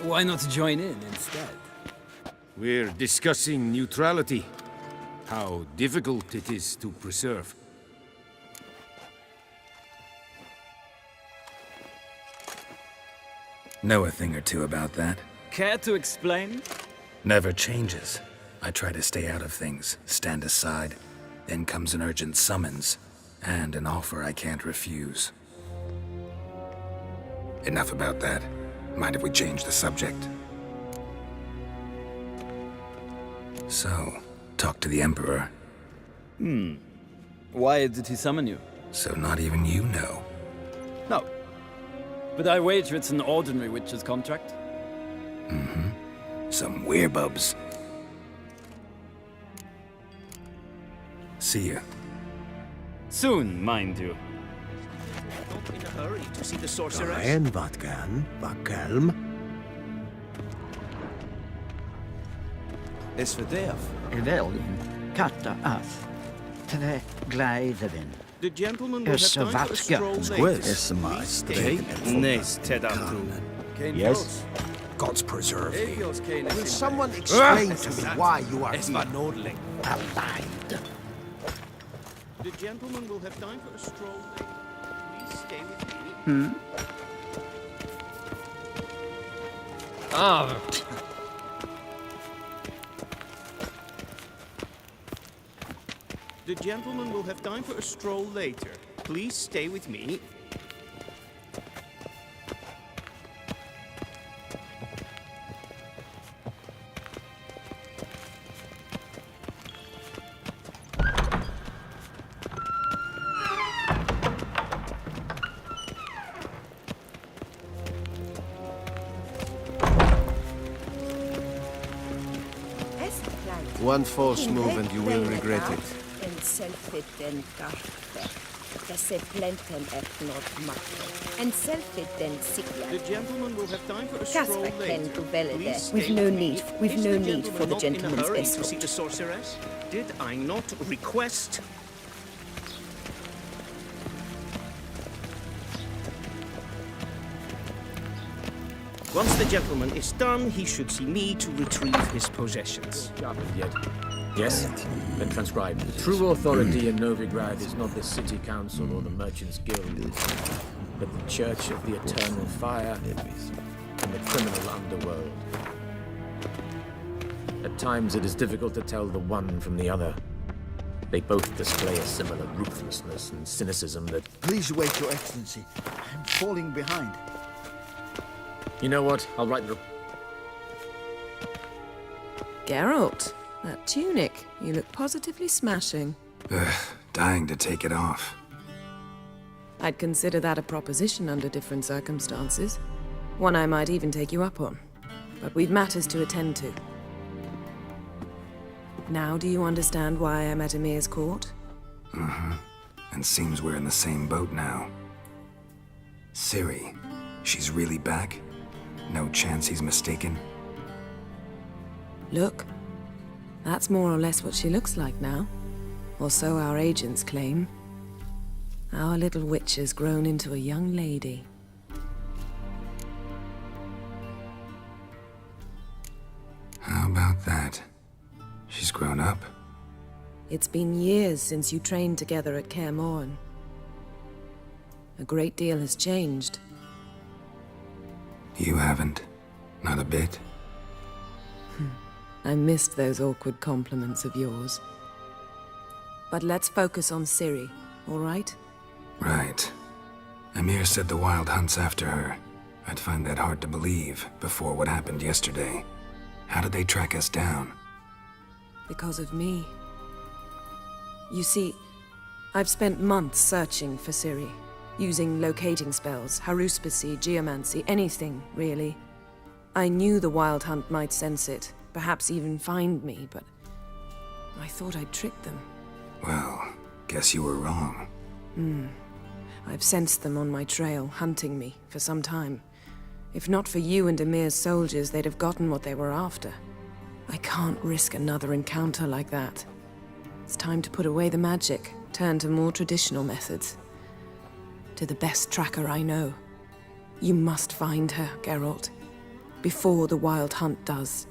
Why not join in instead? We're discussing neutrality. How difficult it is to preserve. Know a thing or two about that? Care to explain? Never changes. I try to stay out of things, stand aside. Then comes an urgent summons, and an offer I can't refuse. Enough about that. Mind if we change the subject? So, talk to the Emperor. Why did he summon you? So not even you know. No. But I wager it's an ordinary witch's contract. Mm-hmm. Some werebubs. See ya. Soon, mind you. Not in a hurry to see the sorceress. En wat kan, wat kalm. Is verderf. Evelien, katta af. Tre gleideren. The gentleman will have time for a stroll later. Is my Nice, Ted Yes? God's preserve me. Will someone explain to me why you are here? Aligned. The gentleman will have time for a stroll later. Please stay with me. The gentleman will have time for a stroll later. Please stay with me. One false move and you will regret it. The gentleman will have time for a stroll later. Please stay We've no with me. need. We've Is no the need for the gentleman not in a gentleman's hurry to see escort. the sorceress? Did I not request? Once the gentleman is done, he should see me to retrieve his possessions. Yet. Yes? Then transcribe. True authority in Novigrad is not the city council or the merchants' guild, but the church of the eternal fire and the criminal underworld. At times it is difficult to tell the one from the other. They both display a similar ruthlessness and cynicism that... Please wait, Your Excellency. I'm falling behind. You know what? I'll write the... Geralt, that tunic. You look positively smashing. Ugh, dying to take it off. I'd consider that a proposition under different circumstances. One I might even take you up on. But we've matters to attend to. Now do you understand why I'm at Emir's court? Mm-hmm. And seems we're in the same boat now. Ciri, she's really back? No chance he's mistaken? Look, that's more or less what she looks like now. Or so our agents claim. Our little witch has grown into a young lady. How about that? She's grown up? It's been years since you trained together at Kaer Morhen. A great deal has changed. You haven't. Not a bit. I missed those awkward compliments of yours. But let's focus on Ciri, all right? Right. Emir said the Wild Hunt's after her. I'd find that hard to believe before what happened yesterday. How did they track us down? Because of me. You see, I've spent months searching for Ciri, using locating spells, haruspicy, geomancy, anything, really. I knew the Wild Hunt might sense it, perhaps even find me, but I thought I'd tricked them. Well, guess you were wrong. I've sensed them on my trail, hunting me, for some time. If not for you and Emir's soldiers, they'd have gotten what they were after. I can't risk another encounter like that. It's time to put away the magic, turn to more traditional methods. To the best tracker I know. You must find her, Geralt, before the Wild Hunt does.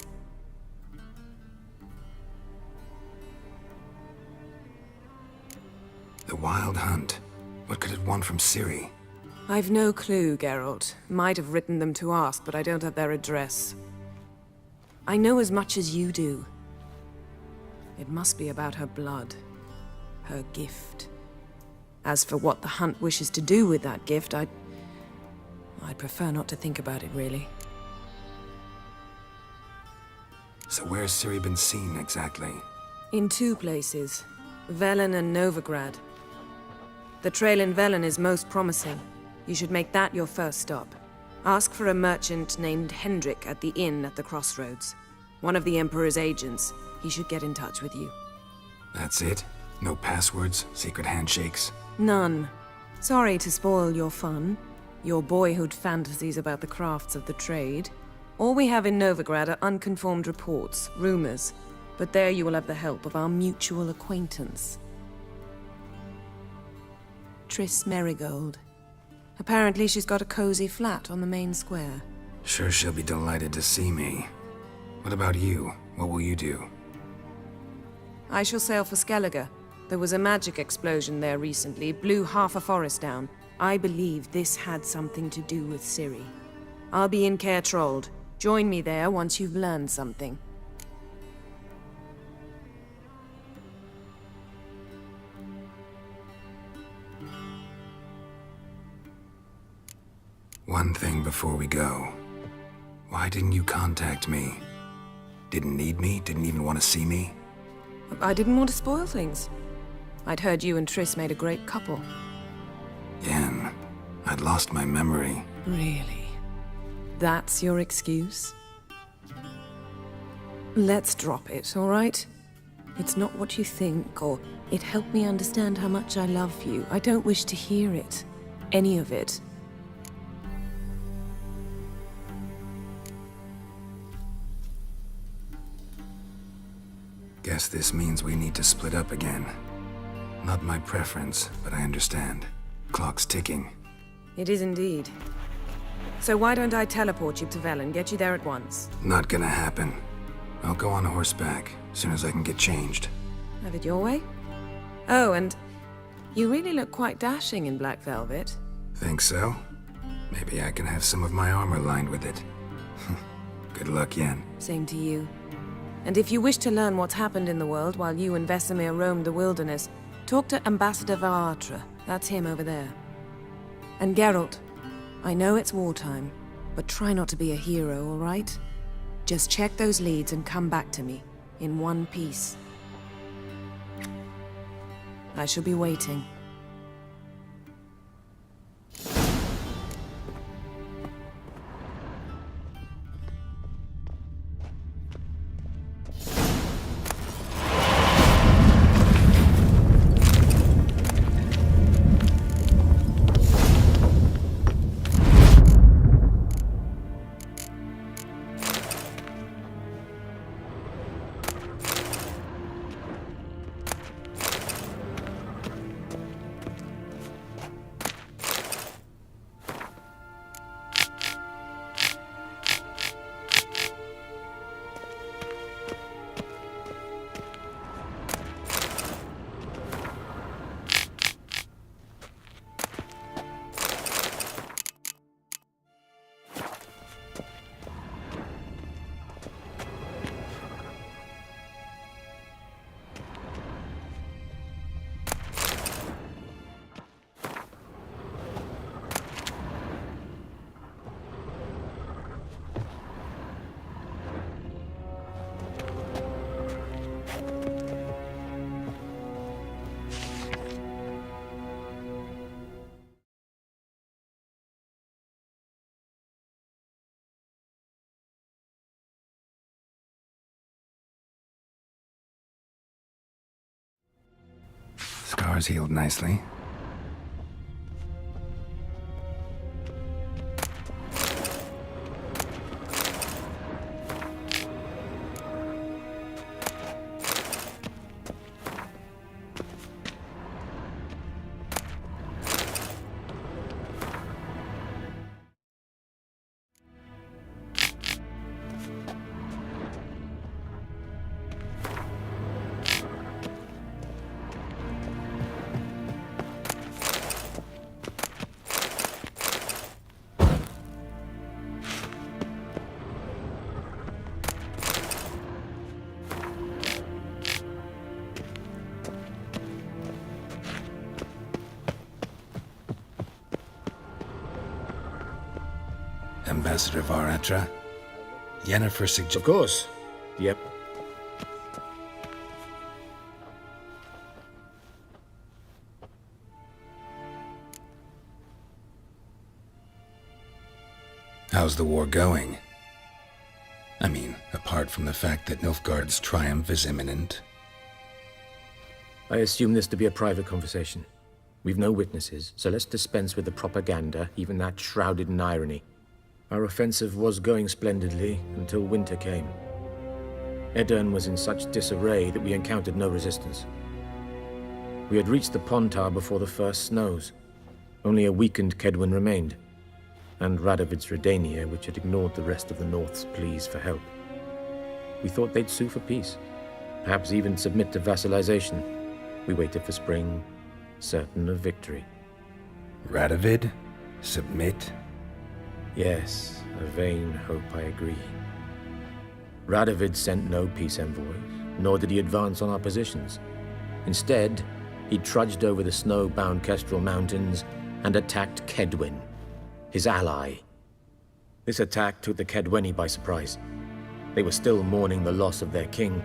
The Wild Hunt? What could it want from Ciri? I've no clue, Geralt. Might have written them to ask, but I don't have their address. I know as much as you do. It must be about her blood. Her gift. As for what the Hunt wishes to do with that gift, I'd prefer not to think about it, really. So where's Ciri been seen, exactly? In two places. Velen and Novigrad. The trail in Velen is most promising. You should make that your first stop. Ask for a merchant named Hendrik at the inn at the crossroads. One of the Emperor's agents. He should get in touch with you. That's it? No passwords? Secret handshakes? None. Sorry to spoil your fun. Your boyhood fantasies about the crafts of the trade. All we have in Novigrad are unconfirmed reports, rumors. But there you will have the help of our mutual acquaintance. Triss Merigold. Apparently she's got a cozy flat on the main square. Sure she'll be delighted to see me. What about you? What will you do? I shall sail for Skellige. There was a magic explosion there recently, blew half a forest down. I believe this had something to do with Ciri. I'll be in Caer Trold. Join me there once you've learned something. One thing before we go. Why didn't you contact me? Didn't need me? Didn't even want to see me? I didn't want to spoil things. I'd heard you and Triss made a great couple. Yen, I'd lost my memory. Really? That's your excuse? Let's drop it, all right? It's not what you think, or it helped me understand how much I love you. I don't wish to hear it. Any of it. Guess this means we need to split up again. Not my preference, but I understand. Clock's ticking. It is indeed. So why don't I teleport you to Velen, get you there at once? Not gonna happen. I'll go on horseback, as soon as I can get changed. Have it your way? Oh, and you really look quite dashing in black velvet. Think so? Maybe I can have some of my armor lined with it. Good luck, Yen. Same to you. And if you wish to learn what's happened in the world while you and Vesemir roamed the wilderness, talk to Ambassador Varatra. That's him over there. And Geralt, I know it's wartime, But try not to be a hero, all right? Just check those leads and come back to me, in one piece. I shall be waiting. Scars healed nicely. Ambassador Varatra, Yennefer suggests... Of course. Yep. How's the war going? I mean, apart from the fact that Nilfgaard's triumph is imminent. I assume this to be a private conversation. We've no witnesses, so let's dispense with the propaganda, even that shrouded in irony. Our offensive was going splendidly until winter came. Edirn was in such disarray that we encountered no resistance. We had reached the Pontar before the first snows. Only a weakened Kedwin remained, and Radovid's Redania, which had ignored the rest of the North's pleas for help. We thought they'd sue for peace, perhaps even submit to vassalization. We waited for spring, certain of victory. Radovid? Submit? Yes, a vain hope, I agree. Radovid sent no peace envoys, nor did he advance on our positions. Instead, he trudged over the snow-bound Kestrel Mountains and attacked Kedwin, his ally. This attack took the Kedweni by surprise. They were still mourning the loss of their king.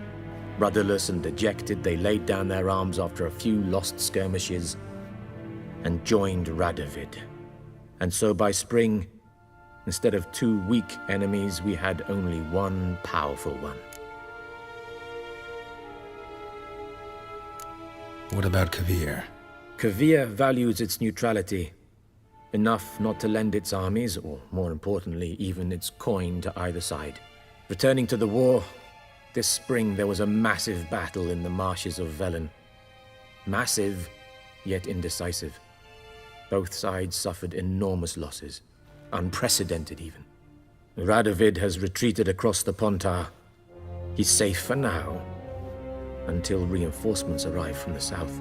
Rudderless and dejected, they laid down their arms after a few lost skirmishes and joined Radovid. And so by spring, instead of 2 weak enemies, we had only one powerful one. What about Kavir? Kavir values its neutrality, enough not to lend its armies, or more importantly, even its coin to either side. Returning to the war, this spring there was a massive battle in the marshes of Velen. Massive, yet indecisive. Both sides suffered enormous losses. Unprecedented, even. Radovid has retreated across the Pontar. He's safe for now, until reinforcements arrive from the south.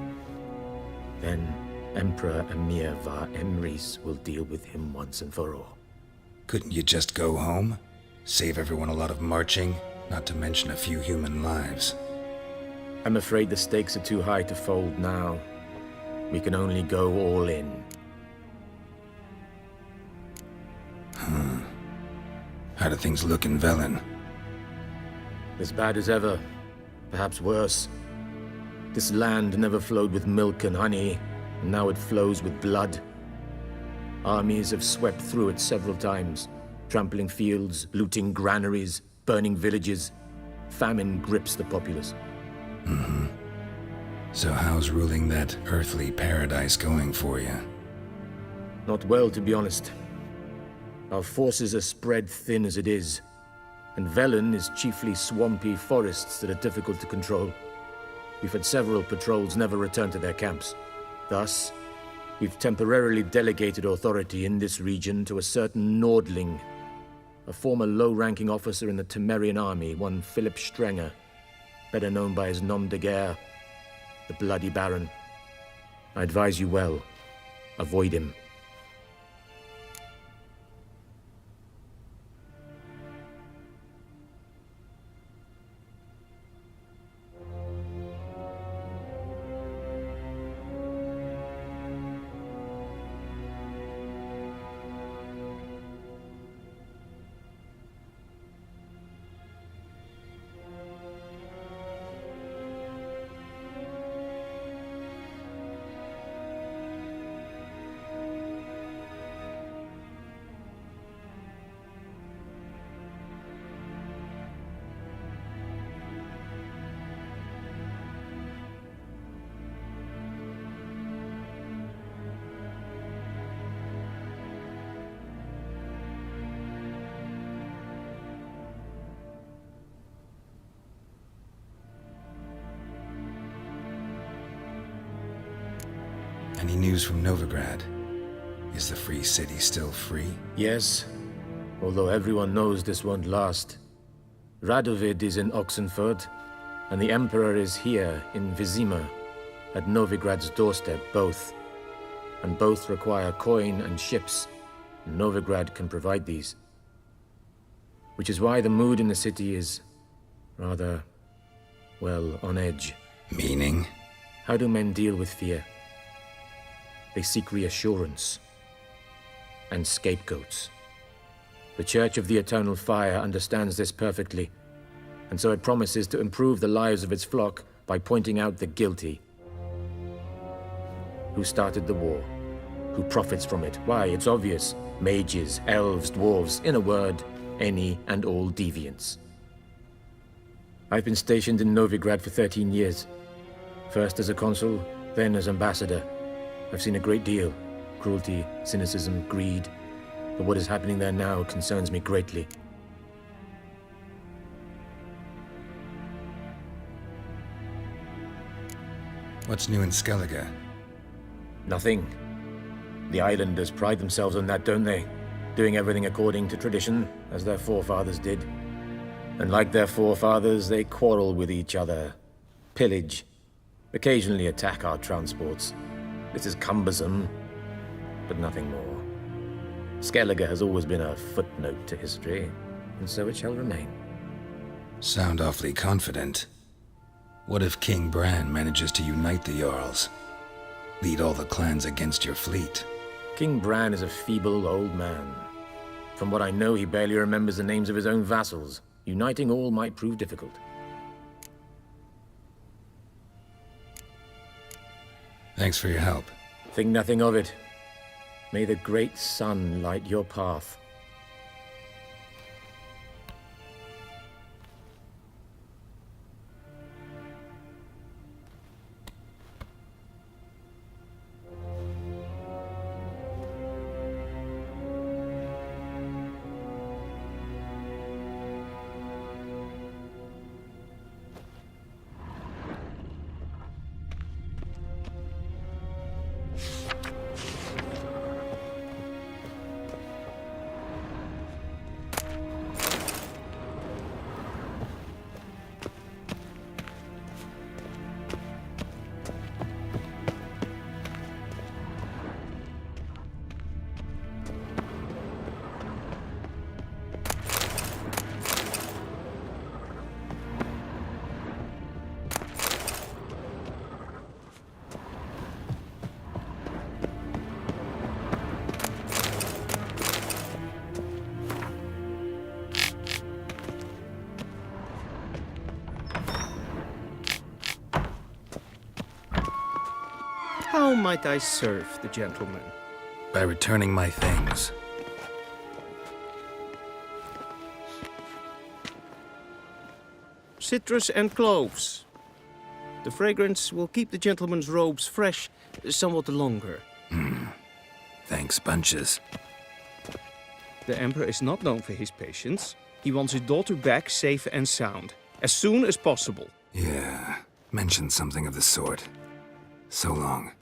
Then Emperor Emir var Emrys will deal with him once and for all. Couldn't you just go home? Save everyone a lot of marching, not to mention a few human lives. I'm afraid the stakes are too high to fold now. We can only go all in. How do things look in Velen? As bad as ever. Perhaps worse. This land never flowed with milk and honey, and now it flows with blood. Armies have swept through it several times, trampling fields, looting granaries, burning villages. Famine grips the populace. Mm-hmm. So how's ruling that earthly paradise going for you? Not well, to be honest. Our forces are spread thin as it is, and Velen is chiefly swampy forests that are difficult to control. We've had several patrols never return to their camps. Thus, we've temporarily delegated authority in this region to a certain Nordling, a former low-ranking officer in the Temerian army, one Philip Strenger, better known by his nom de guerre, the Bloody Baron. I advise you well. Avoid him. Any news from Novigrad? Is the free city still free? Yes, although everyone knows this won't last. Radovid is in Oxenfurt, and the Emperor is here in Vizima, at Novigrad's doorstep, both. And both require coin and ships. Novigrad can provide these. Which is why the mood in the city is rather, well, on edge. Meaning? How do men deal with fear? They seek reassurance and scapegoats. The Church of the Eternal Fire understands this perfectly, and so it promises to improve the lives of its flock by pointing out the guilty. Who started the war? Who profits from it? Why, it's obvious. Mages, elves, dwarves, in a word, any and all deviants. I've been stationed in Novigrad for 13 years. First as a consul, then as ambassador. I've seen a great deal. Cruelty, cynicism, greed. But what is happening there now concerns me greatly. What's new in Skellige? Nothing. The islanders pride themselves on that, don't they? Doing everything according to tradition, as their forefathers did. And like their forefathers, they quarrel with each other, pillage, occasionally attack our transports. This is cumbersome, but nothing more. Skellige has always been a footnote to history, and so it shall remain. Sound awfully confident. What if King Bran manages to unite the Jarls? Lead all the clans against your fleet? King Bran is a feeble old man. From what I know, he barely remembers the names of his own vassals. Uniting all might prove difficult. Thanks for your help. Think nothing of it. May the great sun light your path. How might I serve the gentleman? By returning my things. Citrus and cloves. The fragrance will keep the gentleman's robes fresh somewhat longer. Thanks, bunches. The Emperor is not known for his patience. He wants his daughter back safe and sound, as soon as possible. Yeah, mentioned something of the sort. So long.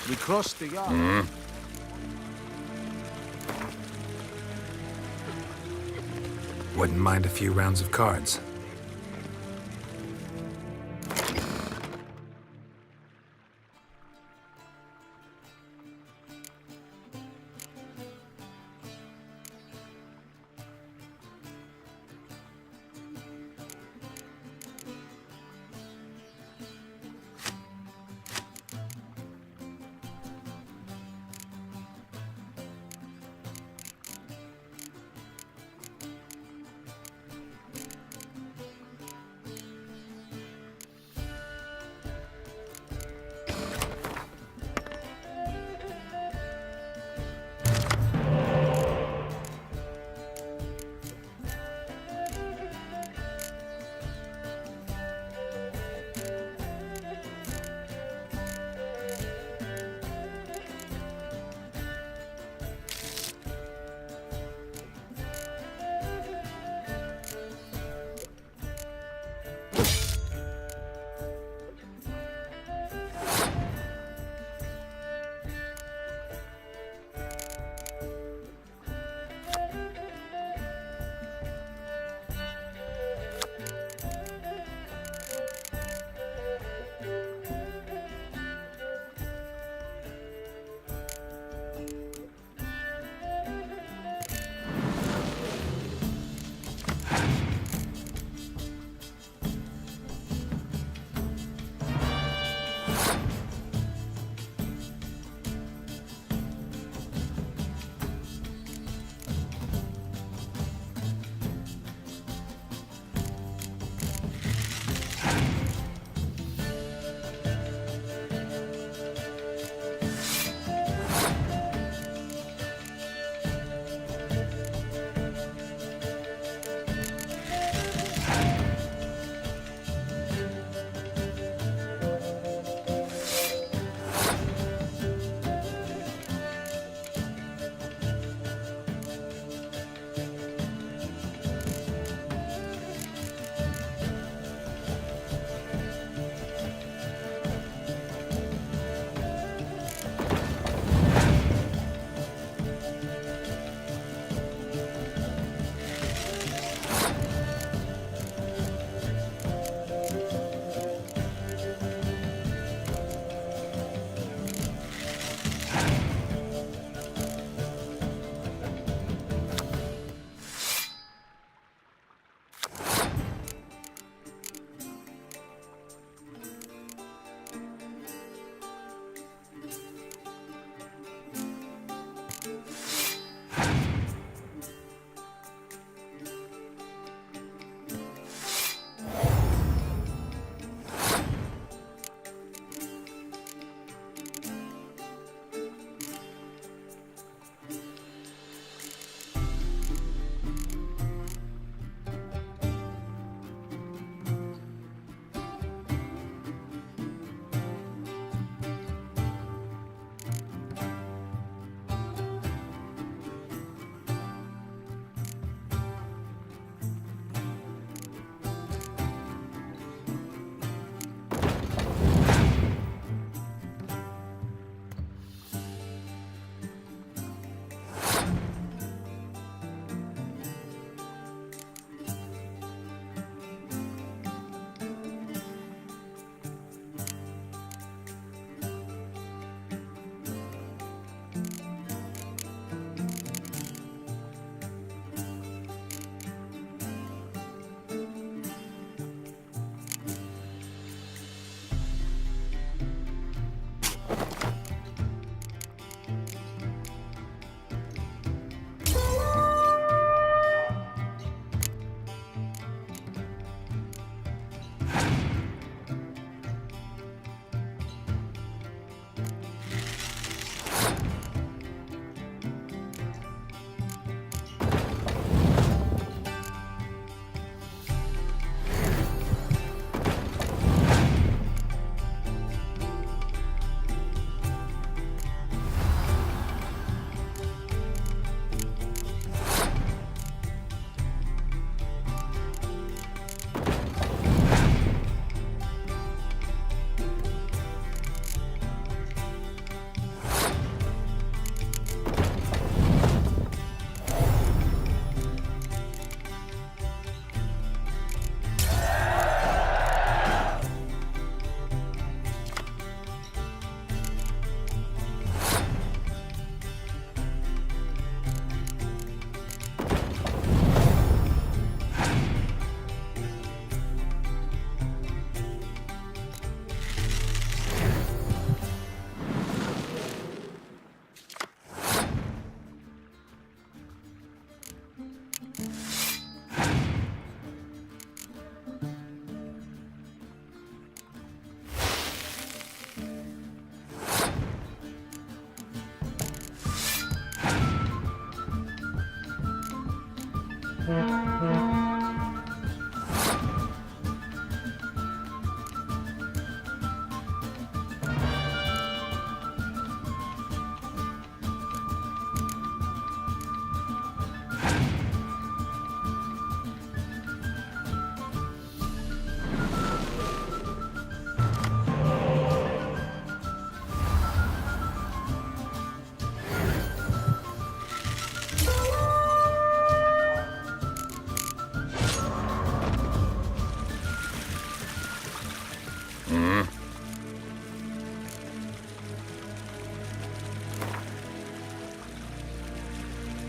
We crossed the yard. Wouldn't mind a few rounds of cards.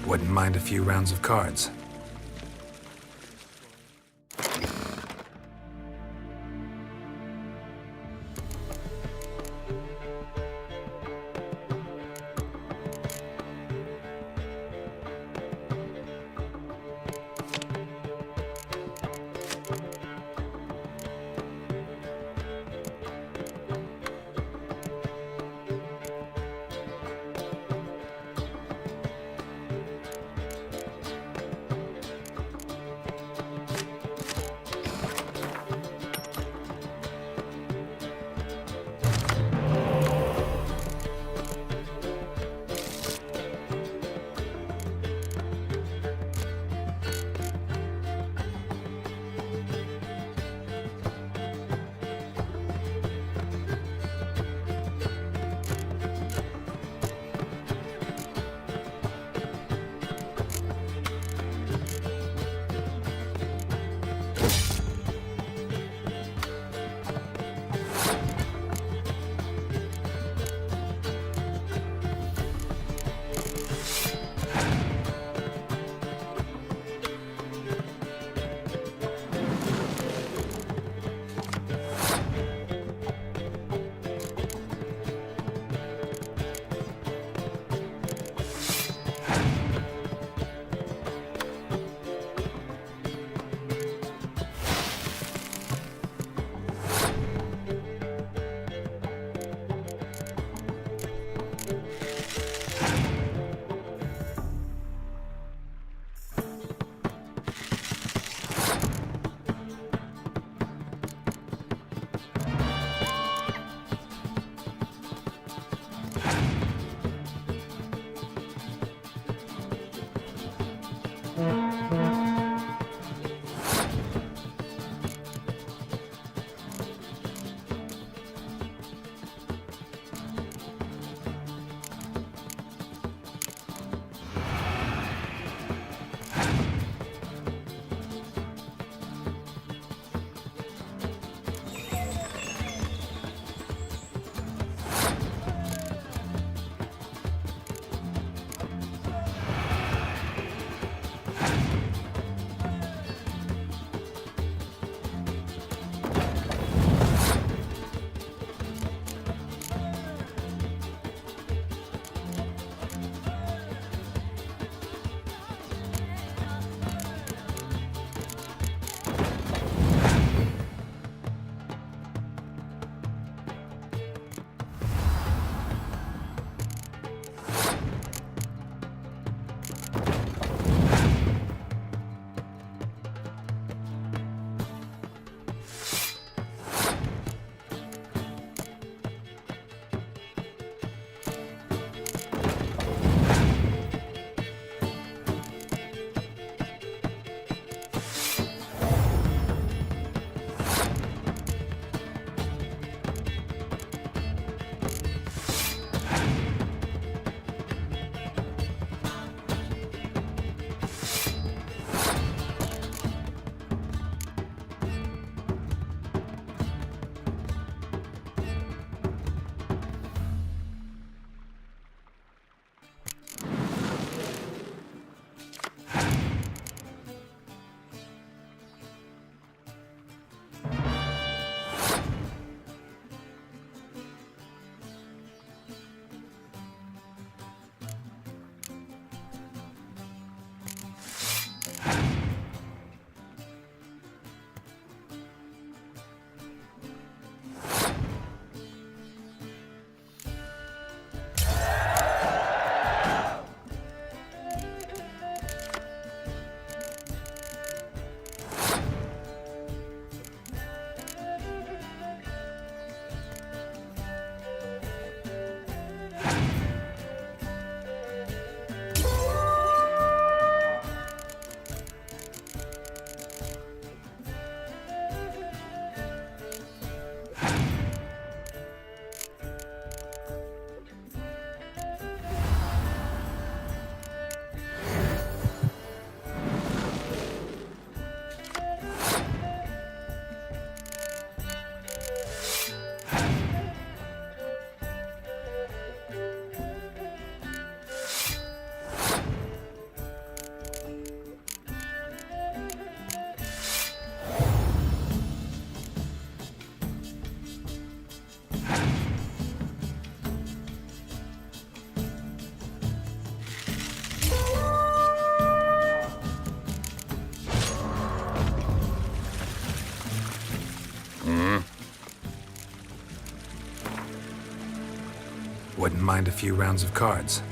Wouldn't mind a few rounds of cards. Wouldn't mind a few rounds of cards.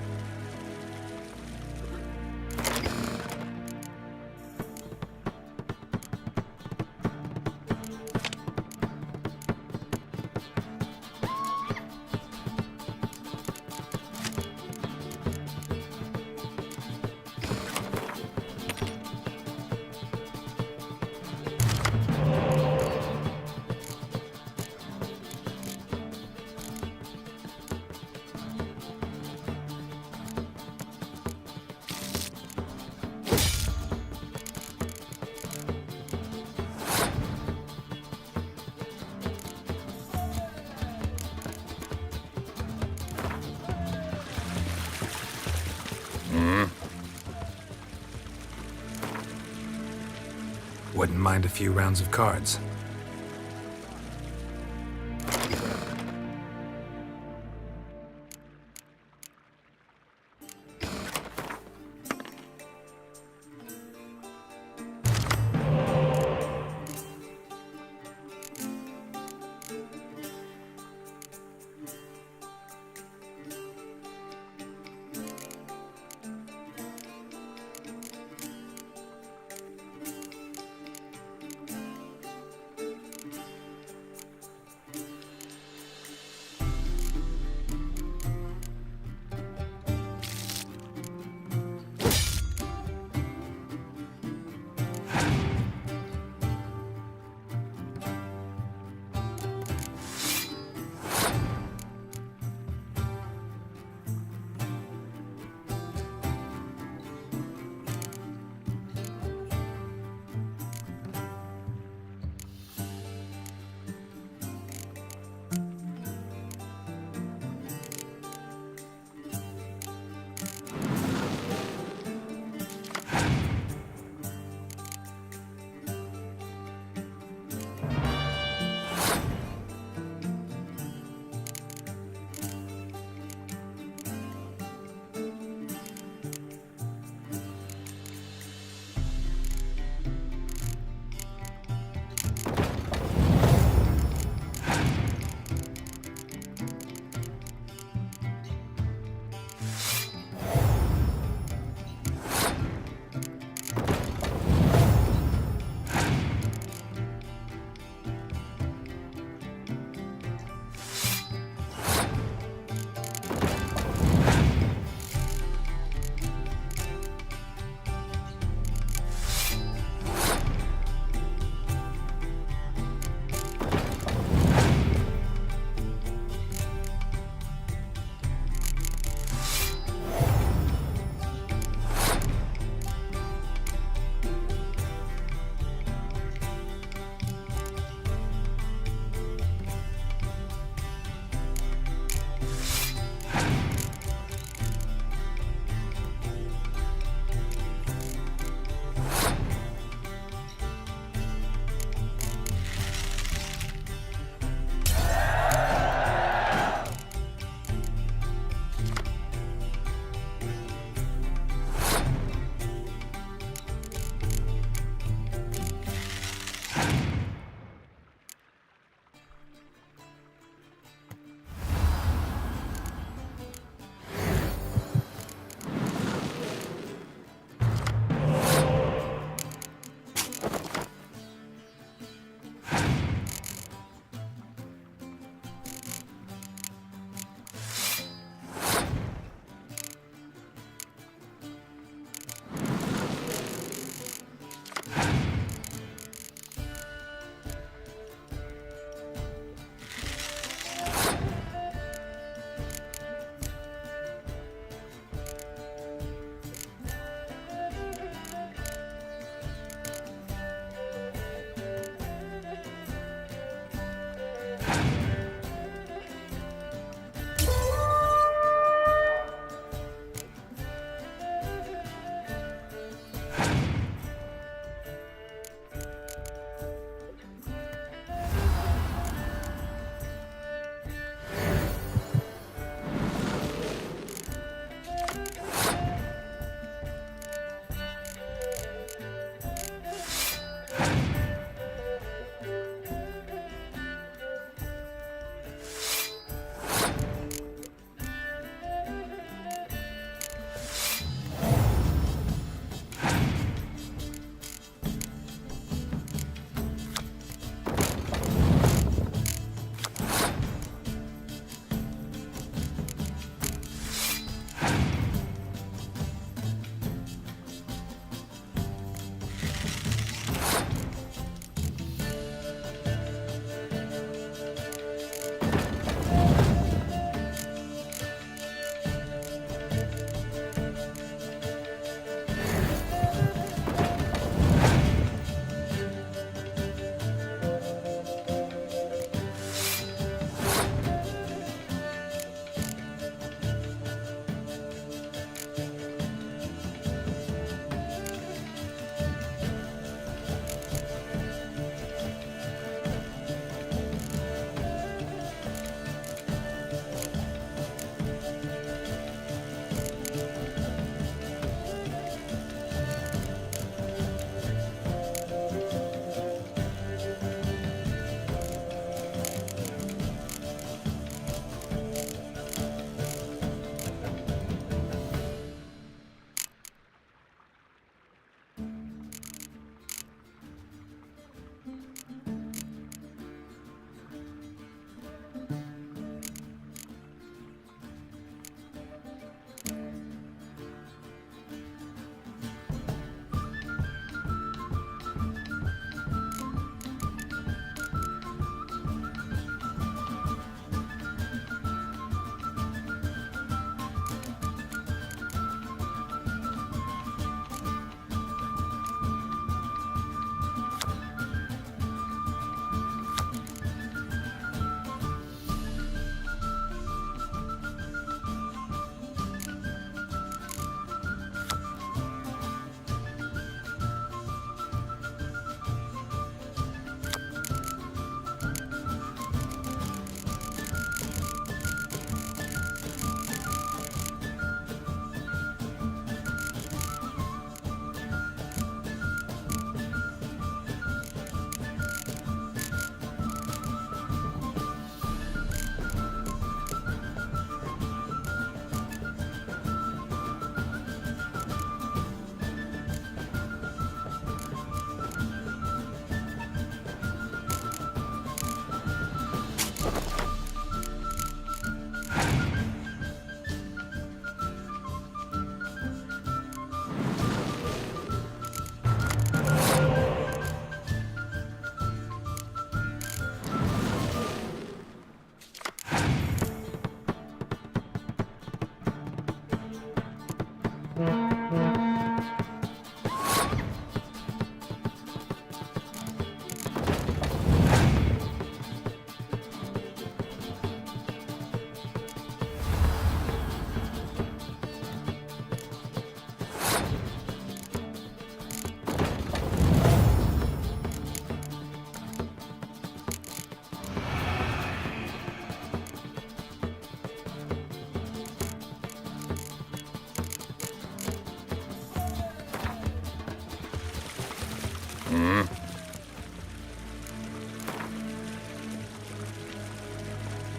Wouldn't mind a few rounds of cards.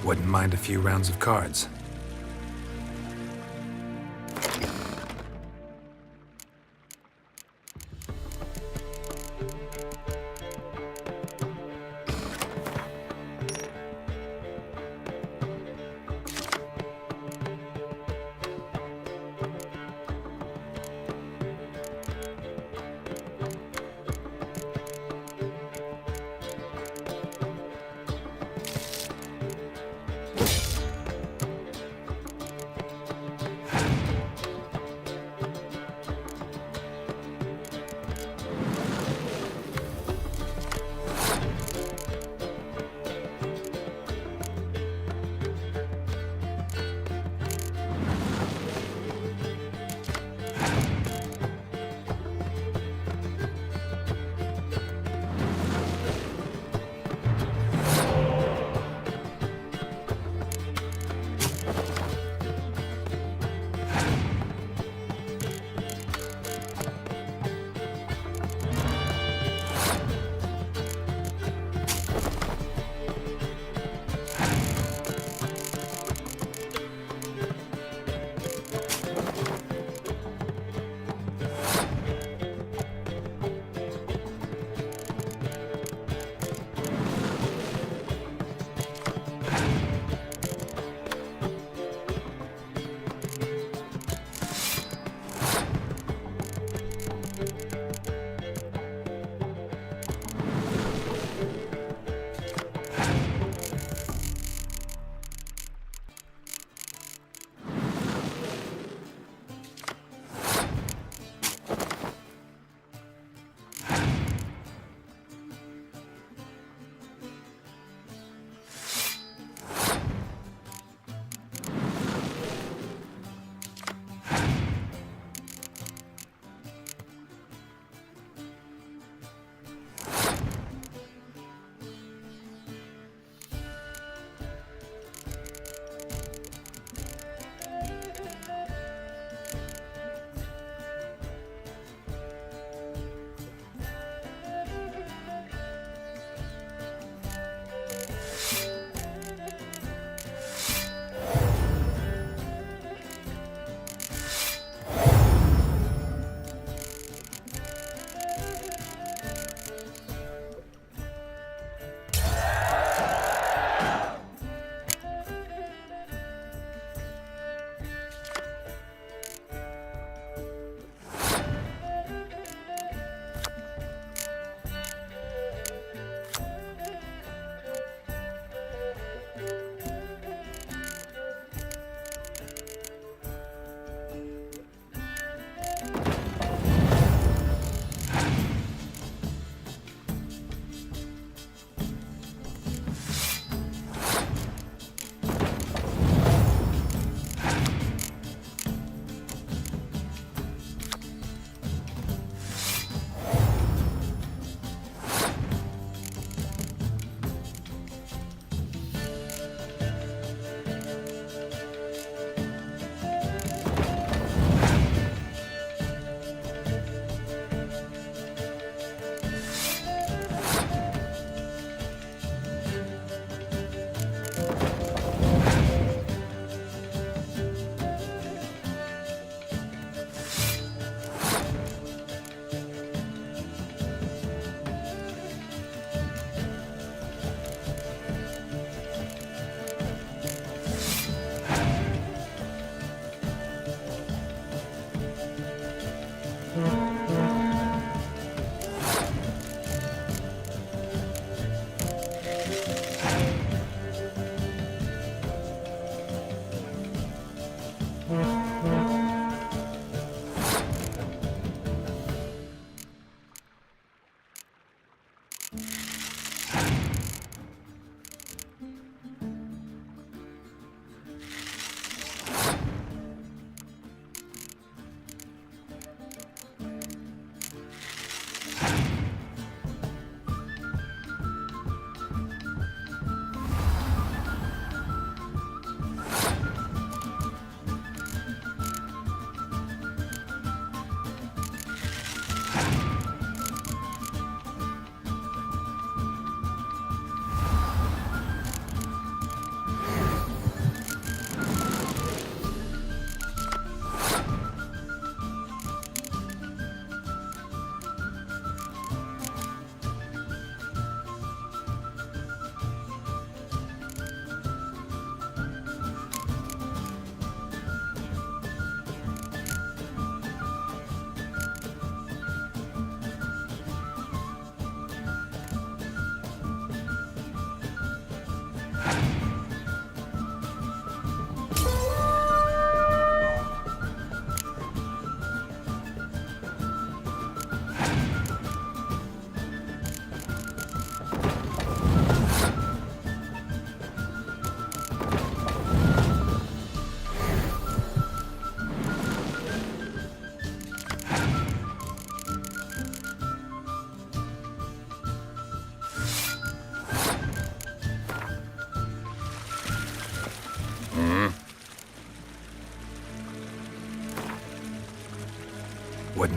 Wouldn't mind a few rounds of cards.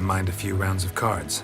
mind a few rounds of cards?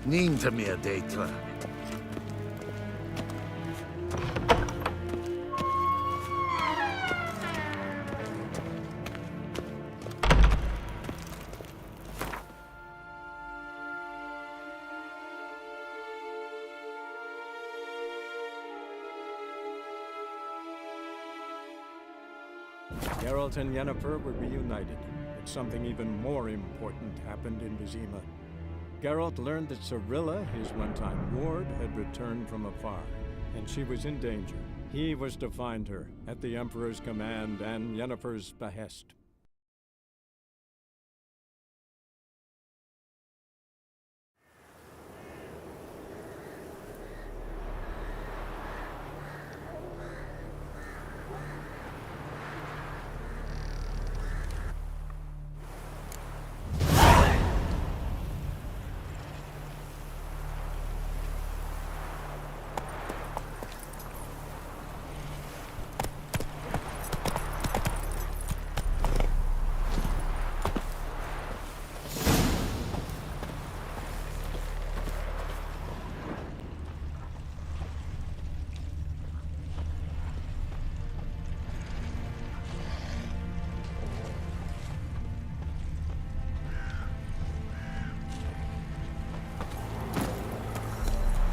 Ninta mir deitva. Geralt and Yennefer were reunited, but something even more important happened in Vizima. Geralt learned that Cirilla, his one-time ward, had returned from afar, and she was in danger. He was to find her, at the Emperor's command and Yennefer's behest.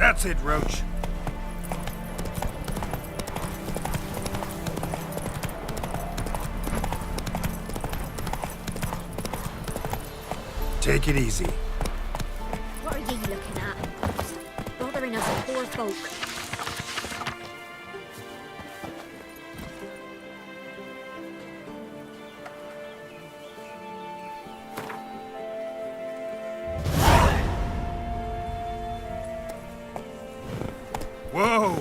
That's it, Roach. Take it easy. What are you looking at? Bothering us poor folk. Whoa!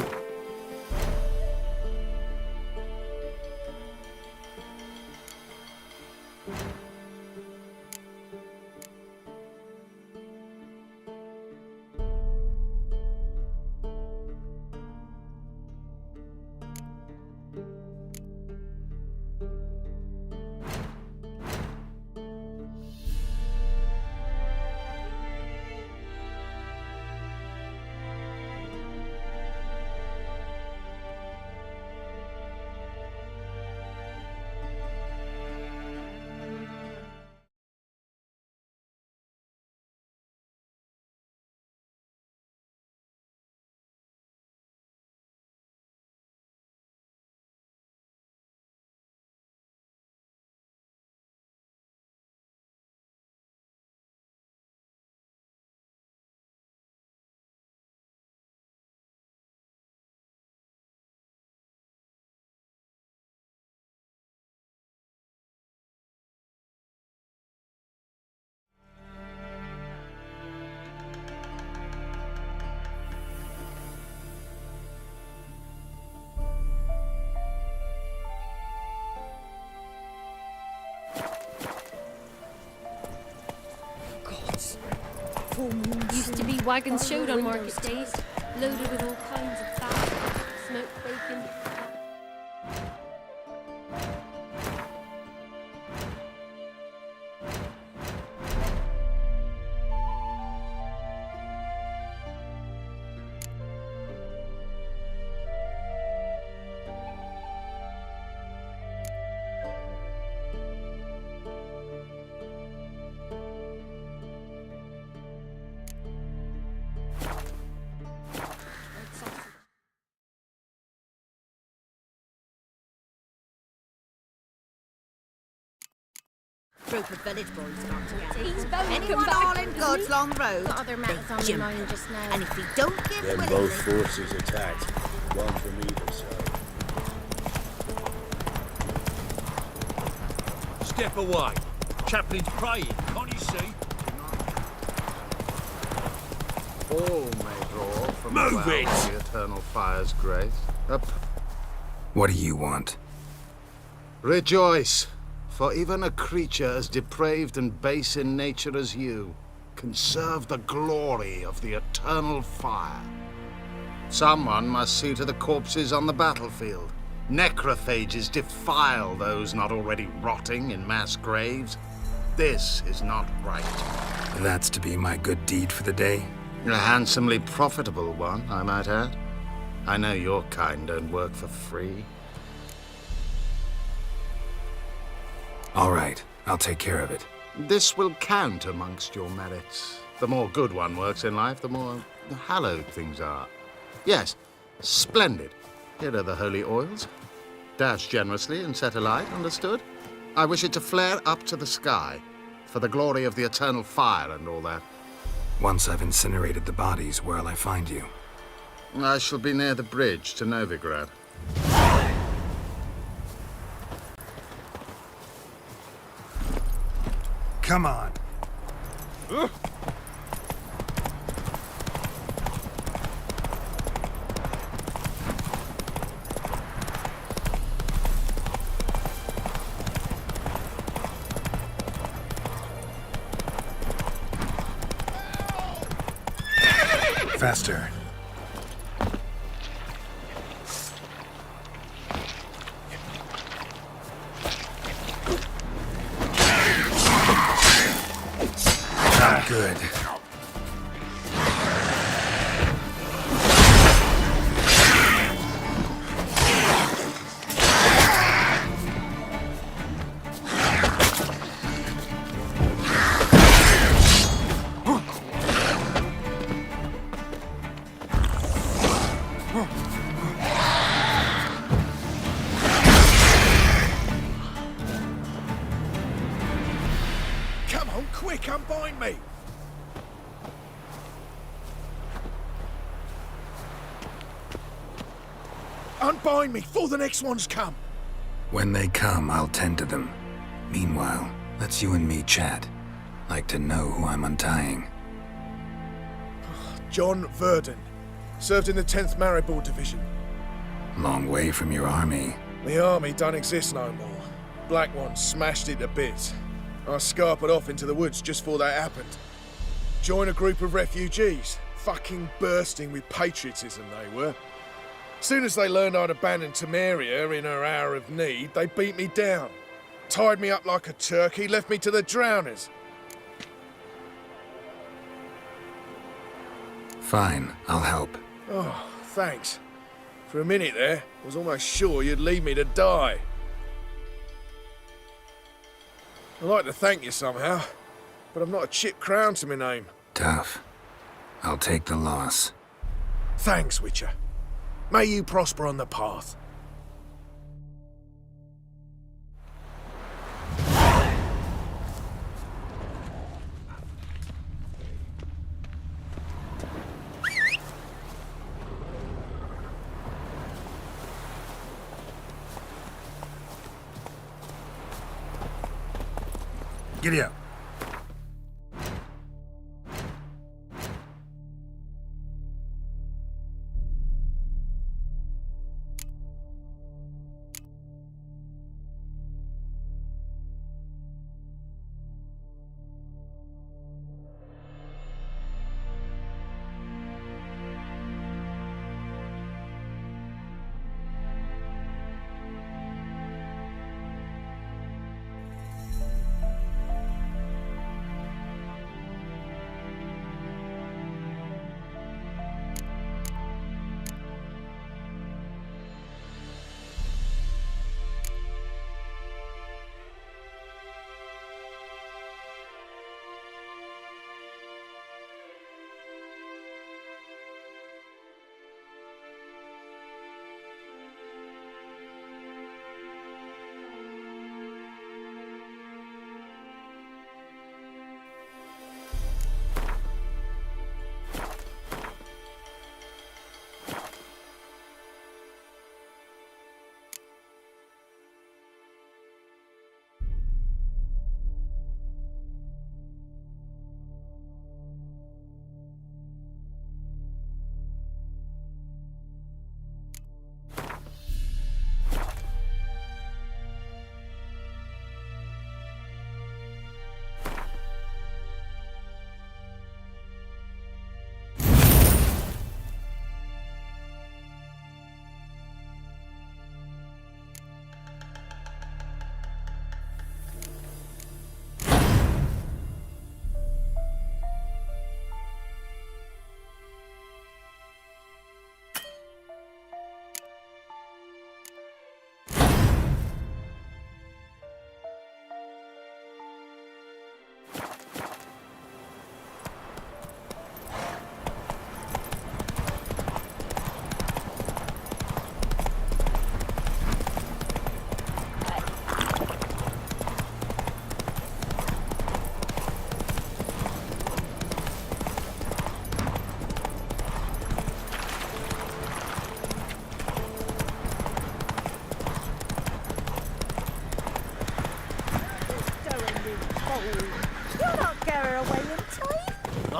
Used to be wagons showed on market days, loaded with all kinds of bad, smoke breaking. Group of village boys got together. He's both Anyone all in goods along the road? Got other matters on my mind just now. And if he don't give Then willingly... both forces attacked, one from either side. Step away. Chaplain's praying, can't you see? All may draw from Move the well it! of the eternal fire's grace. Up. What do you want? Rejoice, for even a creature as depraved and base in nature as you can serve the glory of the eternal fire. Someone must see to the corpses on the battlefield. Necrophages defile those not already rotting in mass graves. This is not right. That's to be my good deed for the day? A handsomely profitable one, I might add. I know your kind don't work for free. All right, I'll take care of it. This will count amongst your merits. The more good one works in life, the more hallowed things are. Yes, splendid. Here are the holy oils. Dash generously and set alight, understood? I wish it to flare up to the sky, for the glory of the eternal fire and all that. Once I've incinerated the bodies, where'll I find you? I shall be near the bridge to Novigrad. Come on. Faster. Not good. Quick, unbind me! Unbind me, before the next ones come! When they come, I'll tend to them. Meanwhile, let's you and me chat. Like to know who I'm untying. John Verdon. Served in the 10th Maribor Division. Long way from your army. The army don't exist no more. Black Ones smashed it to bits. I scarpered off into the woods just before that happened. Joined a group of refugees. Fucking bursting with patriotism they were. Soon as they learned I'd abandoned Temeria in her hour of need, they beat me down. Tied me up like a turkey, left me to the drowners. Fine, I'll help. Oh, thanks. For a minute there, I was almost sure you'd leave me to die. I'd like to thank you somehow, but I've not a chip crown to my name. Tough. I'll take the loss. Thanks, Witcher. May you prosper on the path. Giddy up.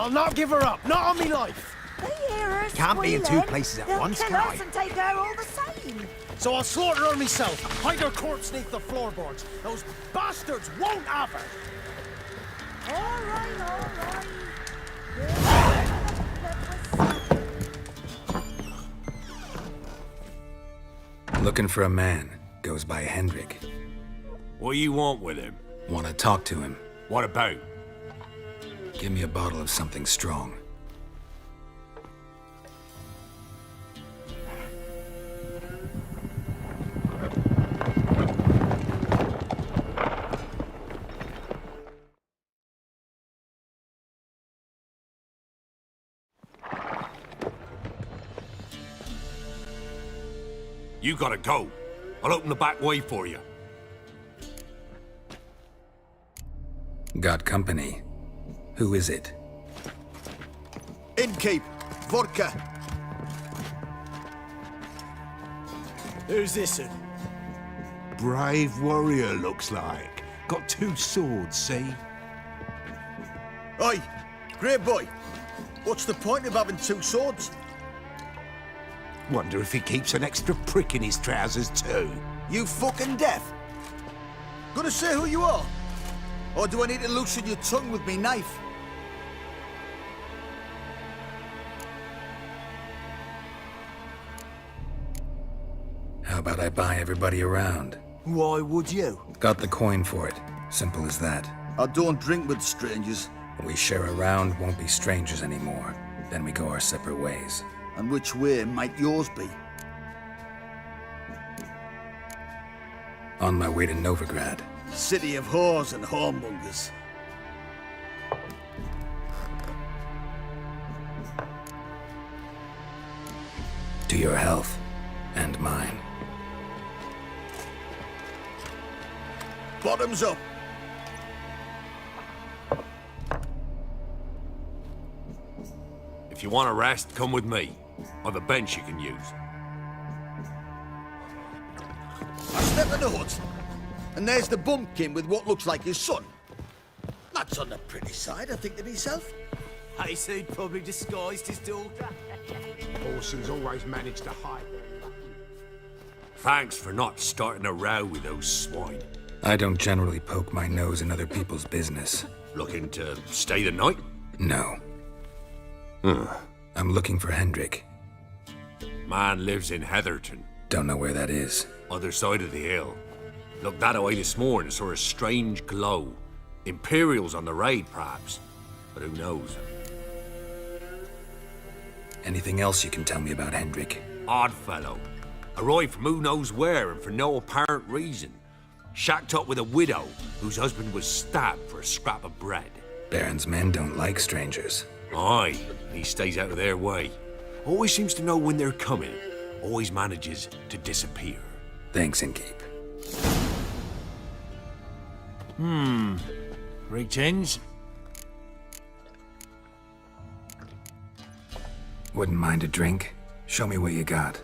I'll not give her up, not on me life. They hear her Can't be in two squealing. places at They'll once, kill can us I? and take her all the same. So I'll slaughter her myself, hide her corpse beneath the floorboards. Those bastards won't have her. All right. Looking for a man. Goes by Hendrik. What do you want with him? Want to talk to him. What about? Give me a bottle of something strong. You gotta go. I'll open the back way for you. Got company. Who is it? Innkeep, vodka. Who's this? Brave warrior, looks like. Got 2 swords, see? Oi, great boy. What's the point of having 2 swords? Wonder if he keeps an extra prick in his trousers too. You fucking deaf? Gonna say who you are? Or do I need to loosen your tongue with me knife? How about I buy everybody around? Why would you? Got the coin for it. Simple as that. I don't drink with strangers. We share a round, won't be strangers anymore. Then we go our separate ways. And which way might yours be? On my way to Novigrad. City of whores and whoremongers. To your health. And mine. Bottoms up. If you want a rest, come with me. I've a bench you can use. I step in the hut, and there's the bumpkin with what looks like his son. That's on the pretty side, I think to myself. I say he'd probably disguised his daughter. Orson's always managed to hide. Thanks for not starting a row with those swine. I don't generally poke my nose in other people's business. Looking to stay the night? No. I'm looking for Hendrik. Man lives in Heatherton. Don't know where that is. Other side of the hill. Looked that away this morning, saw a strange glow. Imperials on the raid, perhaps. But who knows? Anything else you can tell me about Hendrik? Odd fellow. Arrived from who knows where and for no apparent reason. Shacked up with a widow whose husband was stabbed for a scrap of bread. Baron's men don't like strangers. Aye, he stays out of their way. Always seems to know when they're coming. Always manages to disappear. Thanks, Innkeep. Greetings. Wouldn't mind a drink? Show me what you got.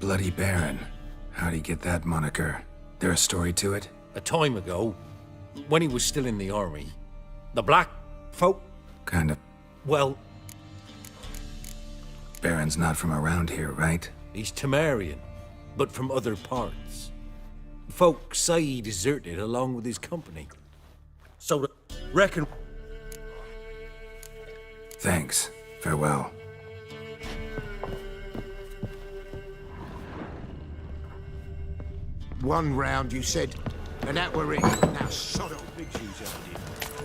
Bloody Baron. How'd he get that moniker? There a story to it? A time ago, when he was still in the army, the black folk... Kind of. Well... Baron's not from around here, right? He's Temerian, but from other parts. Folk say he deserted along with his company. So, reckon... Thanks. Farewell. One round, you said, and that were it. Now, sod off. Big shoes out here.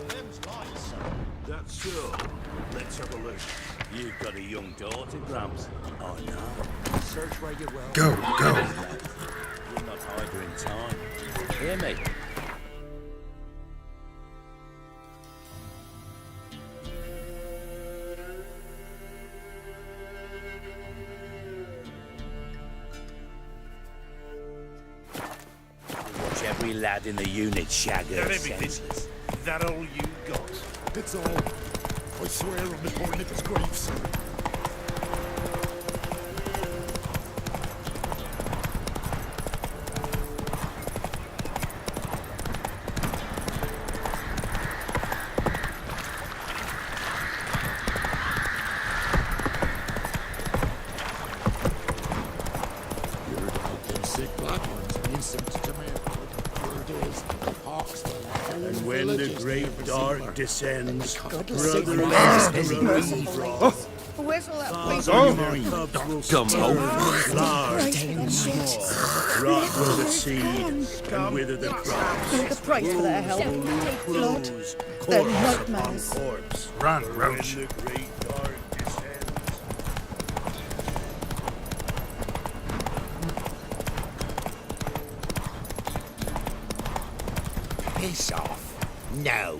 Them's lights, son. That's so. Let's have a look. You've got a young daughter, Gramps. Oh, no. Search where you will. Go. You're not either in time. Hear me? every lad in the unit shagger. That everything? Senseless. Is that all you got? It's all. I swear on the poor nigger's grave, sir. And when the great dark descends, Godless brother Where's all that cubs will stir, large and small, rot with the seed and wither the crops. The price for their help. Take blood. They're nightmares. Run, Roach. When the great dark descends. Piss off. No.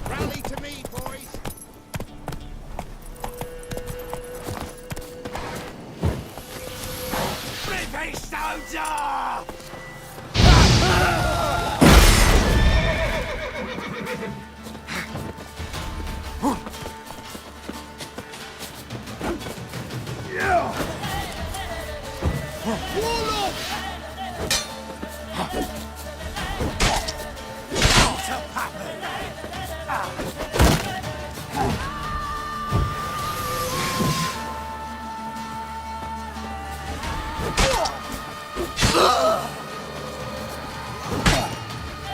Rally to me, boys. Rip soldier!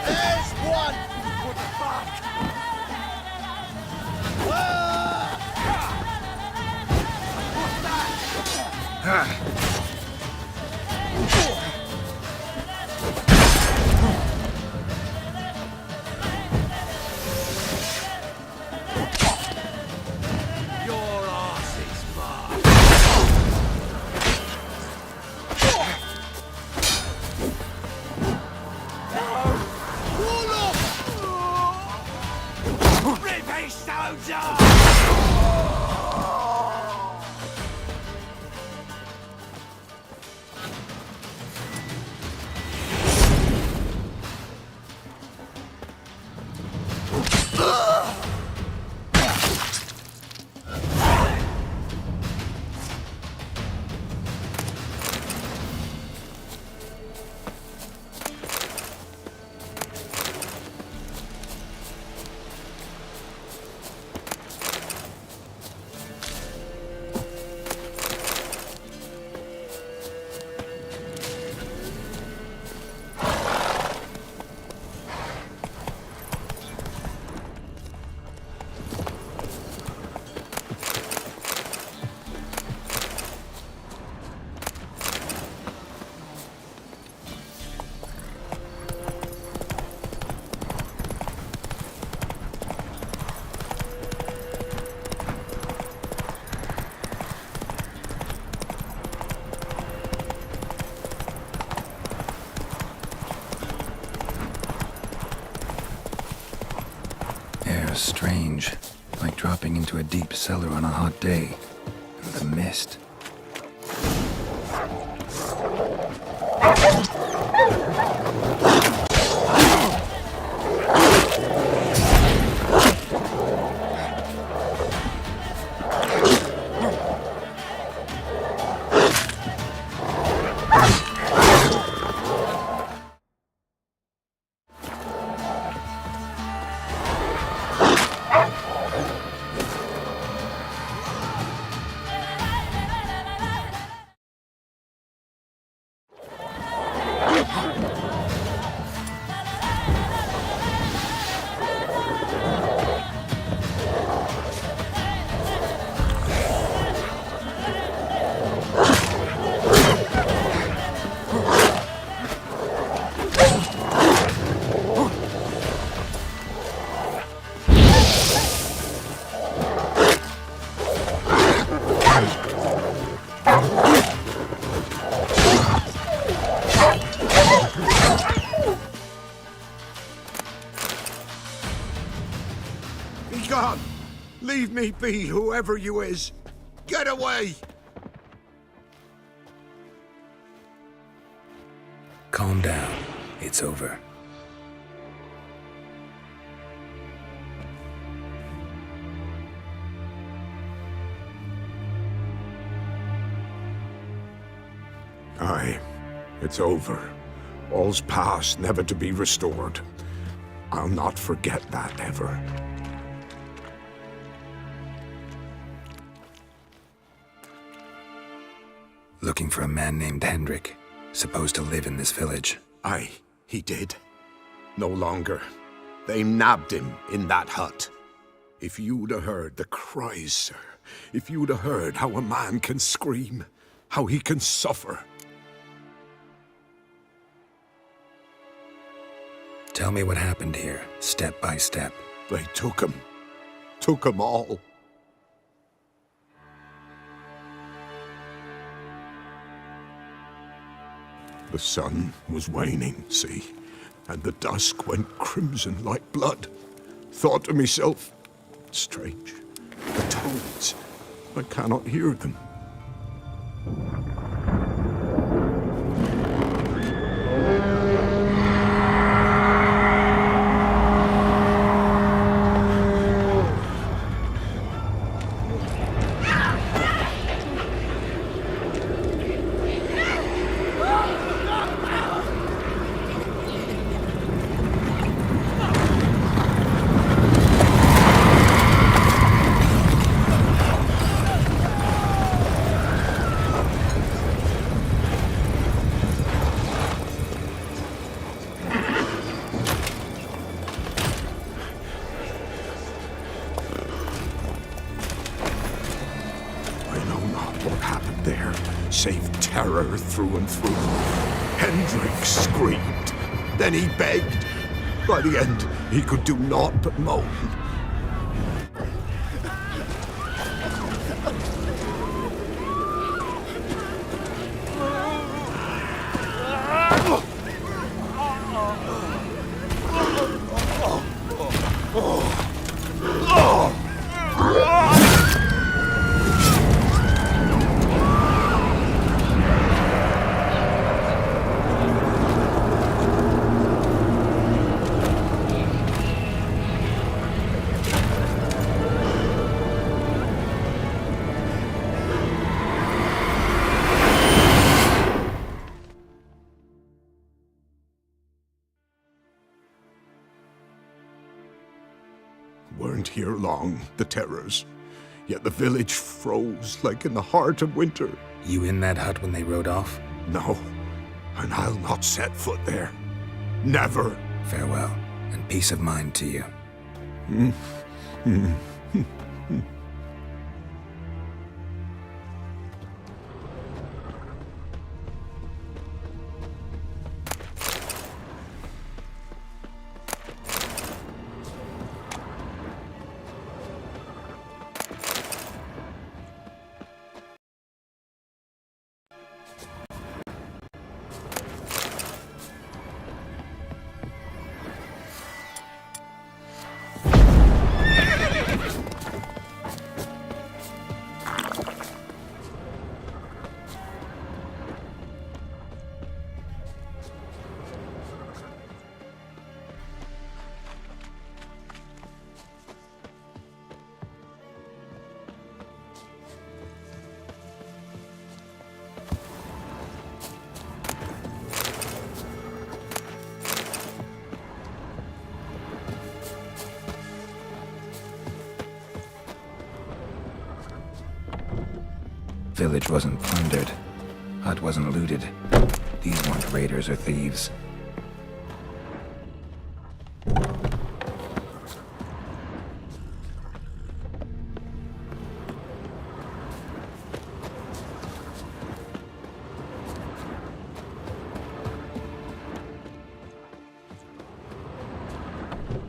There's one. What the fuck? Your arse is marked. Rip soldier! Air strange, like dropping into a deep cellar on a hot day. And the mist. Be gone! Leave me be, whoever you is! Get away! Calm down. It's over. Aye, it's over. All's past, never to be restored. I'll not forget that ever. Looking for a man named Hendrik, supposed to live in this village. Aye, he did. No longer. They nabbed him in that hut. If you'd have heard the cries, sir. If you'd have heard how a man can scream, how he can suffer. Tell me what happened here, step by step. They took him. Took him all. The sun was waning, see, and the dusk went crimson like blood. Thought to myself, strange, the toads, I cannot hear them. Save terror through and through. Hendrik screamed. Then he begged. By the end, he could do naught but moan. Weren't here long, the terrors. Yet the village froze like in the heart of winter. You in that hut when they rode off? No, and I'll not set foot there. Never. Farewell, and peace of mind to you. Village wasn't plundered. Hut wasn't looted. These weren't raiders or thieves.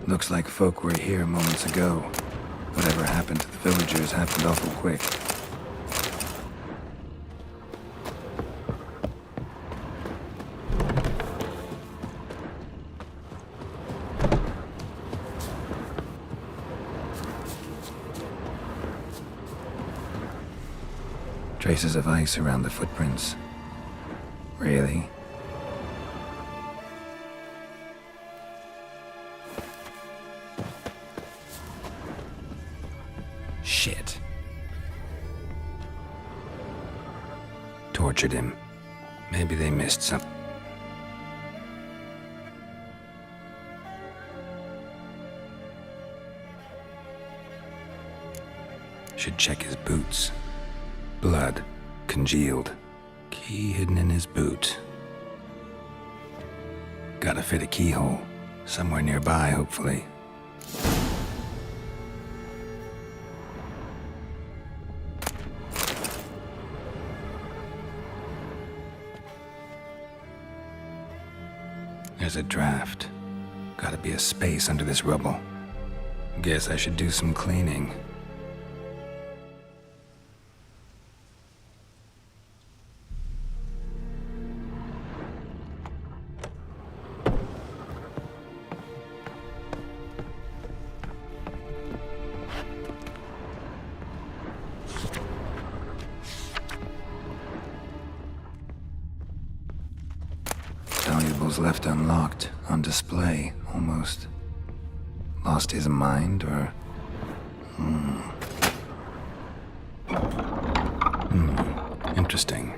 Looks like folk were here moments ago. Whatever happened to the villagers happened awful quick. Traces of ice around the footprints. Really? Shit. Tortured him. Maybe they missed something. Should check his boots. Blood. Congealed. Key hidden in his boot. Gotta fit a keyhole. Somewhere nearby, hopefully. There's a draft. Gotta be a space under this rubble. Guess I should do some cleaning. Valuables left unlocked, on display, almost. Lost his mind, or... Interesting.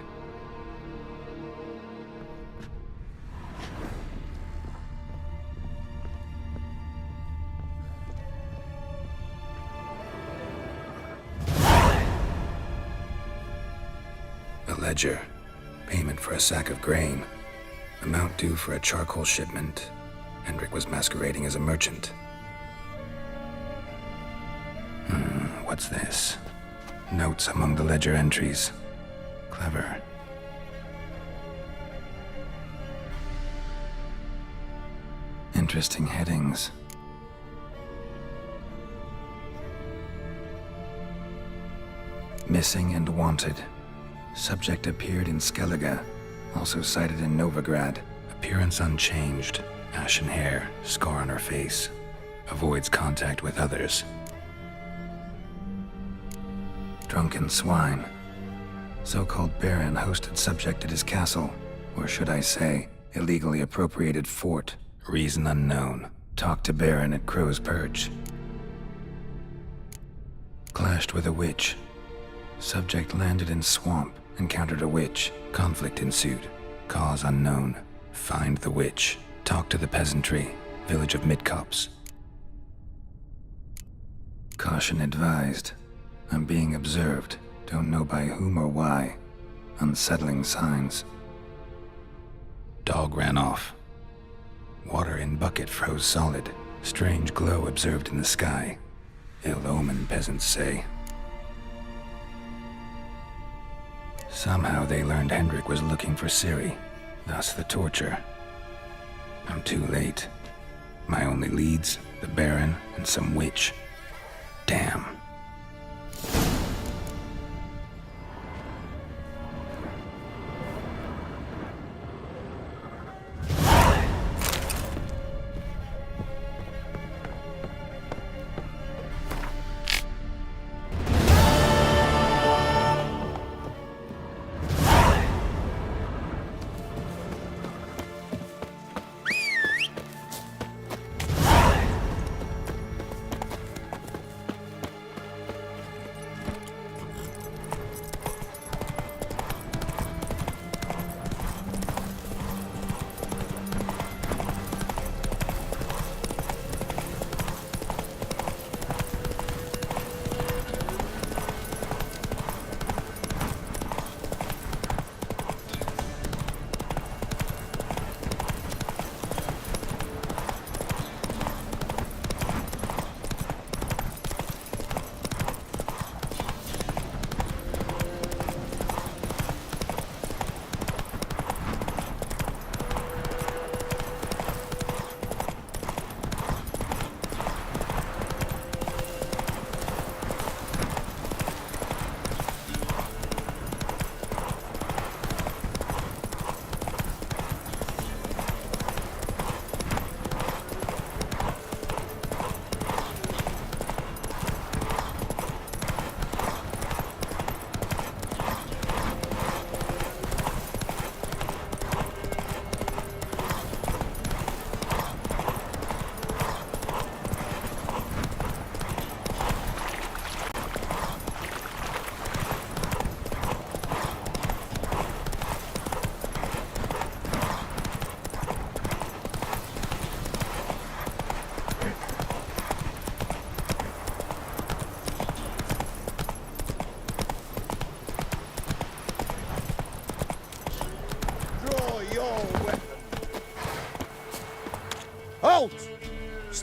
A ledger. Payment for a sack of grain. Amount due for a charcoal shipment. Hendrik was masquerading as a merchant. What's this? Notes among the ledger entries. Clever. Interesting headings. Missing and wanted. Subject appeared in Skellige. Also sighted in Novigrad. Appearance unchanged. Ashen hair, scar on her face. Avoids contact with others. Drunken swine. So-called Baron hosted subject at his castle. Or should I say, illegally appropriated fort. Reason unknown. Talked to Baron at Crow's Perch. Clashed with a witch. Subject landed in swamp. Encountered a witch. Conflict ensued. Cause unknown. Find the witch. Talk to the peasantry. Village of Midcopse. Caution advised. I'm being observed. Don't know by whom or why. Unsettling signs. Dog ran off. Water in bucket froze solid. Strange glow observed in the sky. Ill omen, peasants say. Somehow they learned Hendrik was looking for Ciri, thus the torture. I'm too late. My only leads, the Baron and some witch. Damn.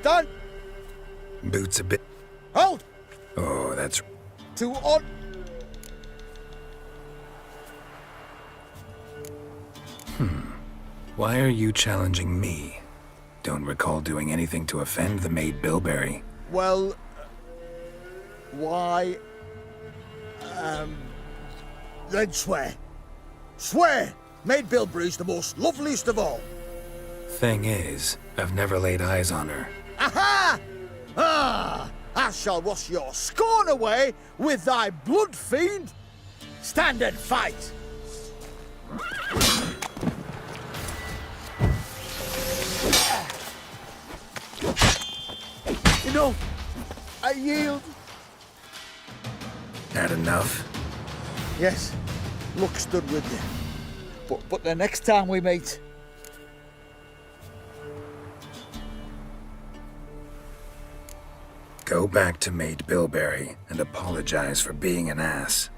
Stand! Boots a bit. Hold! Oh, that's... 2 on! Why are you challenging me? Don't recall doing anything to offend the maid Bilberry. Well... why... then swear. Swear! Maid Bilberry's the most loveliest of all. Thing is, I've never laid eyes on her. Aha! Ah! I shall wash your scorn away with thy blood, fiend! Stand and fight! Enough! I yield! Had enough? Yes, luck stood with you. But the next time we meet... Go back to Maid Bilberry and apologize for being an ass.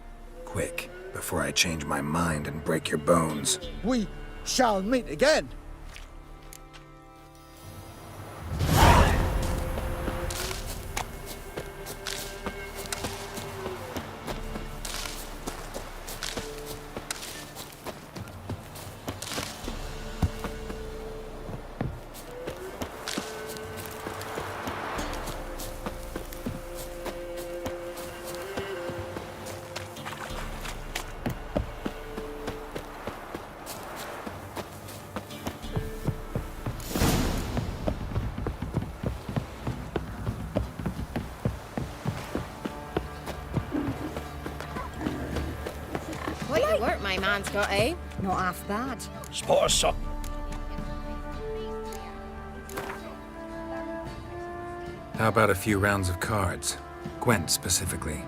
Quick, before I change my mind and break your bones. We shall meet again. Quite the work my man's got, eh? Not half bad. Spot us, sir. How about a few rounds of cards? Gwent specifically.